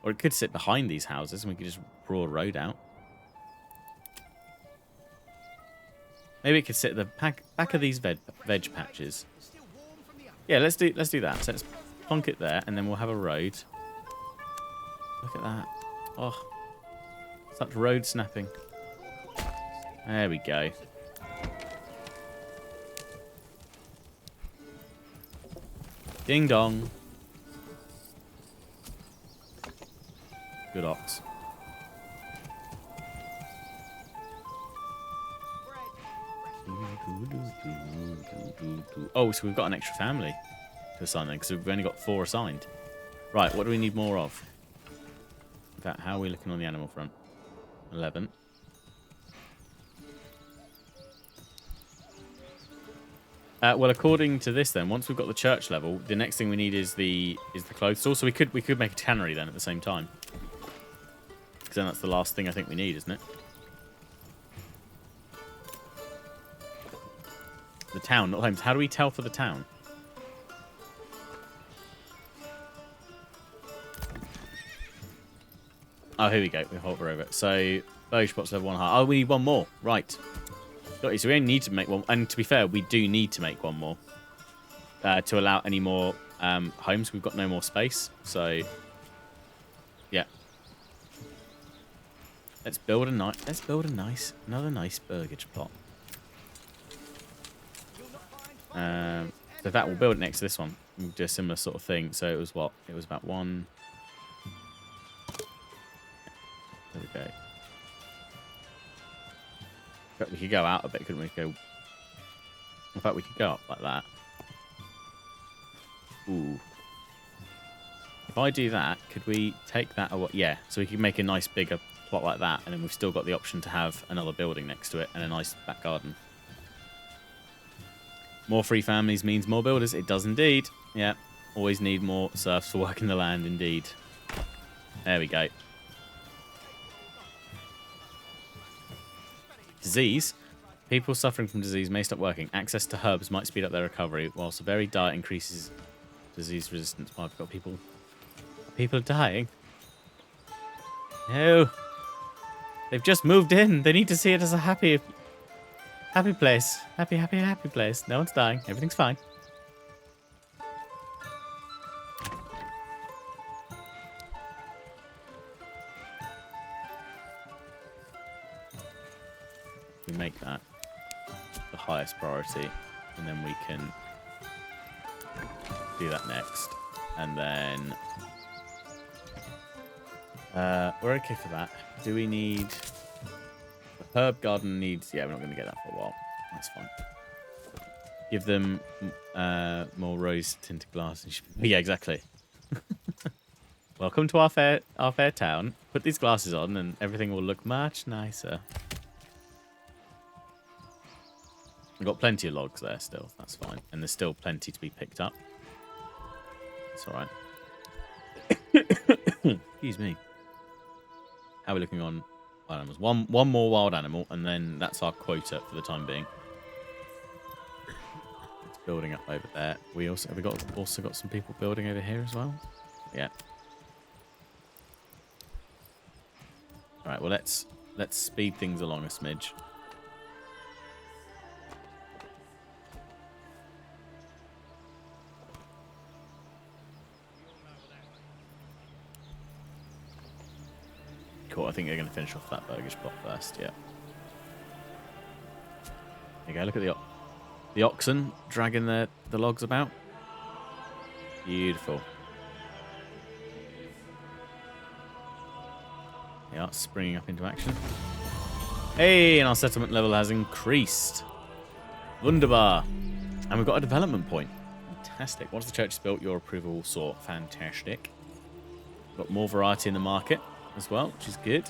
or it could sit behind these houses and we could just draw a road out. Maybe it could sit at the back of these veg patches. Yeah, let's do that. So let's plonk it there, and then we'll have a road. Look at that. Oh, such road snapping. There we go. Ding dong. Good ox. Oh, so we've got an extra family to assign then, because we've only got 4 assigned. Right, what do we need more of? In fact, how are we looking on the animal front? 11. Well, according to this, then, once we've got the church level, the next thing we need is the clothes store. So we could make a tannery then at the same time, because then that's the last thing I think we need, isn't it? The town, not homes. How do we tell for the town? Oh, here we go. We hover over it. So, Bow spots level 1 high. Oh, we need one more. Right. Got you. So we only need to make one. And to be fair, we do need to make one more to allow any more homes. We've got no more space. So, yeah. Let's build another nice burgage plot. So that we'll build it next to this one. We'll do a similar sort of thing. So it was what? It was about 1. There we go. But we could go out a bit, couldn't we? In fact, we could go up like that. Ooh. If I do that, could we take that away? Yeah, so we could make a nice bigger plot like that, and then we've still got the option to have another building next to it and a nice back garden. More free families means more builders. It does indeed. Yeah, always need more serfs for working the land, indeed. There we go. Disease. People suffering from disease may stop working. Access to herbs might speed up their recovery, whilst a varied diet increases disease resistance. Oh, I've got people. People are dying. No. They've just moved in. They need to see it as a happy place. Happy place. No one's dying. Everything's fine. We make that the highest priority, and then we can do that next. And then we're okay for that. Do we need... The herb garden needs... Yeah, we're not going to get that for a while. That's fine. Give them more rose-tinted glasses. Yeah, exactly. Welcome to our fair town. Put these glasses on and everything will look much nicer. We've got plenty of logs there still. That's fine. And there's still plenty to be picked up. It's alright. Excuse me. How are we looking on wild animals? One more wild animal, and then that's our quota for the time being. It's building up over there. We also have we also got some people building over here as well. Yeah. All right. Well, let's speed things along a smidge. Cool, I think they're going to finish off that burgage plot first, yeah. There you go, look at the oxen dragging the logs about. Beautiful. They are springing up into action. Hey, and our settlement level has increased. Wunderbar. And we've got a development point. Fantastic. Once the church is built, your approval will soar. Fantastic. Got more variety in the market as well, which is good.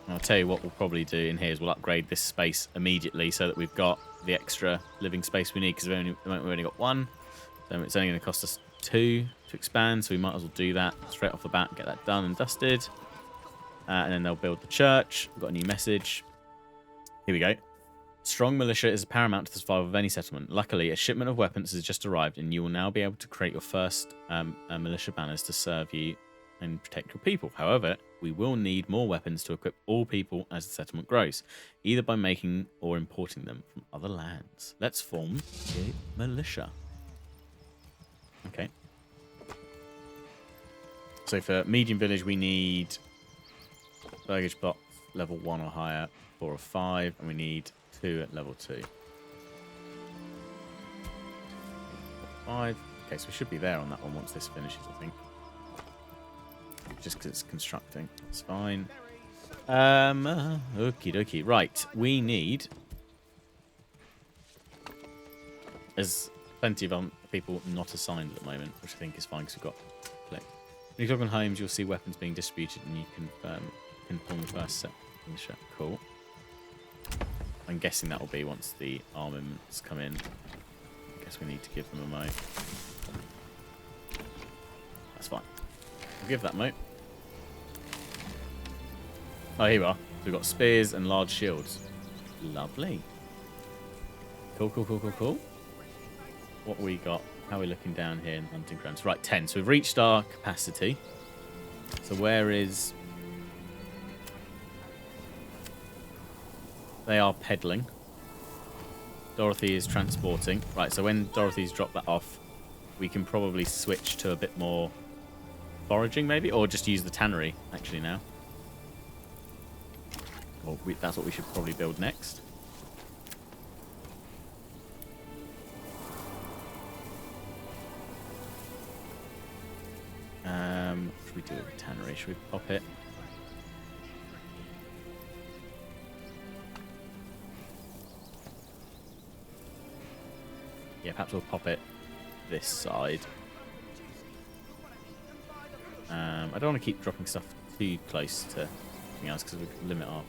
And I'll tell you what we'll probably do in here is we'll upgrade this space immediately so that we've got the extra living space we need, because at the moment we've only got 1. So it's only going to cost us 2 to expand, so we might as well do that straight off the bat and get that done and dusted. And then they'll build the church. We've got a new message. Here we go. Strong militia is paramount to the survival of any settlement. Luckily, a shipment of weapons has just arrived, and you will now be able to create your first militia banners to serve you and protect your people. However, we will need more weapons to equip all people as the settlement grows, either by making or importing them from other lands. Let's form a militia. Okay. So for medium village, we need baggage box level 1 or higher, 4 or 5, and we need 2 at level 2. 5. Okay, so we should be there on that one once this finishes, I think. Just because it's constructing. It's fine. Okie dokie. Right, we need... There's plenty of people not assigned at the moment, which I think is fine because we've got... When you click on homes, you'll see weapons being distributed, and you can form the first set. Cool. I'm guessing that will be once the armaments come in. I guess we need to give them a moat. That's fine. We'll give that moat. Oh, here we are. So we've got spears and large shields. Lovely. Cool, cool, cool, cool, cool. What we got? How are we looking down here in hunting grounds? Right, 10. So we've reached our capacity. So where is... They are peddling. Dorothy is transporting. Right, so when Dorothy's dropped that off, we can probably switch to a bit more foraging, maybe? Or just use the tannery, actually, now. Well, that's what we should probably build next. What should we do with the tannery? Should we pop it? Yeah, perhaps we'll pop it this side. I don't want to keep dropping stuff too close to anything else because we could limit our...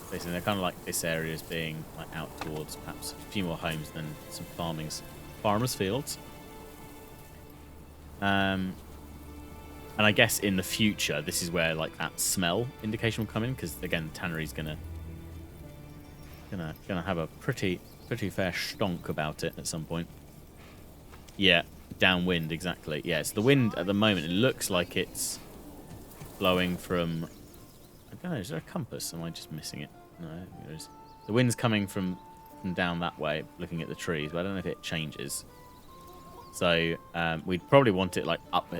Basically, they're kind of like this area as being like out towards perhaps a few more homes than some farmers' fields. And I guess in the future, this is where like that smell indication will come in, because again, tannery's gonna have a pretty fair stonk about it at some point. Yeah, downwind, exactly. Yeah, so the wind at the moment, it looks like it's blowing from... I don't know, is there a compass? Am I just missing it? No, there is. The wind's coming from down that way, looking at the trees, but I don't know if it changes. So we'd probably want it like up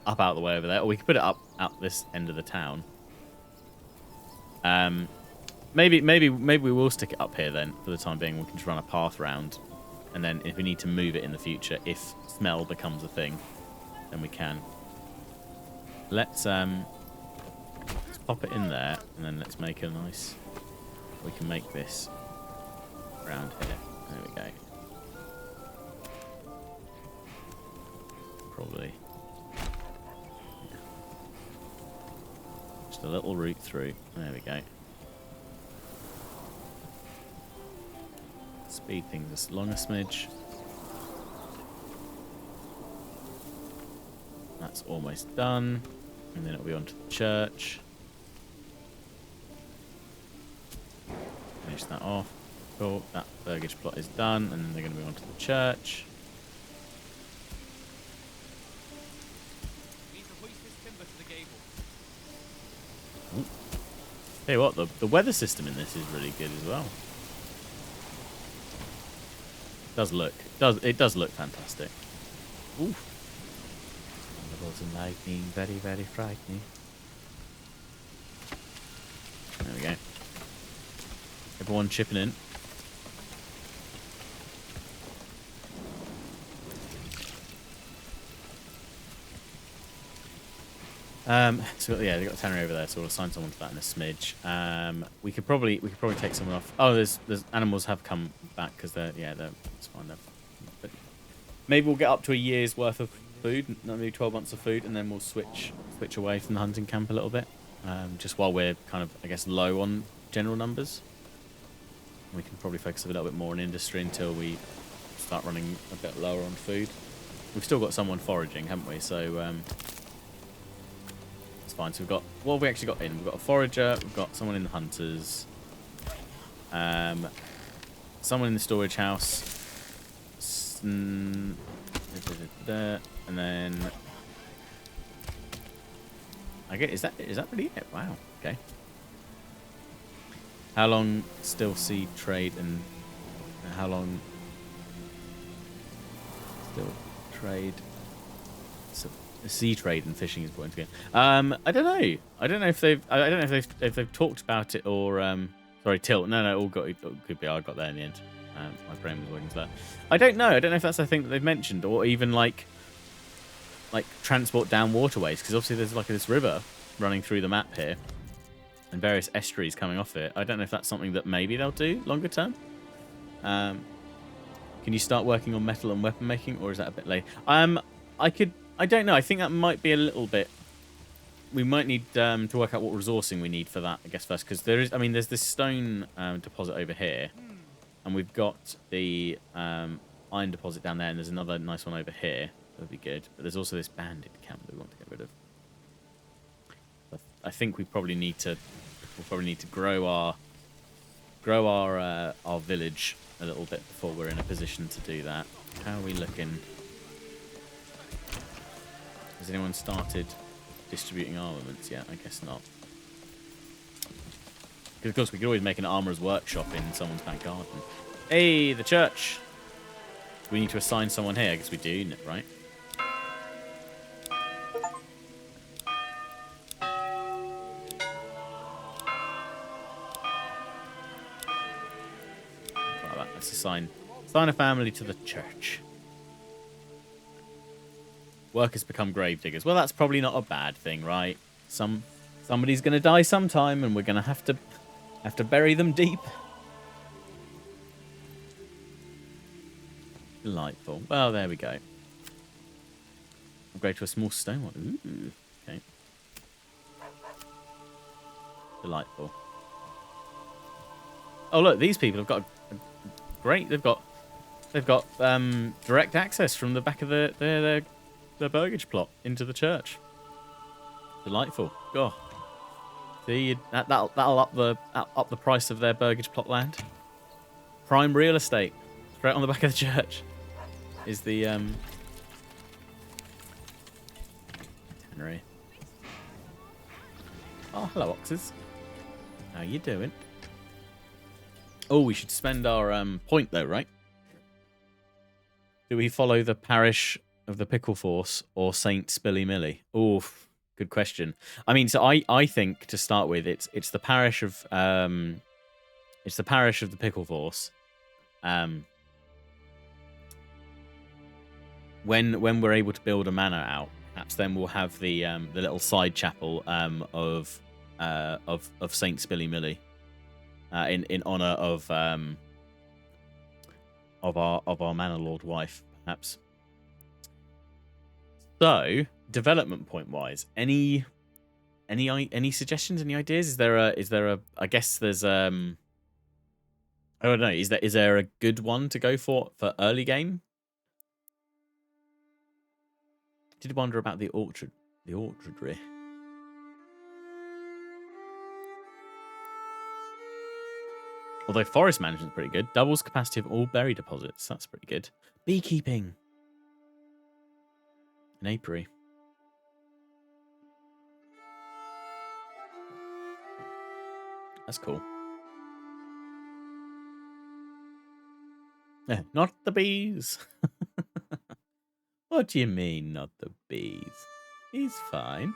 up out the way over there, or we could put it up out this end of the town. Maybe we will stick it up here then for the time being. We can just run a path round, and then if we need to move it in the future, if smell becomes a thing, then we can. Let's pop it in there, and then let's make a nice... We can make this round here. There we go. Probably. Just a little route through. There we go. Speed things along a smidge. That's almost done. And then it'll be onto the church. Finish that off. Cool. That burgage plot is done. And then they're going to move on to the church. Tell you what, the weather system in this is really good as well. It does look fantastic. Ooh. Thunderbolts and lightning, very, very frightening. There we go. Everyone chipping in. So yeah, they got a tannery over there, so we'll assign someone to that in a smidge. We could probably take someone off. Oh, there's animals have come back because it's fine. But maybe we'll get up to a year's worth of food, maybe 12 months of food, and then we'll switch away from the hunting camp a little bit. just while we're kind of, I guess, low on general numbers. We can probably focus a little bit more on industry until we start running a bit lower on food. We've still got someone foraging, haven't we? So it's fine. So we've got, what have we actually got in? We've got a forager, we've got someone in the hunters, someone in the storage house, and then I get, is that really it? Wow. Okay. How long still sea trade and how long still trade? So sea trade and fishing is important again. I don't know. I don't know if they've talked about it or sorry, tilt. No, all got, it could be. I got there in the end. My brain was working to that. I don't know. I don't know if that's a thing that they've mentioned or even like transport down waterways, because obviously there's like this river running through the map here and various estuaries coming off it. I don't know if that's something that maybe they'll do longer term. Can you start working on metal and weapon making, or is that a bit late? I don't know. I think that might be a little bit. We might need to work out what resourcing we need for that, I guess, first, because there's this stone deposit over here, and we've got the iron deposit down there, and there's another nice one over here. That would be good. But there's also this bandit camp that we want to get rid of. I think we'll probably need to grow our village a little bit before we're in a position to do that. How are we looking? Has anyone started distributing armaments yet? I guess not. Because of course we could always make an armorer's workshop in someone's back garden. Hey, the church! We need to assign someone here. I guess we do, right? Let's assign a family to the church. Workers become grave diggers. Well, that's probably not a bad thing, right? Somebody's going to die sometime, and we're going to have to bury them deep. Delightful. Well, there we go. Upgrade to a small stone one. Ooh, okay. Delightful. Oh, look, these people have got great. They've got direct access from the back of their burgage plot into the church. Delightful. Oh, see, that'll up the price of their burgage plot land. Prime real estate, straight on the back of the church, is the tannery. Oh, hello, oxes. How you doing? Oh, we should spend our point though, right? Do we follow the parish of the Pickle Force or Saint Spilly Millie? Oh, good question. I mean, so I think to start with, it's the parish of the Pickle Force. When we're able to build a manor out, perhaps then we'll have the little side chapel of Saint Spilly Millie. In honor of our Manor Lord wife, perhaps. So, development point wise, any suggestions, any ideas? Is there a I guess there's I don't know, is there a good one to go for early game? Did wonder about the orchardry. Although forest management's pretty good. Doubles capacity of all berry deposits. That's pretty good. Beekeeping. An apiary. That's cool. Not the bees. What do you mean, not the bees? He's fine.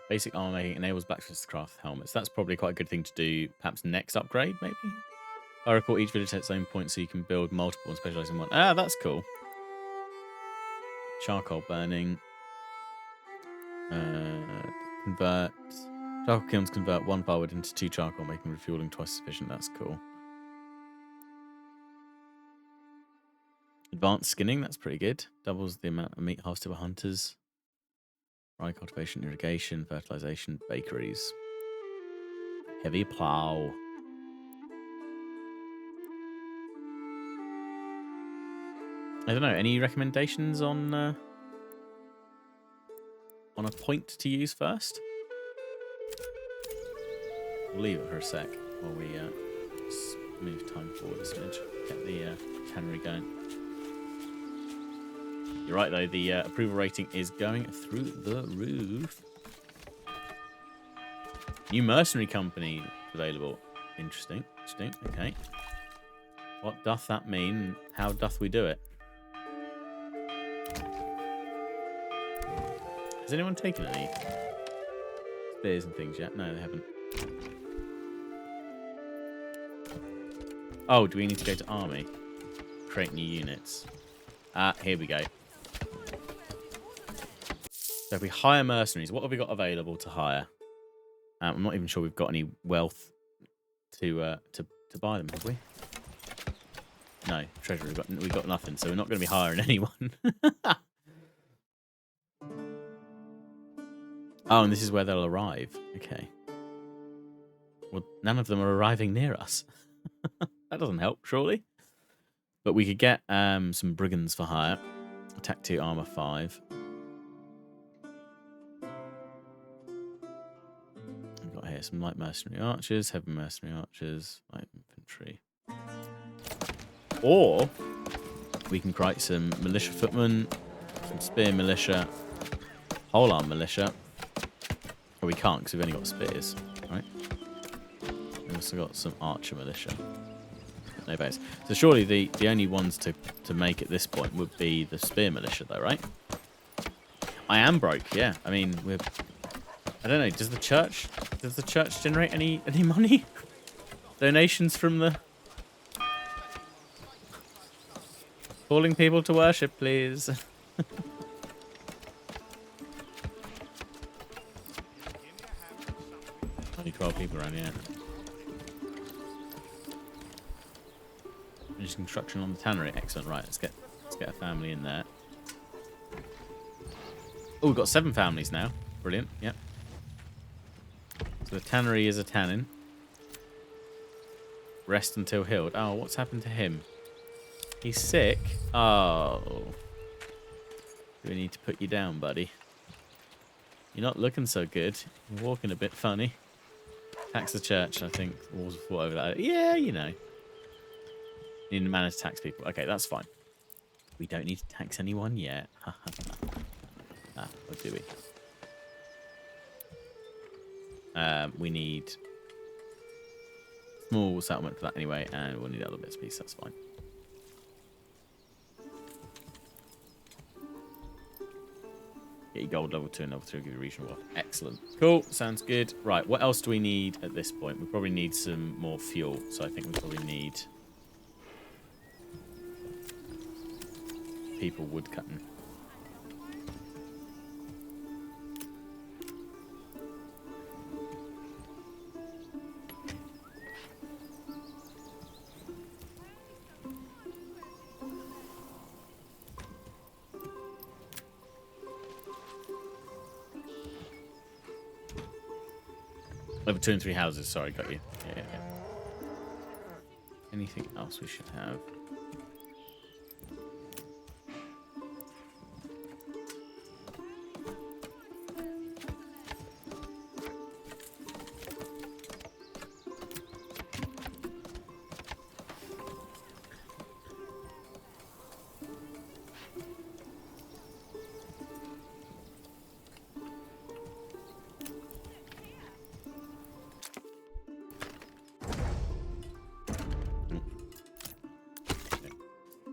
Basic armor making enables blacksmiths to craft helmets. That's probably quite a good thing to do. Perhaps next upgrade, maybe? I recall each village has its own point, so you can build multiple and specialize in one. Ah, that's cool. Charcoal burning. Convert. Charcoal kilns convert 1 firewood into 2 charcoal, making refueling twice sufficient. That's cool. Advanced skinning, that's pretty good. Doubles the amount of meat harvested by hunters. Rye cultivation, irrigation, fertilization, bakeries. Heavy plow. I don't know. Any recommendations on a point to use first? We'll leave it for a sec while we move time forward a smidge. Get the tannery going. You're right though. The approval rating is going through the roof. New mercenary company available. Interesting. Interesting. Okay. What doth that mean? How doth we do it? Has anyone taken any spears and things yet? No, they haven't. Oh, do we need to go to army? Create new units. Here we go. So if we hire mercenaries, what have we got available to hire? I'm not even sure we've got any wealth to buy them, have we? No, treasury. We've got nothing, so we're not going to be hiring anyone. Oh, and this is where they'll arrive. Okay. Well, none of them are arriving near us. That doesn't help, surely. But we could get some brigands for hire. Attack 2, armor 5. We've got here some light mercenary archers, heavy mercenary archers, light infantry. Or we can create some militia footmen, some spear militia, whole arm militia. Or we can't because we've only got spears, right? We've also got some archer militia. No base. So surely the only ones to make at this point would be the spear militia, though, right? I am broke, yeah. I mean, I don't know. Does the church generate any money? Donations from the calling people to worship, please. Only 12 people around here. Just construction on the tannery. Excellent. Right, let's get a family in there. Oh, we've got 7 families now. Brilliant. Yep. So the tannery is a tannin. Rest until healed. Oh, what's happened to him? He's sick. Oh. Do we need to put you down, buddy? You're not looking so good. You're walking a bit funny. Tax the church, I think. Walls fought over that. Yeah, you know. Need to manage to tax people. Okay, that's fine. We don't need to tax anyone yet. Or do we? We need small settlement for that anyway, and we'll need other bits of peace. That's fine. Get your gold level 2 and level 3, give you regional wealth. Excellent. Cool. Sounds good. Right, what else do we need at this point? We probably need some more fuel, so I think we probably need people wood cutting. Level 2 and 3 houses. Sorry, got you. Yeah. Anything else we should have?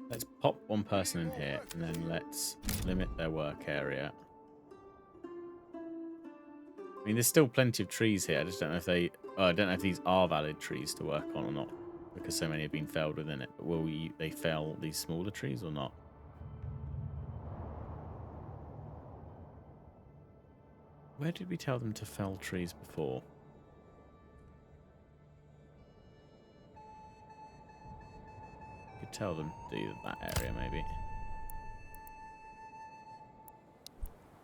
Let's pop one person in here, and then let's limit their work area. I mean, there's still plenty of trees here. I just don't know if they... Oh, I don't know if these are valid trees to work on or not, because so many have been felled within it. But will they fell these smaller trees or not? Where did we tell them to fell trees before? Could tell them to do that area maybe.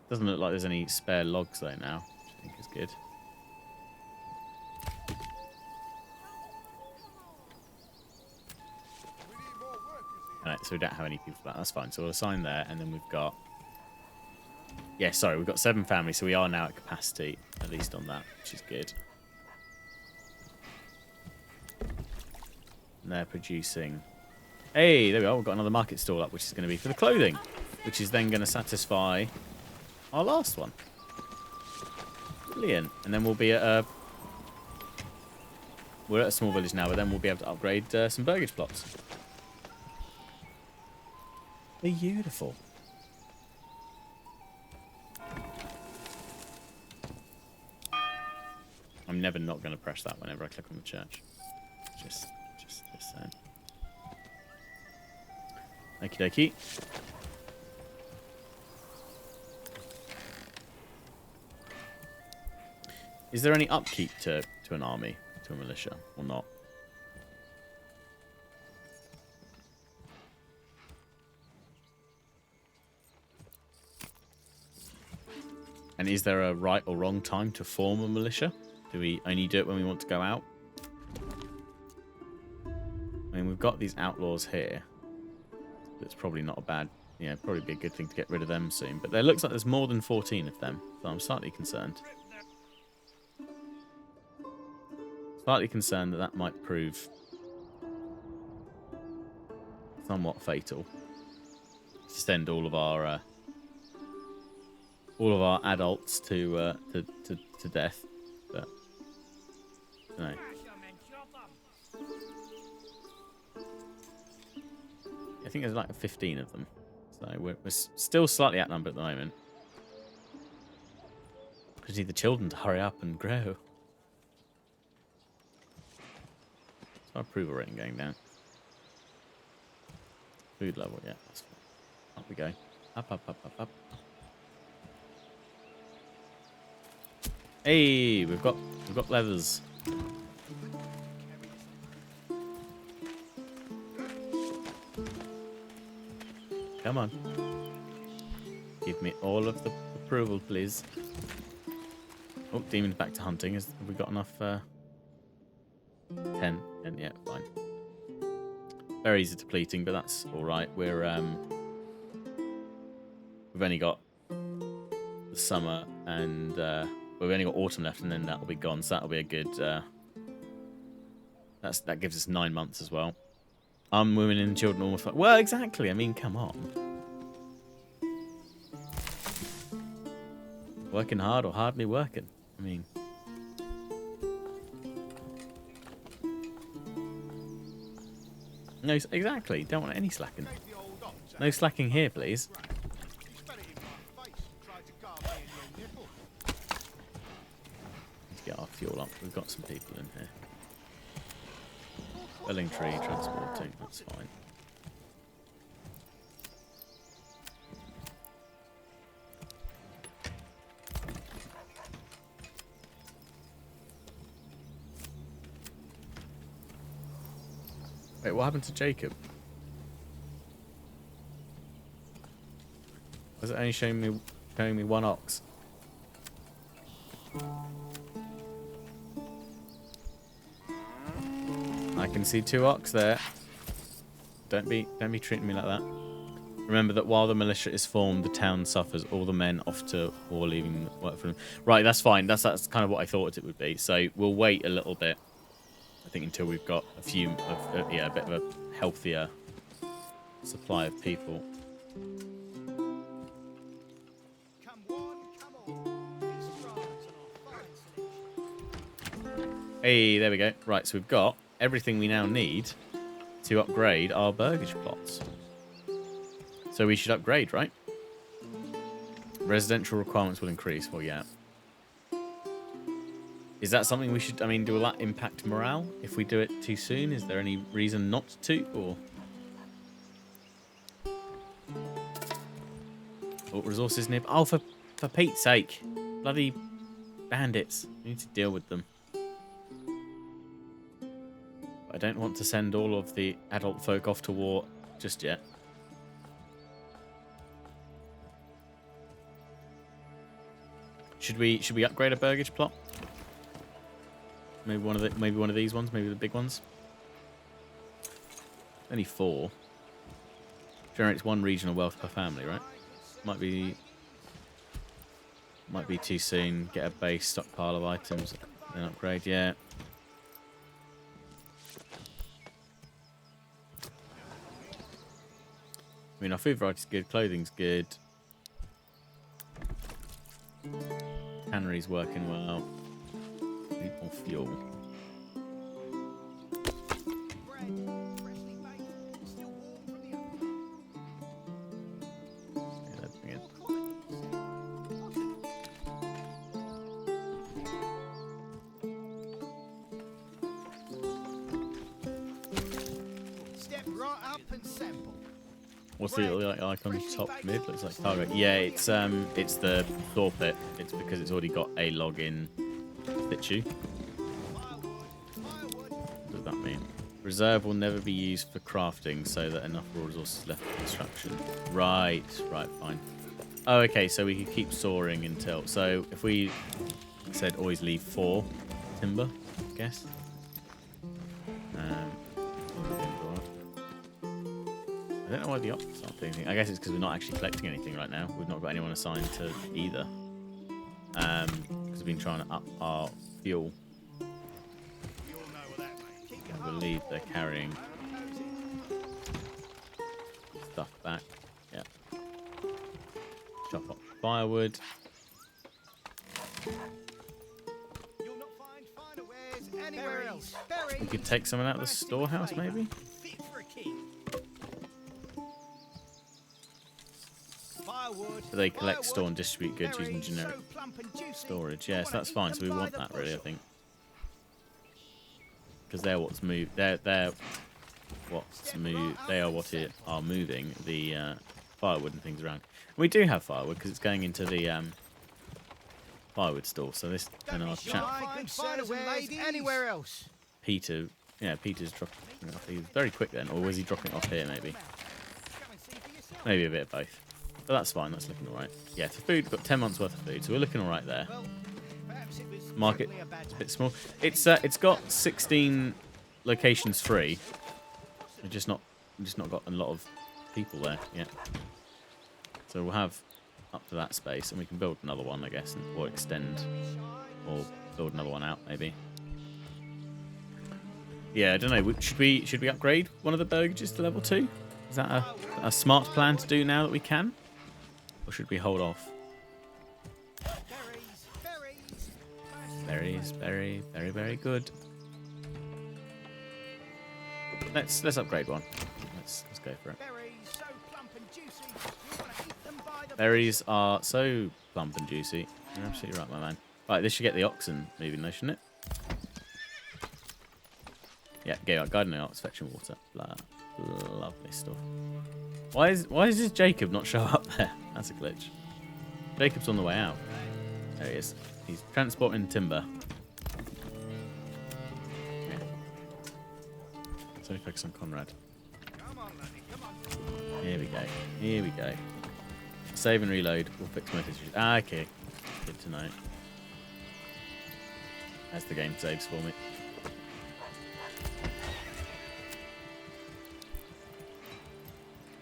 Doesn't look like there's any spare logs though now, which I think is good. We need more workers here. Alright, so we don't have any people for that. That's fine. So we'll assign there, and then we've got... Yeah, sorry, we've got 7 families, so we are now at capacity, at least on that, which is good. And they're producing... Hey, there we are. We've got another market stall up, which is going to be for the clothing, which is then going to satisfy our last one. Brilliant. And then we'll be at a... We're at a small village now, but then we'll be able to upgrade some burgage plots. Beautiful. I'm never not going to press that whenever I click on the church. Just saying. Okie dokie. Is there any upkeep to an army, to a militia, or not? And is there a right or wrong time to form a militia? Do we only do it when we want to go out? I mean, we've got these outlaws here. That's probably not a bad... Yeah, probably be a good thing to get rid of them soon. But there looks like there's more than 14 of them. So I'm slightly concerned. Slightly concerned that that might prove somewhat fatal. To send all of our adults to death. But I don't know. I think there's like 15 of them. So we're still slightly outnumbered at the moment. Because need the children to hurry up and grow. So approval rating going down. Food level, yeah, that's fine. Up we go. Up, up, up, up, up. Hey, we've got leathers. Come on. Give me all of the approval, please. Oh, demon's back to hunting. Have we got enough? 10. Yeah, fine. Very easy depleting, but that's all right. We've only got the summer and we've only got autumn left, and then that'll be gone. So that'll be a good. That gives us 9 months as well. Women and children almost. Well, exactly. I mean, come on. Working hard or hardly working. I mean. No, exactly. Don't want any slacking. Take the old ox out. No slacking here, please. You spat it in my face and tried to carve me in your nipple. Let's get our fuel up. We've got some people in here. Felling tree, transporting. That's fine. Wait, what happened to Jacob? Was it only showing me one ox? I can see 2 ox there. Don't be treating me like that. Remember that while the militia is formed, the town suffers. All the men off to war, leaving work for them. Right, that's fine. That's kind of what I thought it would be. So we'll wait a little bit. I think until we've got a few of a bit of a healthier supply of people. Come one, come all. These tribes are our fine selection. Hey, there we go. Right, so we've got everything we now need to upgrade our burgage plots. So we should upgrade, right? Residential requirements will increase. Well, yeah. Is that something we should... I mean, will that impact morale if we do it too soon? Is there any reason not to? Or... Oh, resources nib. Oh, for Pete's sake. Bloody Bandits. We need to deal with them. I don't want to send all of the adult folk off to war just yet. Should we upgrade a burgage plot? Maybe one of these ones, maybe the big ones. Only 4. Generates 1 regional wealth per family, right? Might be too soon. Get a base stockpile of items, then upgrade. Yeah. I mean, our food variety's good, clothing's good. Cannery's working well. Need more fuel. Bread, freshly baked, still warm from the oven. Yeah, that's good. Step right up and sample. What's the little icon top mid? Looks like target. Yeah, it's the Thor pit. It's because it's already got a login situ. What does that mean? Reserve will never be used for crafting, so that enough raw resources left for construction. Right, fine. Oh, okay, so we could keep soaring until. So if we said always leave 4 timber, I guess. I don't know why the ops aren't doing anything. I guess it's because we're not actually collecting anything right now. We've not got anyone assigned to either. Because we've been trying to up our fuel. I believe they're carrying stuff back. Yeah. Chop up firewood. You'll not find finer wares anywhere else. We could take someone out of the storehouse, maybe? Fit for a king. Firewood. So they collect, store, and distribute goods using generic storage. Yes, that's fine. So we want that, really, I think. Because they're what's moved. They're what's moved. They are what are moving the firewood and things around. We do have firewood because it's going into the firewood store. So this and our chap Anywhere else. Peter. Yeah, Peter's dropping it off. He was very quick then, or was he dropping it off here? Maybe a bit of both. But that's fine. That's looking all right. Yeah, for food, we've got 10 months worth of food, so we're looking all right there. Market, it's a bit small. It's got 16 locations free. We've just not got a lot of people there yet. So we'll have up to that space, and we can build another one, I guess, or extend, or build another one out maybe. Yeah, I don't know. Should we upgrade one of the burgages to level 2? Is that a smart plan to do now that we can, or should we hold off? Berries, very good. Let's upgrade one. Let's go for it. Berries are so plump and juicy. You're absolutely right, my man. Right, this should get the oxen moving, though, shouldn't it? Yeah, go guiding the ox, fetching water. Blah. Lovely stuff. Why does Jacob not show up there? That's a glitch. Jacob's on the way out. There he is. He's transporting timber. Yeah. Let's only focus on Conrad. Here we go. Save and reload. We'll fix most issues. Okay. Good to know. As the game saves for me.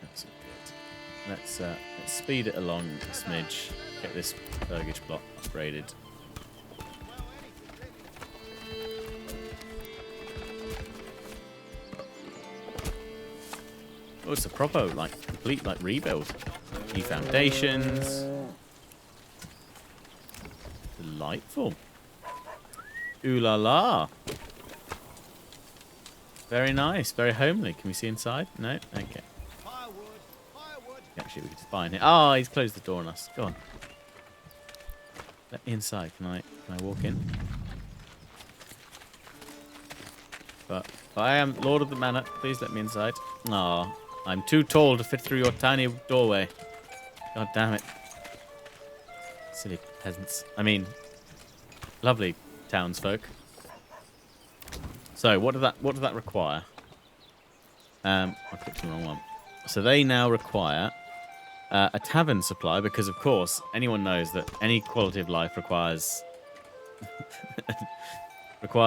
That's all good. Let's speed it along a smidge. Get this burgage plot upgraded. Oh, it's a proper, complete, rebuild. New foundations. Delightful. Ooh la la. Very nice, very homely. Can we see inside? No? Okay. Actually, we could spy in here. Oh, he's closed the door on us. Go on. Let me inside. Can I walk in? But I am Lord of the Manor. Please let me inside. Aw, I'm too tall to fit through your tiny doorway. God damn it. Silly peasants. I mean, Lovely townsfolk. So what does that require? I clicked the wrong one. So they now require a tavern supply because, of course, anyone knows that any quality of life requires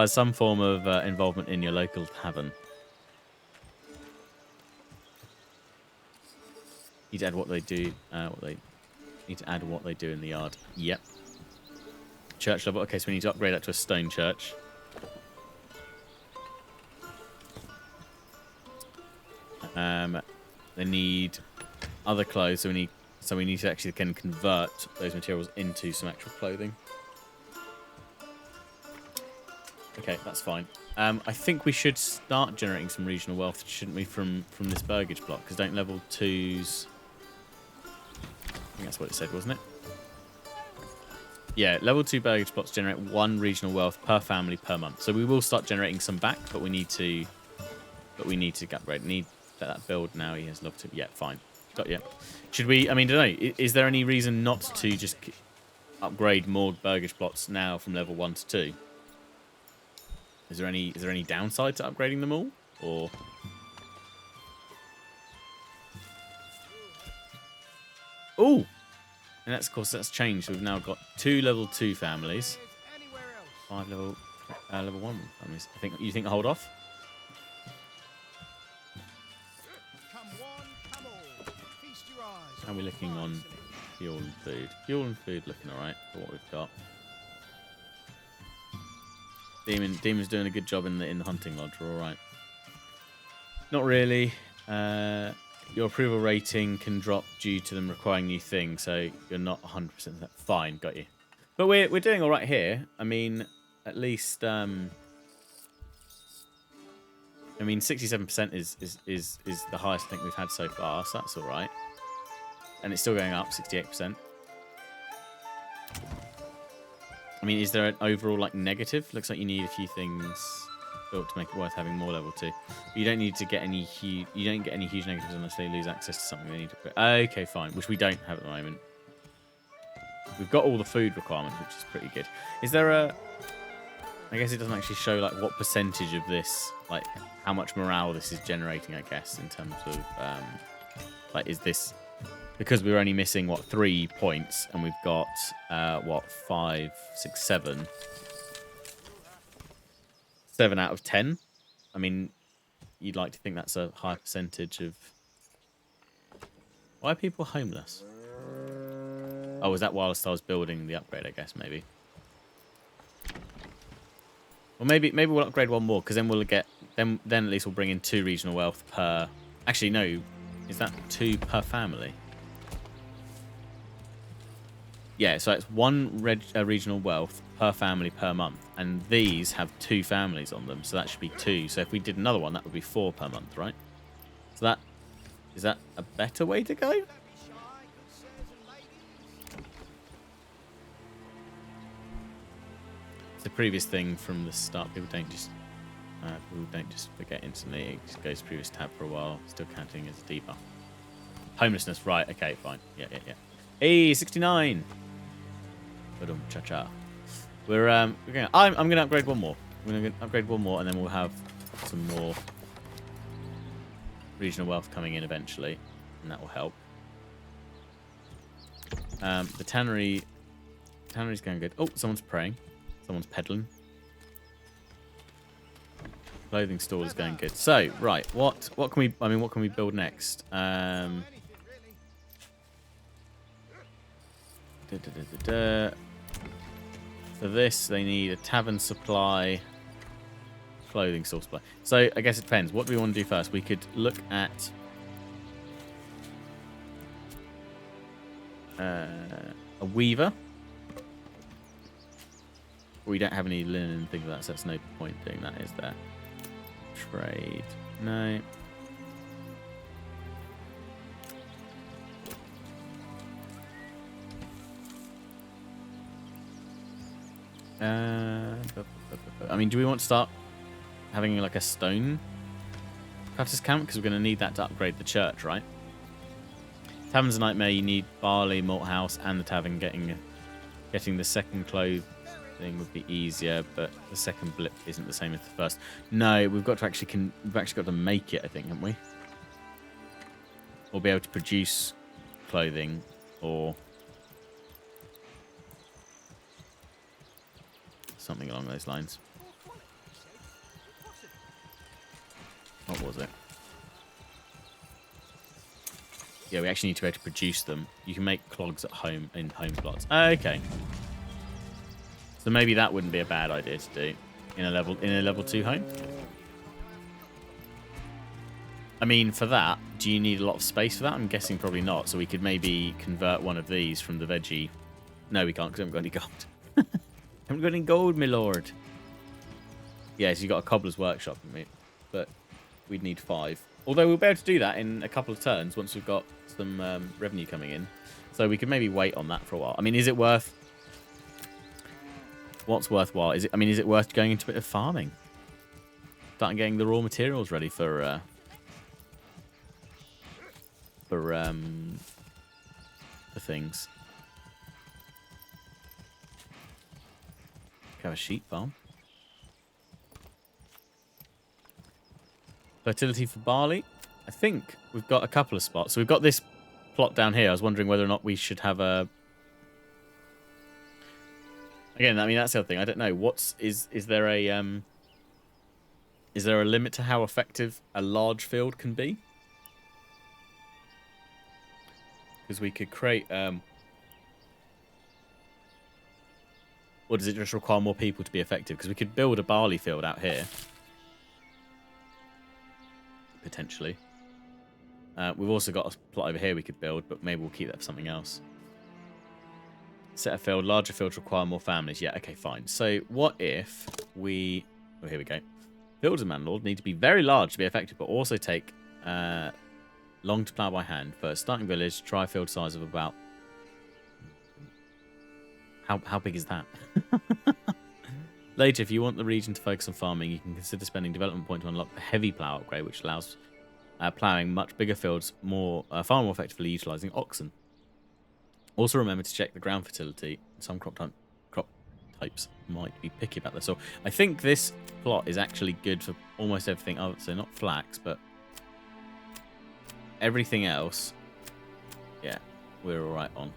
some form of involvement in your local tavern. Need to add what they do. Need to add what they do in the yard. Yep. Church level. Okay, so we need to upgrade that to a stone church. They need other clothes, so we need to actually can convert those materials into some actual clothing. Okay, that's fine. I think we should start generating some regional wealth, shouldn't we, from this burgage block? Because don't level 2s... I think that's what it said, wasn't it? Yeah, level 2 burgage blocks generate 1 regional wealth per family per month. So we will start generating some back, but we need to upgrade. Need that build now. He has level 2. Yeah, fine. Got you. Should we? I mean, don't know. Is there any reason not to just upgrade more burgage plots now from level 1 to 2? Is there any downside to upgrading them all, or? Oh, and of course that's changed. We've now got 2 level 2 families, Anywhere else? 5 level 1 families. You think hold off? Come one, come all. Feast your eyes. How are we looking on fuel and food? Fuel and food looking alright for what we've got. Demon's doing a good job in the hunting lodge. We're alright. Not really. Your approval rating can drop due to them requiring new things, so you're not 100% fine. Got you. But we're doing all right here. I mean, at least 67% is the highest I think we've had so far, so that's all right. And it's still going up, 68%. I mean, is there an overall like negative? Looks like you need a few things built to make it worth having more level 2. But you don't need to get any huge. You don't get any huge negatives unless they lose access to something they need to put. Okay, fine. Which we don't have at the moment. We've got all the food requirements, which is pretty good. Is there a? I guess it doesn't actually show like what percentage of this, like how much morale this is generating. I guess in terms of like, is this because we're only missing what 3 points and we've got what 5, 6, 7. 7 out of 10. I mean, you'd like to think that's a high percentage of. Why are people homeless? Oh, was that whilst I was building the upgrade? I guess maybe. Well, maybe we'll upgrade 1 more because then we'll get then at least we'll bring in 2 regional wealth per. Actually, no, is that 2 per family? Yeah, so it's 1 regional wealth per family per month, and these have 2 families on them, so that should be 2. So if we did another one, that would be 4 per month, right? So is that a better way to go? Don't be shy, good sirs and ladies. It's the previous thing from the start. People don't just forget instantly. It just goes to previous tab for a while, still counting as a debuff. Homelessness, right? Okay, fine. Yeah. Hey, 69. Cha-cha. We're going. I'm going to upgrade 1 more. We're going to upgrade 1 more, and then we'll have some more regional wealth coming in eventually, and that will help. The tannery's going good. Oh, someone's praying. Someone's peddling. Clothing store is going good. So, right, what can we? I mean, what can we build next? Anything really. For this, they need a tavern supply, clothing store supply. So I guess it depends. What do we want to do first? We could look at a weaver. We don't have any linen and things like that, so that's no point doing that, is there? Trade. No. I mean, do we want to start having like a stone cutter's camp? Because we're going to need that to upgrade the church, right? Tavern's a nightmare. You need barley, malt house, and the tavern getting the second clove. thing would be easier, but the second blip isn't the same as the first. No, we've got to actually we've actually got to make it, I think, haven't we? Or be able to produce clothing, or something along those lines. What was it? Yeah, we actually need to be able to produce them. You can make clogs at home in home plots. Okay. So maybe that wouldn't be a bad idea to do in a level 2 home. I mean, for that, do you need a lot of space for that? I'm guessing probably not. So we could maybe convert one of these from the veggie. No, we can't because we haven't got any gold. Haven't got any gold, my lord. Yeah, so you got a cobbler's workshop, but we'd need 5. Although we'll be able to do that in a couple of turns once we've got some revenue coming in. So we could maybe wait on that for a while. I mean, is it worth... What's worthwhile? Is it worth going into a bit of farming? Starting getting the raw materials ready for things. Have a sheep farm. Fertility for barley. I think we've got a couple of spots. So we've got this plot down here. I was wondering whether or not we should have a... Again, I mean, that's the other thing. I don't know. Is there a limit to how effective a large field can be? Because we could create... or does it just require more people to be effective? Because we could build a barley field out here. Potentially. We've also got a plot over here we could build, but maybe we'll keep that for something else. Set a field. Larger fields require more families. Yeah, okay, fine. So what if we... Oh, here we go. Fields of Manor Lords need to be very large to be effective, but also take long to plough by hand. For a starting village, try a field size of about... How big is that? Later, if you want the region to focus on farming, you can consider spending development point to unlock the heavy plough upgrade, which allows ploughing much bigger fields far more effectively utilising oxen. Also remember to check the ground fertility. Some crop types might be picky about this. So I think this plot is actually good for almost everything other, so not flax, but everything else, yeah, we're all right on.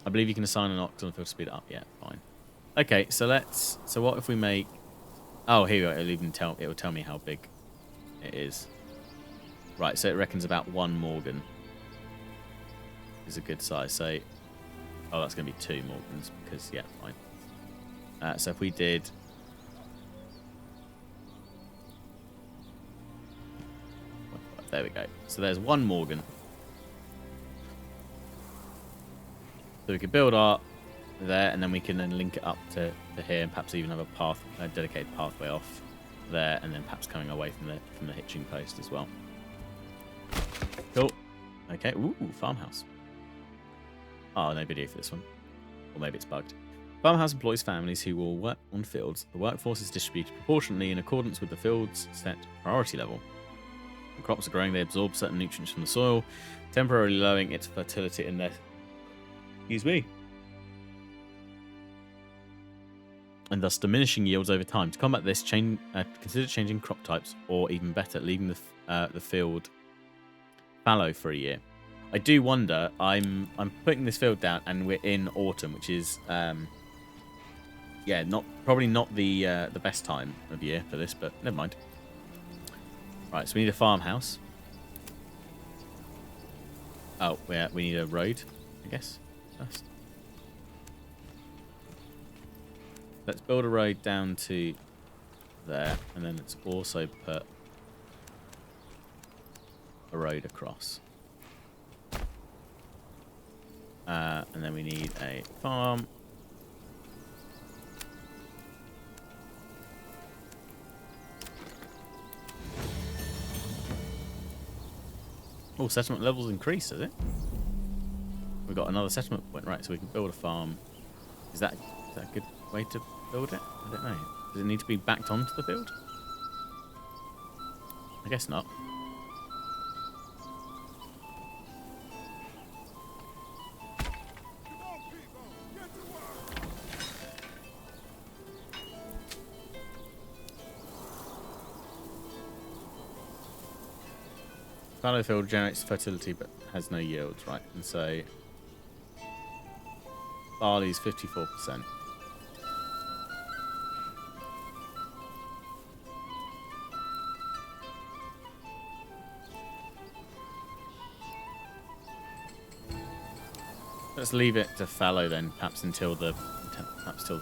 I believe you can assign an ox on the field to speed it up. Yeah, fine. Okay, so let's... So what if we make... Oh, here we go. It will tell me how big it is. Right, so it reckons about 1 Morgan is a good size. So... Oh, that's going to be 2 Morgans because... Yeah, fine. So if we did... There we go. So there's 1 Morgan. So we could build our there, and then we can then link it up to here, and perhaps even have a dedicated pathway off there, and then perhaps coming away from the hitching post as well. Cool. Okay. Ooh, farmhouse. Oh, no video for this one, or maybe it's bugged. Farmhouse employs families who will work on fields. The workforce is distributed proportionally in accordance with the field's set priority level. When crops are growing, they absorb certain nutrients from the soil, temporarily lowering its fertility in their... Excuse me. And thus diminishing yields over time. To combat this, consider changing crop types, or even better, leaving the field fallow for a year. I do wonder. I'm putting this field down, and we're in autumn, which is yeah, probably not the best time of year for this, but never mind. Right, so we need a farmhouse. Oh, yeah, we need a road, I guess. First. Let's build a road down to there, and then let's also put a road across. And then we need a farm. Oh, settlement levels increased, has it? We've got another settlement point, right, so we can build a farm. Is that a good way to build it? I don't know. Does it need to be backed onto the field? I guess not. fallow field generates fertility but has no yields, right? And so barley's 54%. Let's leave it to fallow then, perhaps till the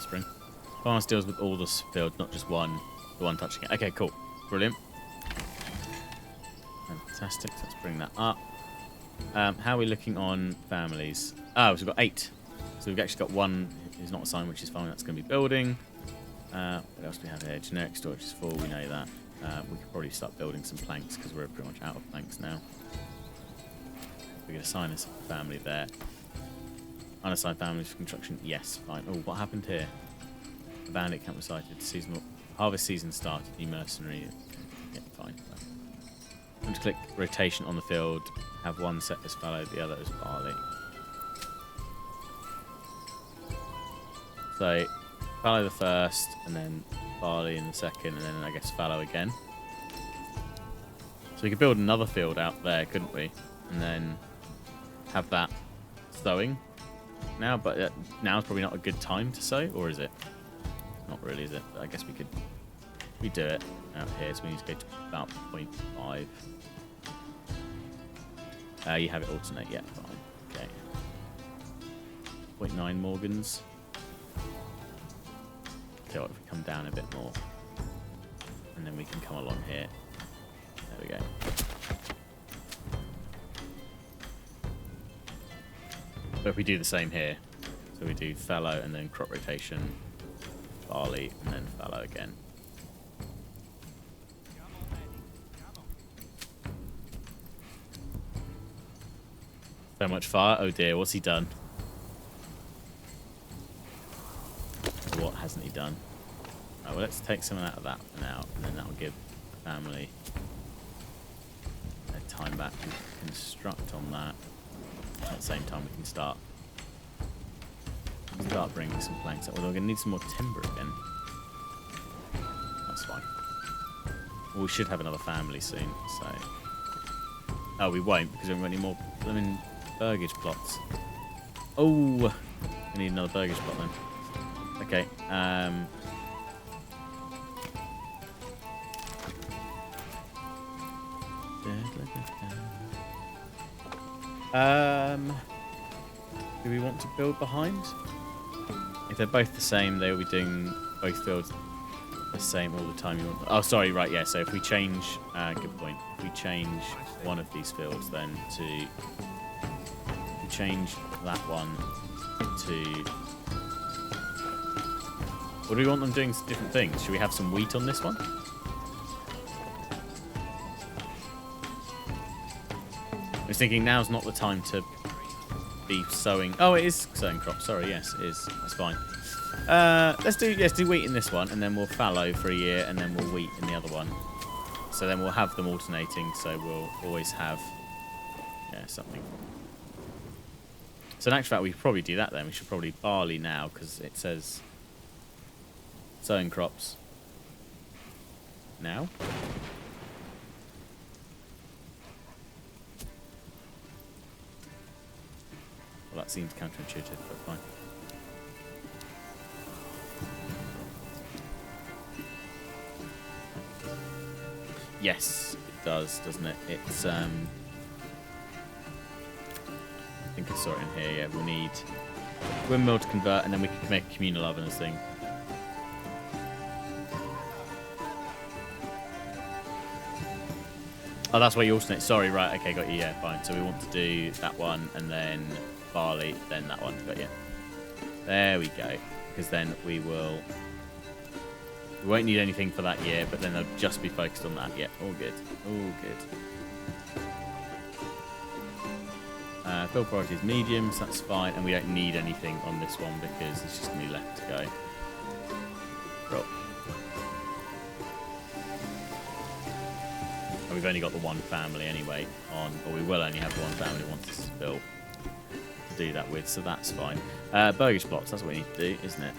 spring. Farmers deals with all the fields, not just one. The one touching it. Okay, cool, brilliant, fantastic. So let's bring that up. How are we looking on families? Oh, so we've got 8. So we've actually got one who's not assigned, which is fine. That's going to be building. What else do we have here? Generic storage is 4. We know that. We could probably start building some planks because we're pretty much out of planks now. We could assign us a family there. Unassigned families for construction. Yes, fine. Oh, what happened here? A bandit camp was sighted. Seasonal harvest season started. New mercenary. Yeah, fine. I'm to click rotation on the field. Have one set as fallow, the other as barley. So fallow the first, and then barley in the second, and then I guess fallow again. So we could build another field out there, couldn't we? And then have that sowing now, but now is probably not a good time to sow, or is it? Not really, is it? But I guess we could redo it out here, so we need to go to about 0.5. You have it alternate, yeah, fine. Okay. 0.9 Morgans. Okay, what if we come down a bit more? And then we can come along here. There we go. But if we do the same here, so we do fallow and then crop rotation, barley, and then fallow again. So much fire. Oh dear, what's he done? What hasn't he done? Oh, well, let's take some out of that for now, and then that will give the family a time back to construct on that. At the same time, we can start bringing some planks up. Although we're going to need some more timber again. That's fine. Well, we should have another family soon, so... Oh, we won't, because we haven't got any more blooming burgage plots. Oh! We need another burgage plot then. Okay, do we want to build behind? If they're both the same, they will be doing both fields the same all the time. You want? Oh, sorry, right, yeah. So if we change, good point. If we change one of these fields, then to if we change that one to. What do we want them doing? Different things. Should we have some wheat on this one? I was thinking now's not the time to be sowing. Oh, it is sowing crops. Sorry, yes, it is. That's fine. Let's do wheat in this one, and then we'll fallow for a year, and then we'll wheat in the other one. So then we'll have them alternating. So we'll always have something. So in actual fact, we should probably do that then. We should probably barley now because it says sowing crops now. Well, that seems counterintuitive, but fine. Yes, it does, doesn't it? It's I think I saw it in here. Yeah, we'll need windmill to convert, and then we can make a communal oven as thing. Oh, that's why you alternate. Sorry, right. Okay, got you. Yeah, fine. So we want to do that one, and then barley, then that one. Got you. There we go. Because then we won't need anything for that year, but then they'll just be focused on that. Yeah, all good. All good. Build priority is medium, so that's fine. And we don't need anything on this one because it's just going to be left to go. Cool. And we've only got the one family anyway on, or we will only have one family once this is built to do that with, so that's fine. Burgage plots, that's what we need to do, isn't it?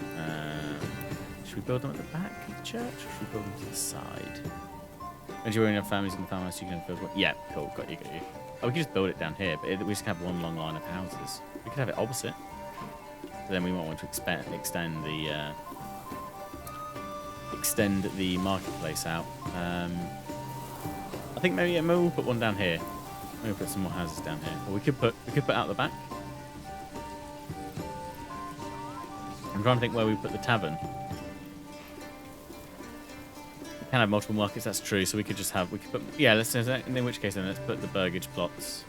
Should we build them at the back of the church, or should we build them to the side? When you're in your families in the farmhouse, you can build one. Yeah, cool. Got you, got you. Oh, we could just build it down here, but we just have one long line of houses. We could have it opposite. But then we might want to extend the marketplace out. I think maybe we'll put one down here. Maybe we'll put some more houses down here. Or we could put out the back. I'm trying to think where we put the tavern. We can have multiple markets, that's true. So we could put, yeah, let's, in which case then let's put the burgage plots.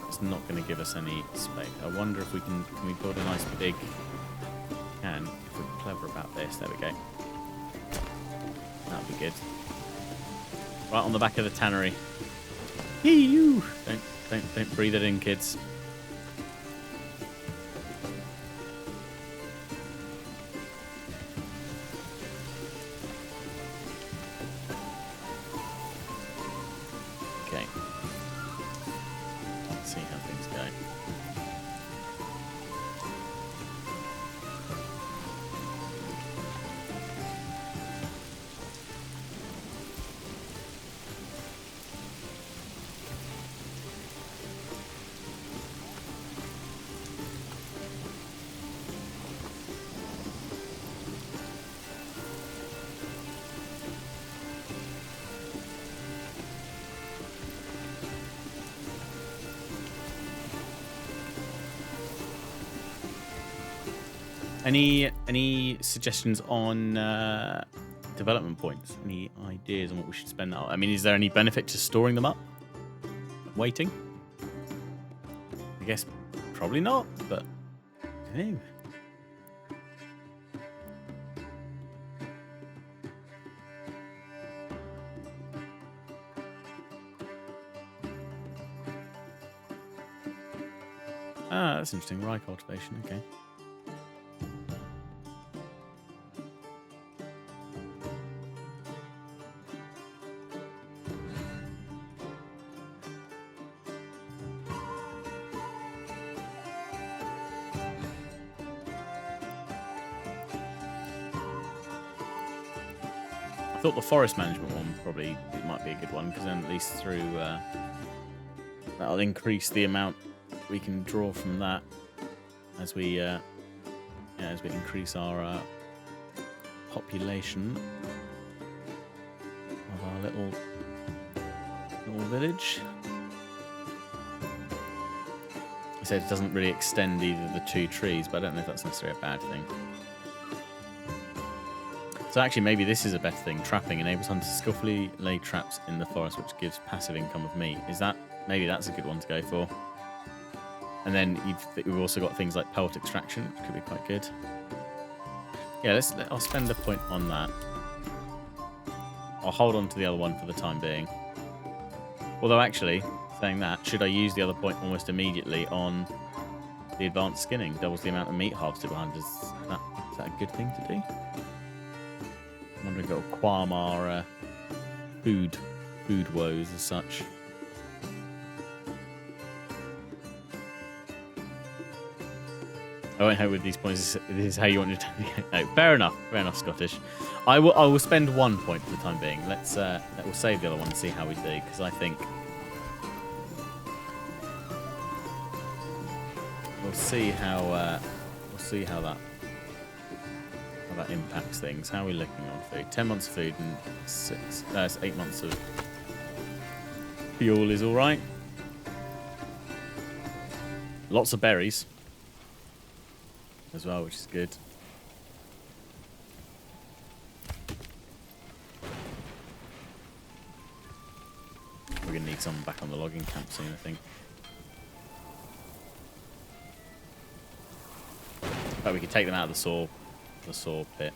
It's not going to give us any space. I wonder if can we build a nice big, if we're clever about this. There we go. That'll be good. Right on the back of the tannery. Yee-yoo! Don't breathe it in, kids. Okay. Let's see how things go. Any suggestions on development points? Any ideas on what we should spend that on? I mean, is there any benefit to storing them up? Waiting? I guess probably not, but I don't know. Ah, that's interesting. Rye cultivation, okay. I thought the forest management one probably might be a good one, because then at least through that'll increase the amount we can draw from that as we increase our population of our little village. I said it doesn't really extend either of the two trees, but I don't know if that's necessarily a bad thing. So actually, maybe this is a better thing. Trapping enables hunters to skillfully lay traps in the forest, which gives passive income of meat. Maybe that's a good one to go for. And then we've also got things like pelt extraction, which could be quite good. Yeah, I'll spend a point on that. I'll hold on to the other one for the time being. Although actually, saying that, should I use the other point almost immediately on the advanced skinning? Doubles the amount of meat harvested by hunters. Is that a good thing to do? I'm wondering if it'll qualm our food woes as such. I won't help with these points. This is how you want your time to go. No, fair enough, Scottish. I will spend 1 point for the time being. We'll save the other one and see how we do, because I think we'll see how that impacts things. How are we looking on food? 10 months of food and 8 months of fuel is all right. Lots of berries as well, which is good. We're gonna need someone back on the logging camp soon, I think. But we could take them out of the saw pit.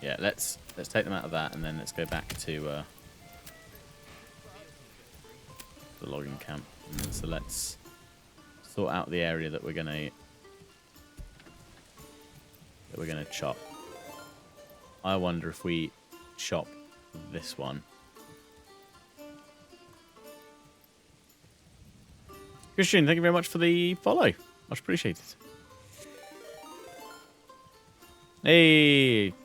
Yeah, let's take them out of that, and then let's go back to the logging camp. And so let's sort out the area that we're gonna chop. I wonder if we chop this one. Christian, thank you very much for the follow. Much appreciated. Hey.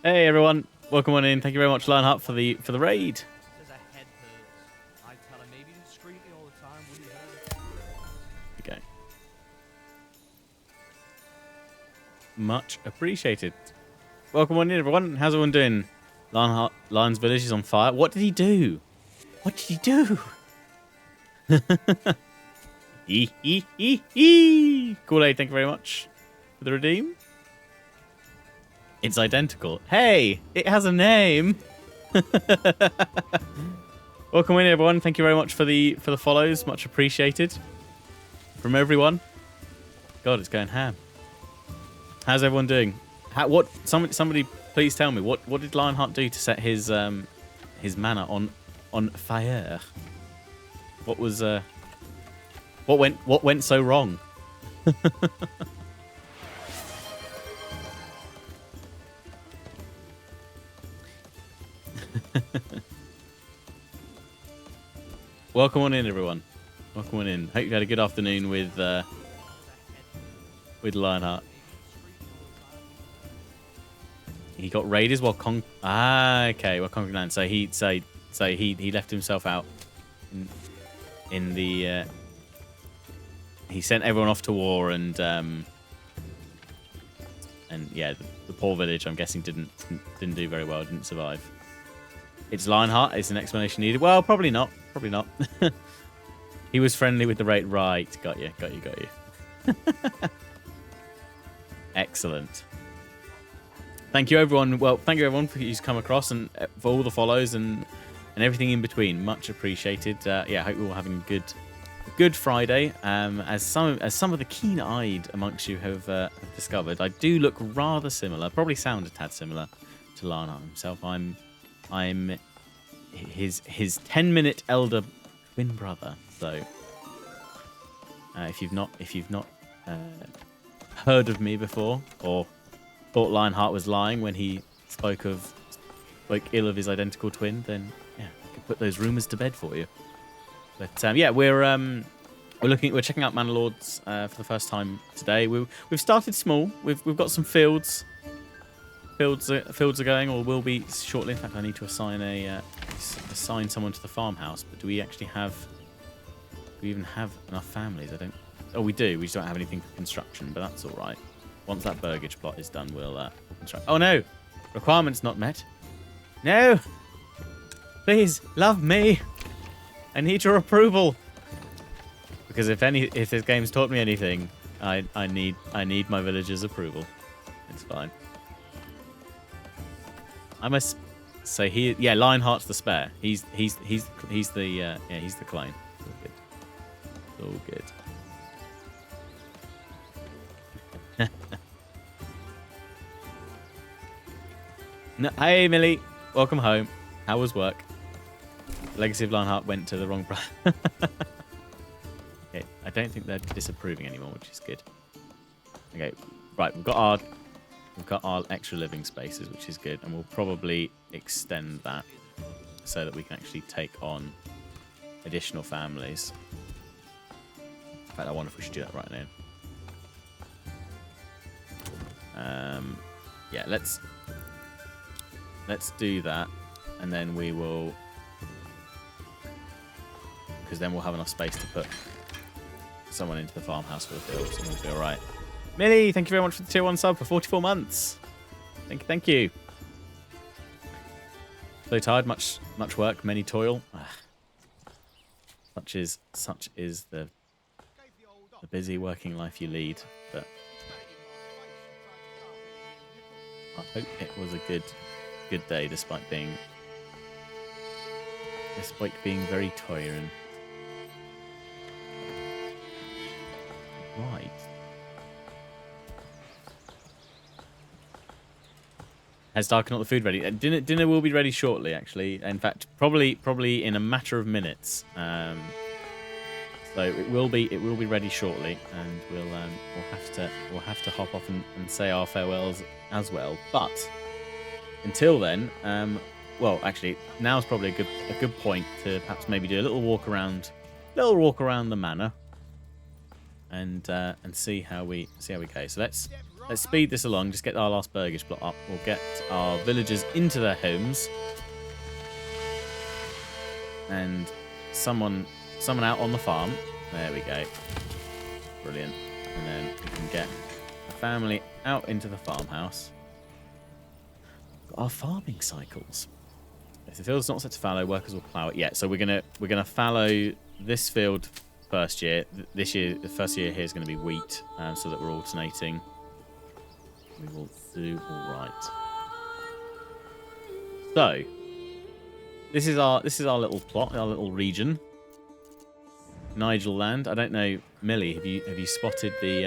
Hey everyone. Welcome on in. Thank you very much, Lionheart, for the raid. Says a head hurts. I tell him maybe he's screaming all the time. Would he hurt? Okay. Much appreciated. Welcome on in, everyone. How's everyone doing? Lion's village is on fire. What did he do? What did he do? Kool-Aid, thank you very much for the redeem. It's identical. Hey, it has a name. Welcome in, everyone. Thank you very much for the follows. Much appreciated from everyone. God, it's going ham. How's everyone doing? Somebody please tell me what did Lionheart do to set his manor on fire? What was what went so wrong? Welcome on in, everyone. Welcome on in. Hope you had a good afternoon with Lionheart. He got raiders while okay, while conquering land. So he left himself out in the he sent everyone off to war, and yeah, the poor village, I'm guessing, didn't do very well, didn't survive. It's Lionheart. Is an explanation needed? Well, probably not. Probably not. He was friendly with the raid. Right. Got you. Excellent. Thank you, everyone. Well, thank you, everyone, for who's come across and for all the follows and everything in between. Much appreciated. Yeah, I hope you're all having a good Friday. As some of the keen-eyed amongst you have discovered, I do look rather similar. Probably sound a tad similar to Lionheart himself. I'm his 10-minute elder twin brother. So if you've not heard of me before, or thought Lionheart was lying when he spoke ill of his identical twin, then yeah, I could put those rumors to bed for you. But yeah, we're checking out Manor Lords for the first time today. We've started small. We've got some fields. Fields are going, or will be shortly. In fact, I need to assign someone to the farmhouse. But do we even have enough families? I don't. Oh, we do. We just don't have anything for construction, but that's all right. Once that burgage plot is done, we'll construct. Oh no, requirements not met. No, please love me. I need your approval. Because if this game's taught me anything, I need my villagers' approval. It's fine. I must say Lionheart's the spare. He's the clone. It's all good. No, hey Millie, welcome home. How was work? Legacy of Lionheart went to the wrong brother. Okay, I don't think they're disapproving anymore, which is good. Okay, right, we've got our extra living spaces, which is good, and we'll probably extend that so that we can actually take on additional families. In fact, I wonder if we should do that right now. Yeah, let's do that, and then we will, because then we'll have enough space to put someone into the farmhouse for the fields, and we'll be all right. Millie, thank you very much for the tier 1 sub for 44 months. Thank you. So tired, much work, many toil. Such is the busy working life you lead. But I hope it was a good day, despite being very tiring. Right. Has Dark not the food ready? Dinner will be ready shortly, actually. In fact, probably in a matter of minutes. So it will be ready shortly, and we'll have to hop off and say our farewells as well. But until then, well, actually, now's probably a good point to perhaps maybe do a little walk around little walk around the manor and see how we go. So let's speed this along. Just get our last burgage plot up. We'll get our villagers into their homes and someone out on the farm. There we go. Brilliant. And then we can get a family out into the farmhouse. Got our farming cycles. If the field's not set to fallow, workers will plough it. Yeah, so we're gonna fallow this field first year. This year, the first year here is going to be wheat, so that we're alternating. We will do all right. So this is our little plot, our little region. Nigel land. I don't know, Millie. Have you spotted the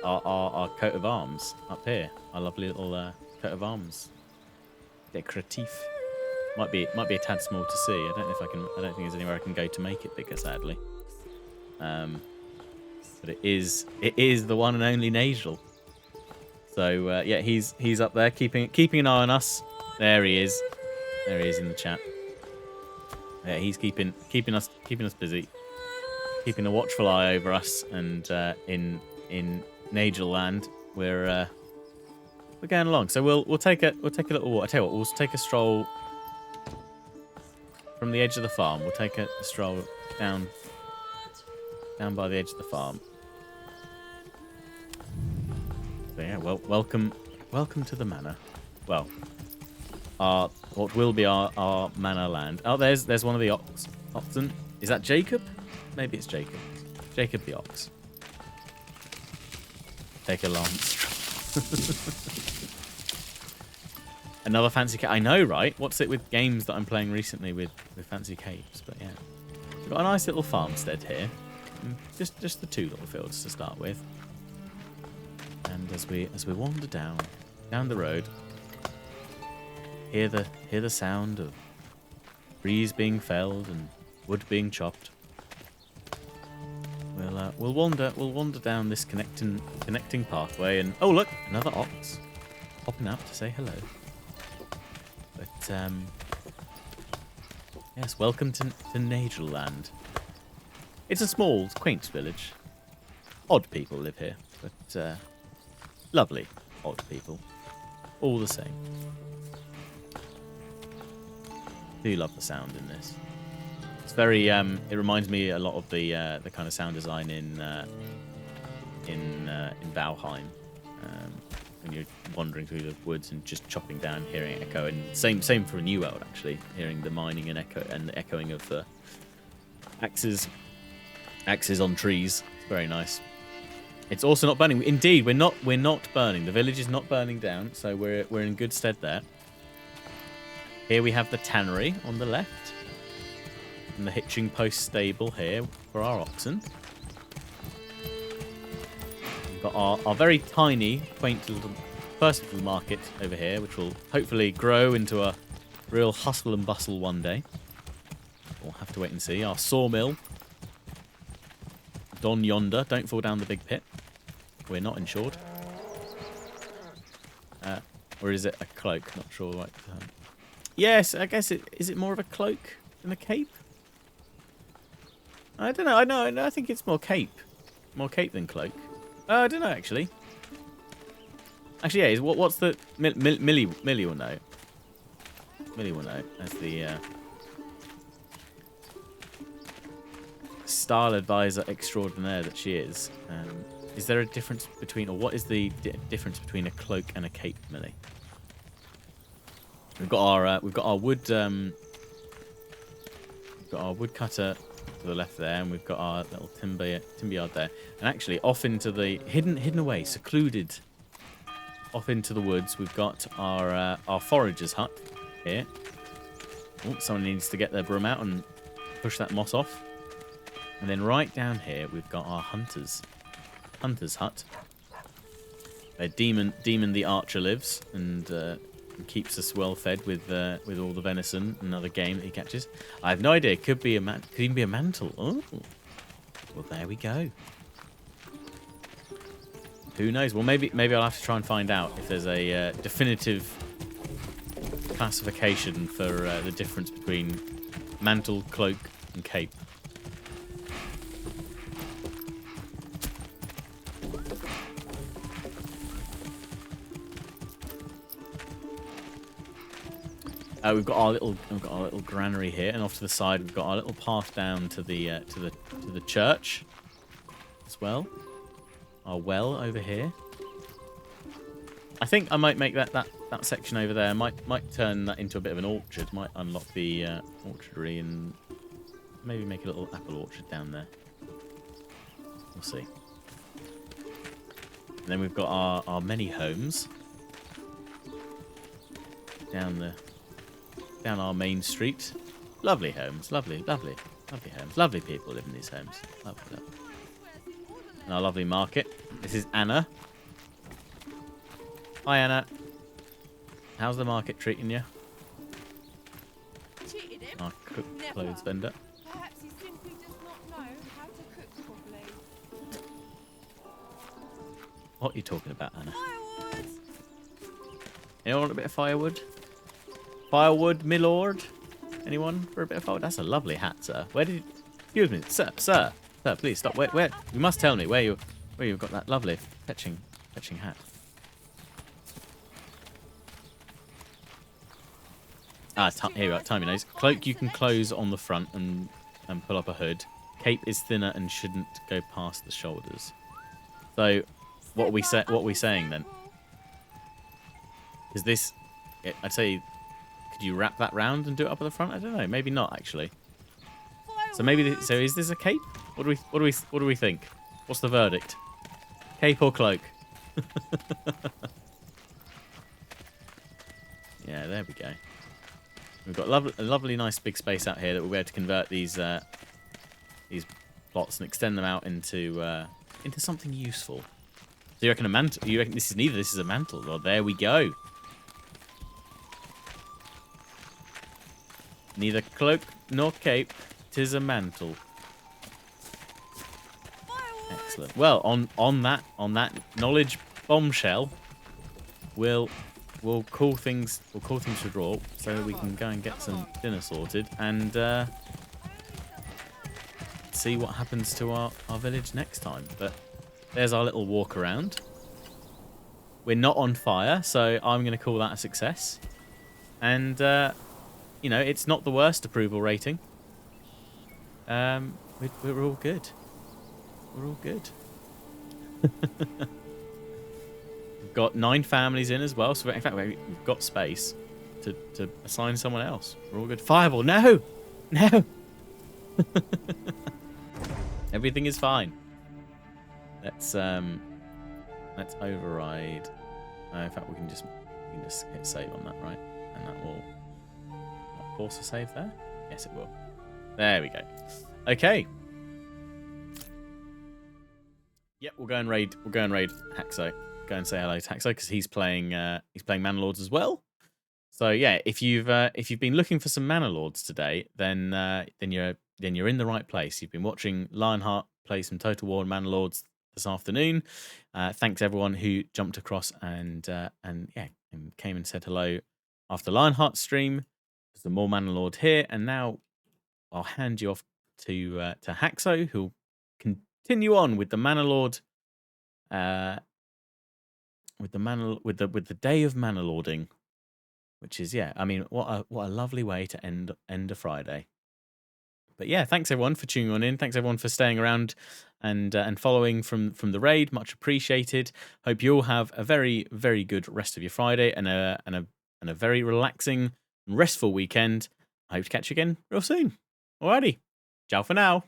our coat of arms up here? Our lovely little coat of arms. Decoratif. Might be a tad small to see. I don't know if I can. I don't think there's anywhere I can go to make it bigger, sadly. But it is the one and only Nigel. So yeah, he's up there keeping an eye on us. There he is. There he is in the chat. Yeah, he's keeping us busy, keeping a watchful eye over us. And in Nigel land, we're going along. So we'll take a little walk. I tell you what, we'll take a stroll from the edge of the farm. We'll take a stroll down by the edge of the farm. So yeah, well, welcome to the manor. Well, what will be our manor land. Oh, there's one of the oxen. Is that Jacob? Maybe it's Jacob. Jacob the ox. Take a lance. Another fancy cape. I know, right? What's it with games that I'm playing recently with fancy capes? But yeah, we've got a nice little farmstead here. Just the two little fields to start with. And as we wander down the road, hear the sound of trees being felled and wood being chopped. We'll wander down this connecting pathway, and oh look, another ox popping up to say hello. But yes, welcome to Nigel land. It's a small, quaint village. Odd people live here, but lovely odd people, all the same. Do love the sound in this. It's very. It reminds me a lot of the kind of sound design in Valheim. When you're wandering through the woods and just chopping down, hearing echo, and same for a New World actually, hearing the mining and the echoing of the axes on trees. It's very nice. It's also not burning. Indeed, we're not burning. The village is not burning down, so we're in good stead there. Here we have the tannery on the left, and the hitching post stable here for our oxen. We've got our very tiny, quaint little first little market over here, which will hopefully grow into a real hustle and bustle one day. We'll have to wait and see. Our sawmill, Don yonder. Don't fall down the big pit. We're not insured. Or is it a cloak? Not sure. Right. Yes, I guess is it more of a cloak than a cape? I don't know. I think it's more cape than cloak. I don't know actually. Actually, yeah. What's the Millie will know. Millie will know as the style advisor extraordinaire that she is. Is there a difference between, or what is the difference between a cloak and a cape, Millie? We've got our wood woodcutter to the left there, and we've got our little timber yard there. And actually, off into the hidden away, secluded, off into the woods, we've got our forager's hut here. Oh, someone needs to get their broom out and push that moss off. And then right down here, we've got our hunter's hut. Where Demon the archer lives and keeps us well fed with all the venison and other game that he catches. I have no idea. Could even be a mantle. Oh, well there we go. Who knows? Well, maybe I'll have to try and find out if there's a definitive classification for the difference between mantle, cloak, and cape. We've got our little granary here, and off to the side we've got our little path down to the church as well. Our well over here. I think I might make that section over there. Might turn that into a bit of an orchard. Might unlock the orchardry and maybe make a little apple orchard down there. We'll see. And then we've got our many homes down our main street. Lovely homes, lovely homes. Lovely people live in these homes. Lovely. And our lovely market. This is Anna. Hi, Anna. How's the market treating you? Cheated him? Our cook Never. clothes vendor. Perhaps he simply does not know how to cook properly. What are you talking about, Anna? Firewood! You want a bit of firewood? Firewood, my lord? Anyone for a bit of firewood? That's a lovely hat, sir. Where did you... Excuse me, sir, please stop. Where? You must tell me where you've got that lovely fetching hat. Here we are, timey nose. Cloak you can close on the front and pull up a hood. Cape is thinner and shouldn't go past the shoulders. So, what are we saying then? Is this? I'd say, could you wrap that round and do it up at the front? I don't know. Maybe not actually. So maybe. So is this a cape? What do we think? What's the verdict? Cape or cloak? Yeah, there we go. We've got a lovely, nice big space out here that we'll be able to convert these plots and extend them out into something useful. So you reckon a mantle? You reckon this is a mantle? Well, there we go. Neither cloak nor cape, 'tis a mantle. Excellent. Well, on that knowledge bombshell, we'll call things to draw so that we can go and get some dinner sorted and see what happens to our village next time. But there's our little walk around. We're not on fire, so I'm going to call that a success. And it's not the worst approval rating. We're all good. We're all good. We've got 9 families in as well, so in fact we've got space to assign someone else. We're all good. Fireball, no! Everything is fine. Let's override. In fact, we can just hit save on that, right? And that will force a save there. Yes, it will. There we go. Okay. Yep, we'll go and raid Haxo. Go and say hello to Haxo because he's playing Manor Lords as well. So yeah, if you've been looking for some Manor Lords today, then you're in the right place. You've been watching Lionheart play some Total War and Manor Lords this afternoon. Thanks everyone who jumped across and came and said hello after Lionheart's stream. There's some more Manor Lord here, and now I'll hand you off to Haxo, who'll continue on with the Manor Lord, with the day of Manor Lording, which is what a lovely way to end a Friday. But yeah, thanks everyone for tuning on in. Thanks everyone for staying around and following from the raid. Much appreciated. Hope you all have a very, very good rest of your Friday and a very relaxing and restful weekend. I hope to catch you again real soon. Alrighty, ciao for now.